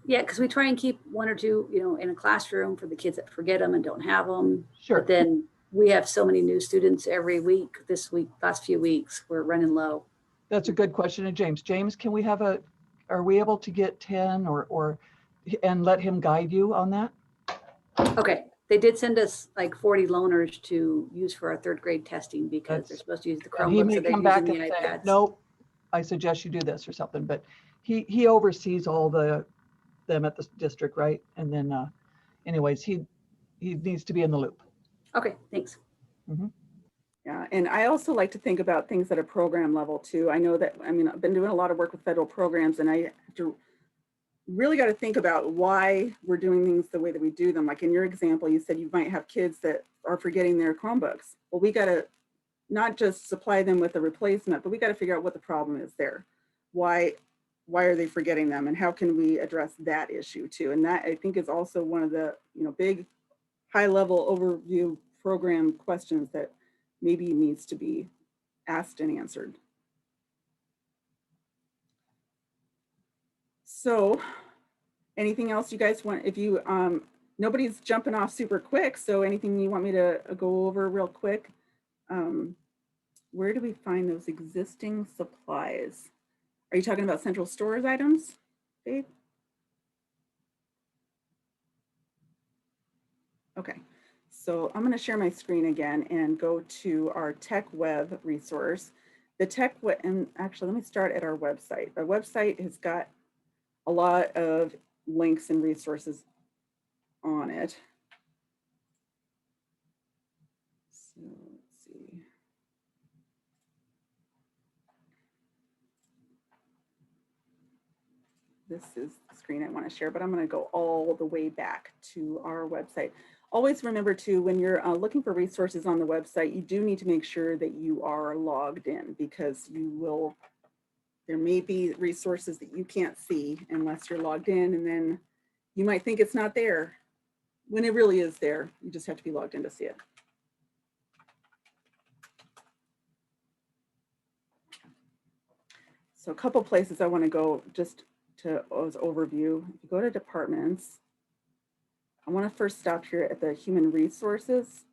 [SPEAKER 11] Yeah, because we try and keep one or two, in a classroom for the kids that forget them and don't have them.
[SPEAKER 2] Sure.
[SPEAKER 11] But then we have so many new students every week. This week, last few weeks, we're running low.
[SPEAKER 2] That's a good question to James. James, can we have are we able to get 10 and let him guide you on that?
[SPEAKER 11] Okay, they did send us like 40 loaners to use for our third grade testing because they're supposed to use the
[SPEAKER 2] And he
[SPEAKER 11] Chromebooks,
[SPEAKER 2] may
[SPEAKER 11] so they're
[SPEAKER 2] come back
[SPEAKER 11] using
[SPEAKER 2] and
[SPEAKER 11] the
[SPEAKER 2] say,
[SPEAKER 11] iPads.
[SPEAKER 2] nope, I suggest you do this or something, but he oversees all them at the district, right? And then anyways, he needs to be in the loop.
[SPEAKER 11] Okay, thanks.
[SPEAKER 1] Yeah, and I also like to think about things at a program level too. I know that, I've been doing a lot of work with federal programs, and I have to really got to think about why we're doing things the way that we do them. Like in your example, you said you might have kids that are forgetting their Chromebooks. Well, we got to not just supply them with a replacement, but we got to figure out what the problem is there. Why are they forgetting them, and how can we address that issue too? And that, I think, is also one of the big high level overview program questions that maybe needs to be asked and answered. So anything else you guys want? If you, nobody's jumping off super quick, so anything you want me to go over real quick? Where do we find those existing supplies? Are you talking about central stores items, Dave? Okay, so I'm going to share my screen again and go to our Tech Web resource. The Tech Web, and actually let me start at our website. Our website has got a lot of links and resources on it. So let's see. This is the screen I want to share, but I'm going to go all the way back to our website. Always remember too, when you're looking for resources on the website, you do need to make sure that you are logged in, because there may be resources that you can't see unless you're logged in, and then you might think it's not there when it really is there. You just have to be logged in to see it. So a couple places I want to go just to as overview. If you go to departments, I want to first stop here at the Human Resources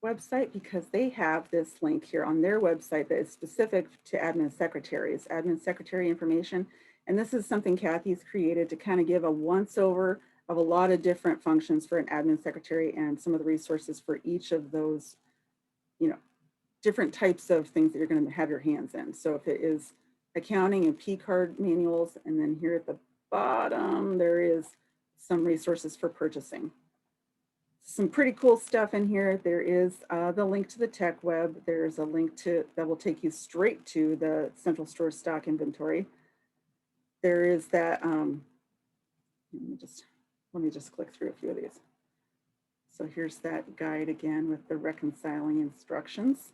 [SPEAKER 1] website, because they have this link here on their website that is specific to admin secretaries, admin secretary information. And this is something Kathy's created to kind of give a once over of a lot of different functions for an admin secretary and some of the resources for each of those, different types of things that you're going to have your hands in. So if it is accounting and P-card manuals, and then here at the bottom, there is some resources for purchasing. Some pretty cool stuff in here. There is the link to the Tech Web. There's a link that will take you straight to the central store stock inventory. There is that, let me just click through a few of these. So here's that guide again with the reconciling instructions.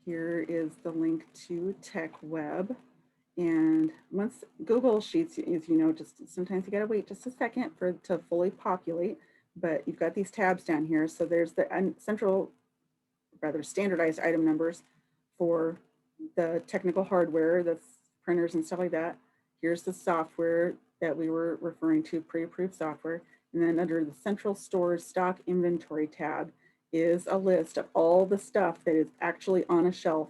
[SPEAKER 1] Here is the link to Tech Web. And once Google Sheets, as you know, just sometimes you gotta wait just a second for it to fully populate, but you've got these tabs down here. So there's the standardized item numbers for the technical hardware, the printers and stuff like that. Here's the software that we were referring to, pre-approved software. And then under the central stores stock inventory tab is a list of all the stuff that is actually on a shelf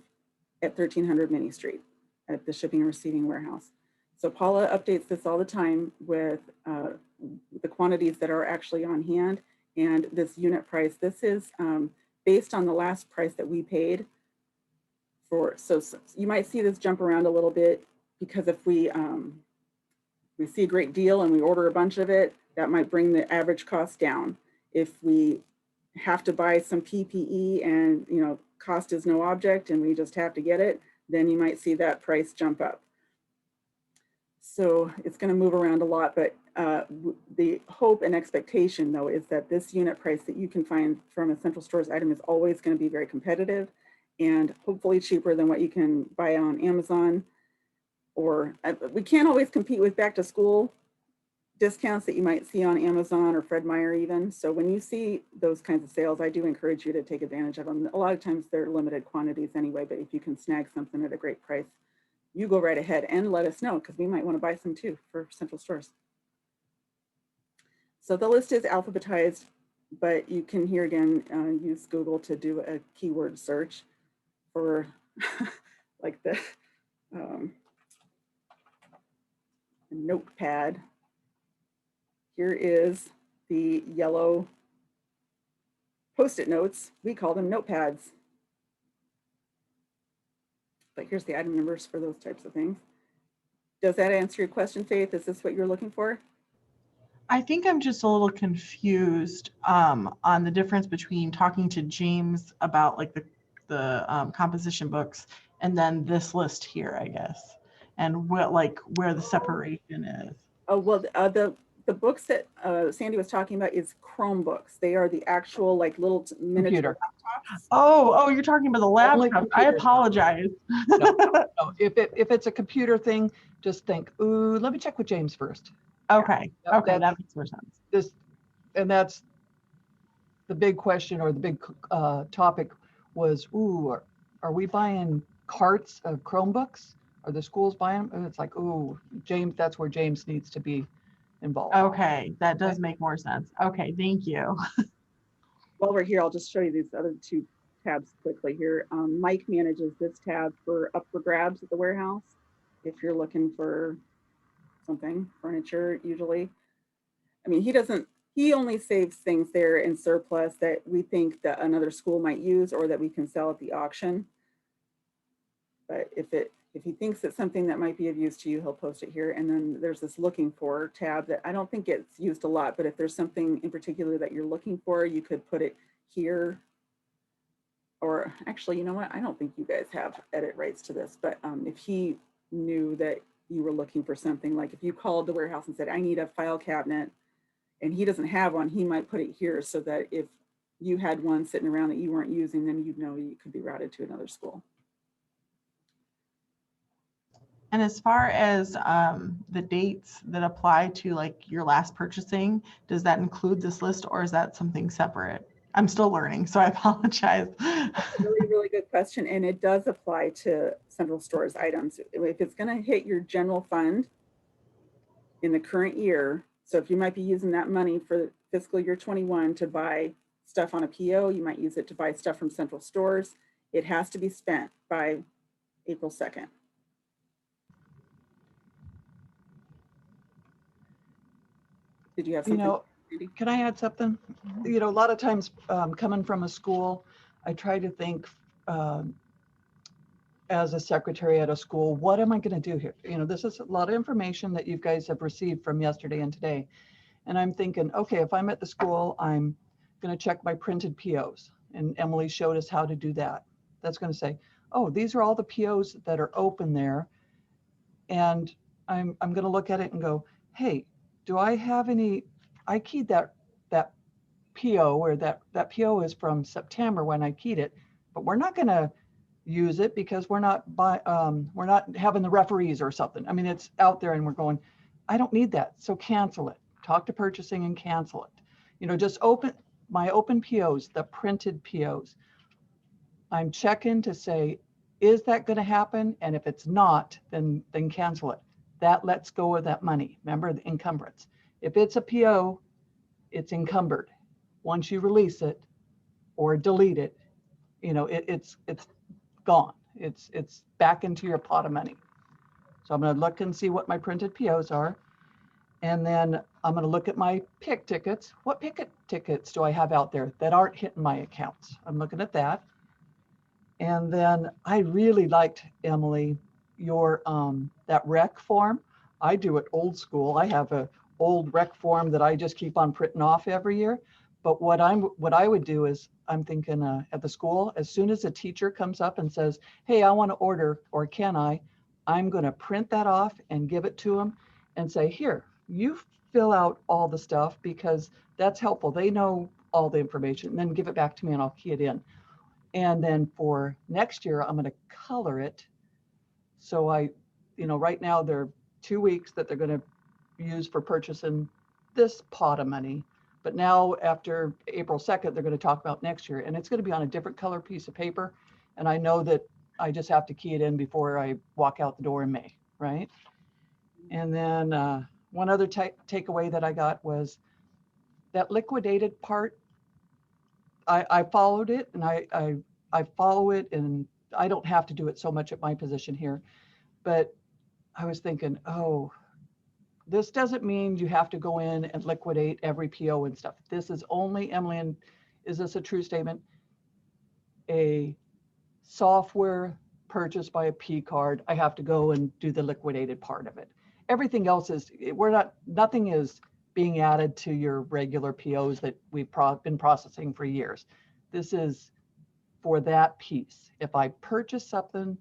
[SPEAKER 1] at 1300 Minnie Street at the shipping and receiving warehouse. So Paula updates this all the time with the quantities that are actually on hand and this unit price. This is based on the last price that we paid for. So you might see this jump around a little bit, because if we we see a great deal and we order a bunch of it, that might bring the average cost down. If we have to buy some PPE and, you know, cost is no object and we just have to get it, then you might see that price jump up. So it's going to move around a lot, but the hope and expectation though is that this unit price that you can find from a Central Stores item is always going to be very competitive and hopefully cheaper than what you can buy on Amazon. Or we can't always compete with back to school discounts that you might see on Amazon or Fred Meyer even. So when you see those kinds of sales, I do encourage you to take advantage of them. A lot of times they're limited quantities anyway, but if you can snag something at a great price, you go right ahead and let us know because we might want to buy some too for Central Stores. So the list is alphabetized, but you can here again use Google to do a keyword search for like the notepad. Here is the yellow Post-it notes. We call them notepads. But here's the item numbers for those types of things. Does that answer your question, Faith? Is this what you're looking for?
[SPEAKER 12] I think I'm just a little confused on the difference between talking to James about like the composition books and then this list here, I guess, and what like where the separation is.
[SPEAKER 1] Oh, well, the books that Sandy was talking about is Chromebooks. They are the actual like little miniature laptops.
[SPEAKER 12] Oh, you're talking about the laptop. I apologize.
[SPEAKER 2] No. If it's a computer thing, just think, ooh, let me check with James first.
[SPEAKER 12] Okay.
[SPEAKER 2] Yep,
[SPEAKER 12] Okay, that makes more sense.
[SPEAKER 2] And that's the big question or the big topic was, ooh, are we buying carts of Chromebooks? Are the schools buying them? And it's like, ooh, James, that's where James needs to be involved.
[SPEAKER 12] Okay, that does make more sense. Okay, thank you.
[SPEAKER 1] While we're here, I'll just show you these other two tabs quickly here. Mike manages this tab for up for grabs at the warehouse. If you're looking for something, furniture usually. I mean, he only saves things there in surplus that we think that another school might use or that we can sell at the auction. But if he thinks it's something that might be of use to you, he'll post it here. And then there's this looking for tab that I don't think gets used a lot, but if there's something in particular that you're looking for, you could put it here. Or actually, you know what? I don't think you guys have edit rights to this, but if he knew that you were looking for something, like if you called the warehouse and said, I need a file cabinet, and he doesn't have one, he might put it here so that if you had one sitting around that you weren't using, then you'd know you could be routed to another school.
[SPEAKER 12] And as far as the dates that apply to like your last purchasing, does that include this list or is that something separate? I'm still learning, so I apologize.
[SPEAKER 1] Really, really good question. And it does apply to Central Stores items. If it's going to hit your general fund in the current year, so if you might be using that money for fiscal year 21 to buy stuff on a PO, you might use it to buy stuff from Central Stores. It has to be spent by April 2nd. Did you have something?
[SPEAKER 2] You know, can I add something? You know, a lot of times coming from a school, I try to think as a secretary at a school, what am I going to do here? You know, this is a lot of information that you guys have received from yesterday and today. And I'm thinking, okay, if I'm at the school, I'm going to check my printed POs. And Emily showed us how to do that. That's going to say, oh, these are all the POs that are open there. And I'm going to look at it and go, hey, do I have any, I keyed that PO or that PO is from September when I keyed it, but we're not going to use it because we're not having the referees or something. I mean, it's out there and we're going, I don't need that. So cancel it. Talk to purchasing and cancel it. You know, just open my open POs, the printed POs. I'm checking to say, is that going to happen? And if it's not, then cancel it. That lets go of that money. Remember the encumbrance. If it's a PO, it's encumbered. Once you release it or delete it, you know, it's gone. It's back into your pot of money. So I'm going to look and see what my printed POs are. And then I'm going to look at my pick tickets. What pick tickets do I have out there that aren't hitting my accounts? I'm looking at that. And then I really liked, Emily, your that rec form. I do it old school. I have a old rec form that I just keep on printing off every year. But what I would do is I'm thinking at the school, as soon as a teacher comes up and says, hey, I want to order, or can I'm going to print that off and give it to them and say, here, you fill out all the stuff because that's helpful. They know all the information, and then give it back to me and I'll key it in. And then for next year, I'm going to color it. So right now there are 2 weeks that they're going to use for purchasing this pot of money. But now after April 2nd, they're going to talk about next year, and it's going to be on a different color piece of paper. And I know that I just have to key it in before I walk out the door in May, right? And then one other takeaway that I got was that liquidated part. I followed it, and I follow it, and I don't have to do it so much at my position here. But I was thinking, oh, this doesn't mean you have to go in and liquidate every PO and stuff. This is only, Emily, and is this a true statement? A software purchased by a P card, I have to go and do the liquidated part of it. Everything else is, nothing is being added to your regular POs that we've been processing for years. This is for that piece. If I purchase something,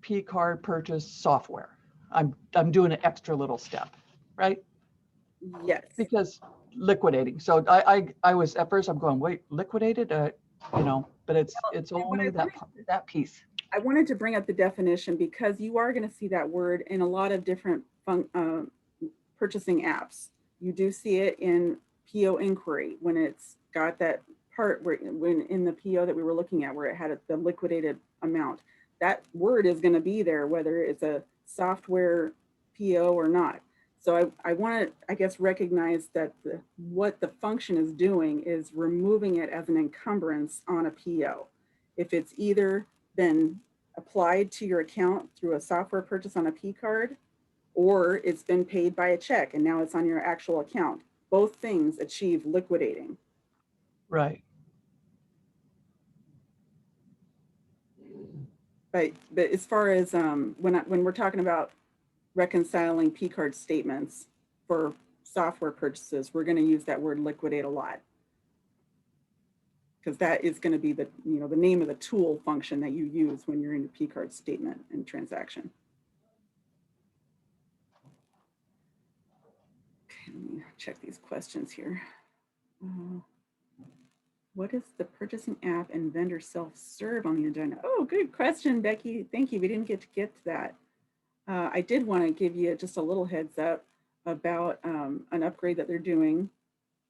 [SPEAKER 2] P card purchase software, I'm doing an extra little step, right?
[SPEAKER 1] Yes.
[SPEAKER 2] Because liquidating. So I was at first I'm going, wait, liquidated, but it's only that piece.
[SPEAKER 1] I wanted to bring up the definition because you are going to see that word in a lot of different purchasing apps. You do see it in PO inquiry when it's got that part when in the PO that we were looking at where it had the liquidated amount. That word is going to be there whether it's a software PO or not. So I want to, I guess, recognize that what the function is doing is removing it as an encumbrance on a PO. If it's either been applied to your account through a software purchase on a P card, or it's been paid by a check and now it's on your actual account. Both things achieve liquidating.
[SPEAKER 2] Right.
[SPEAKER 1] But as far as when we're talking about reconciling P card statements for software purchases, we're going to use that word liquidate a lot. Because that is going to be the name of the tool function that you use when you're in your P card statement and transaction. Okay, let me check these questions here. What is the purchasing app and vendor self-serve on the agenda? Oh, good question, Becky. Thank you. We didn't get to that. I did want to give you just a little heads up about an upgrade that they're doing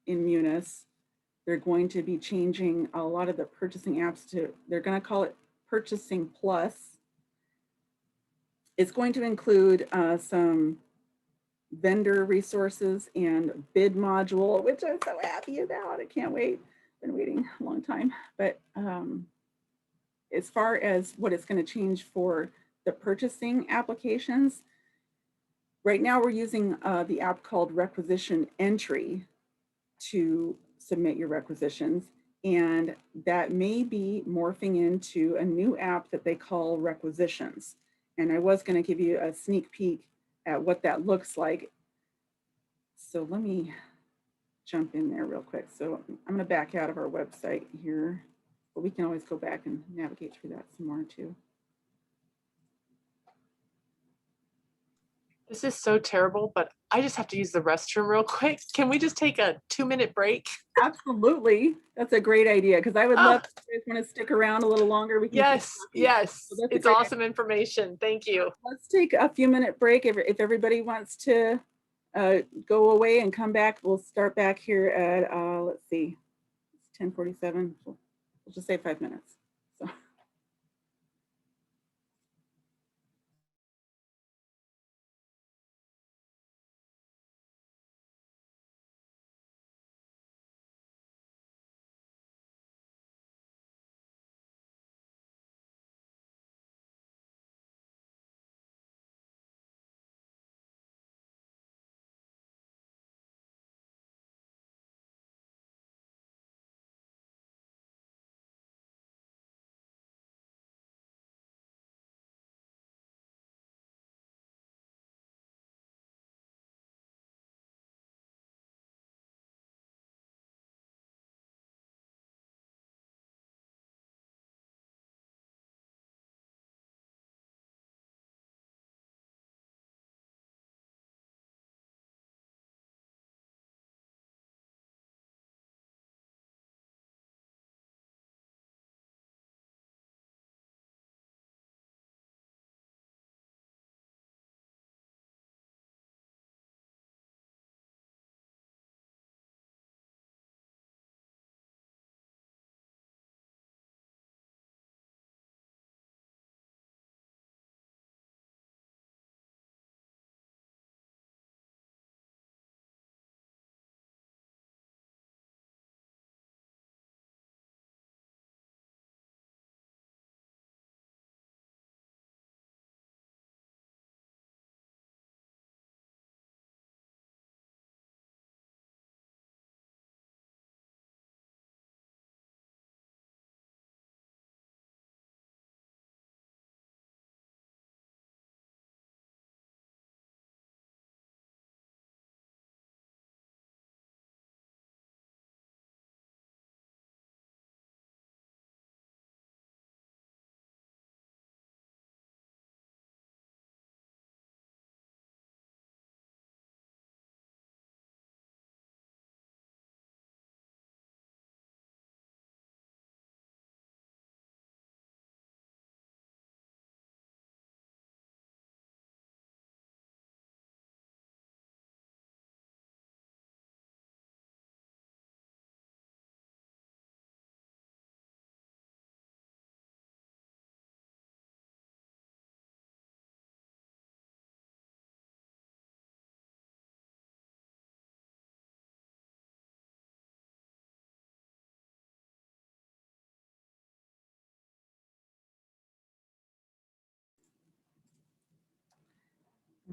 [SPEAKER 1] in Munis. They're going to be changing a lot of the purchasing apps they're going to call it Purchasing Plus. It's going to include some vendor resources and bid module, which I'm so happy about. I can't wait. Been waiting a long time. But as far as what it's going to change for the purchasing applications, right now we're using the app called Requisition Entry to submit your requisitions, and that may be morphing into a new app that they call Requisitions. And I was going to give you a sneak peek at what that looks like. So let me jump in there real quick. So I'm going to back out of our website here, but we can always go back and navigate through that some more too.
[SPEAKER 4] This is so terrible, but I just have to use the restroom real quick. Can we just take a 2-minute break?
[SPEAKER 1] Absolutely. That's a great idea because I would love if you guys want to stick around a little longer. We can
[SPEAKER 4] Yes, yes.
[SPEAKER 1] So
[SPEAKER 4] it's awesome information. Thank you.
[SPEAKER 1] Let's take a few minute break. If everybody wants to go away and come back, we'll start back here at, let's see, it's 10:47. We'll just say 5 minutes. So.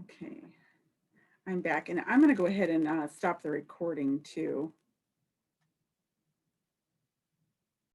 [SPEAKER 1] Okay. I'm back and I'm going to go ahead and stop the recording too.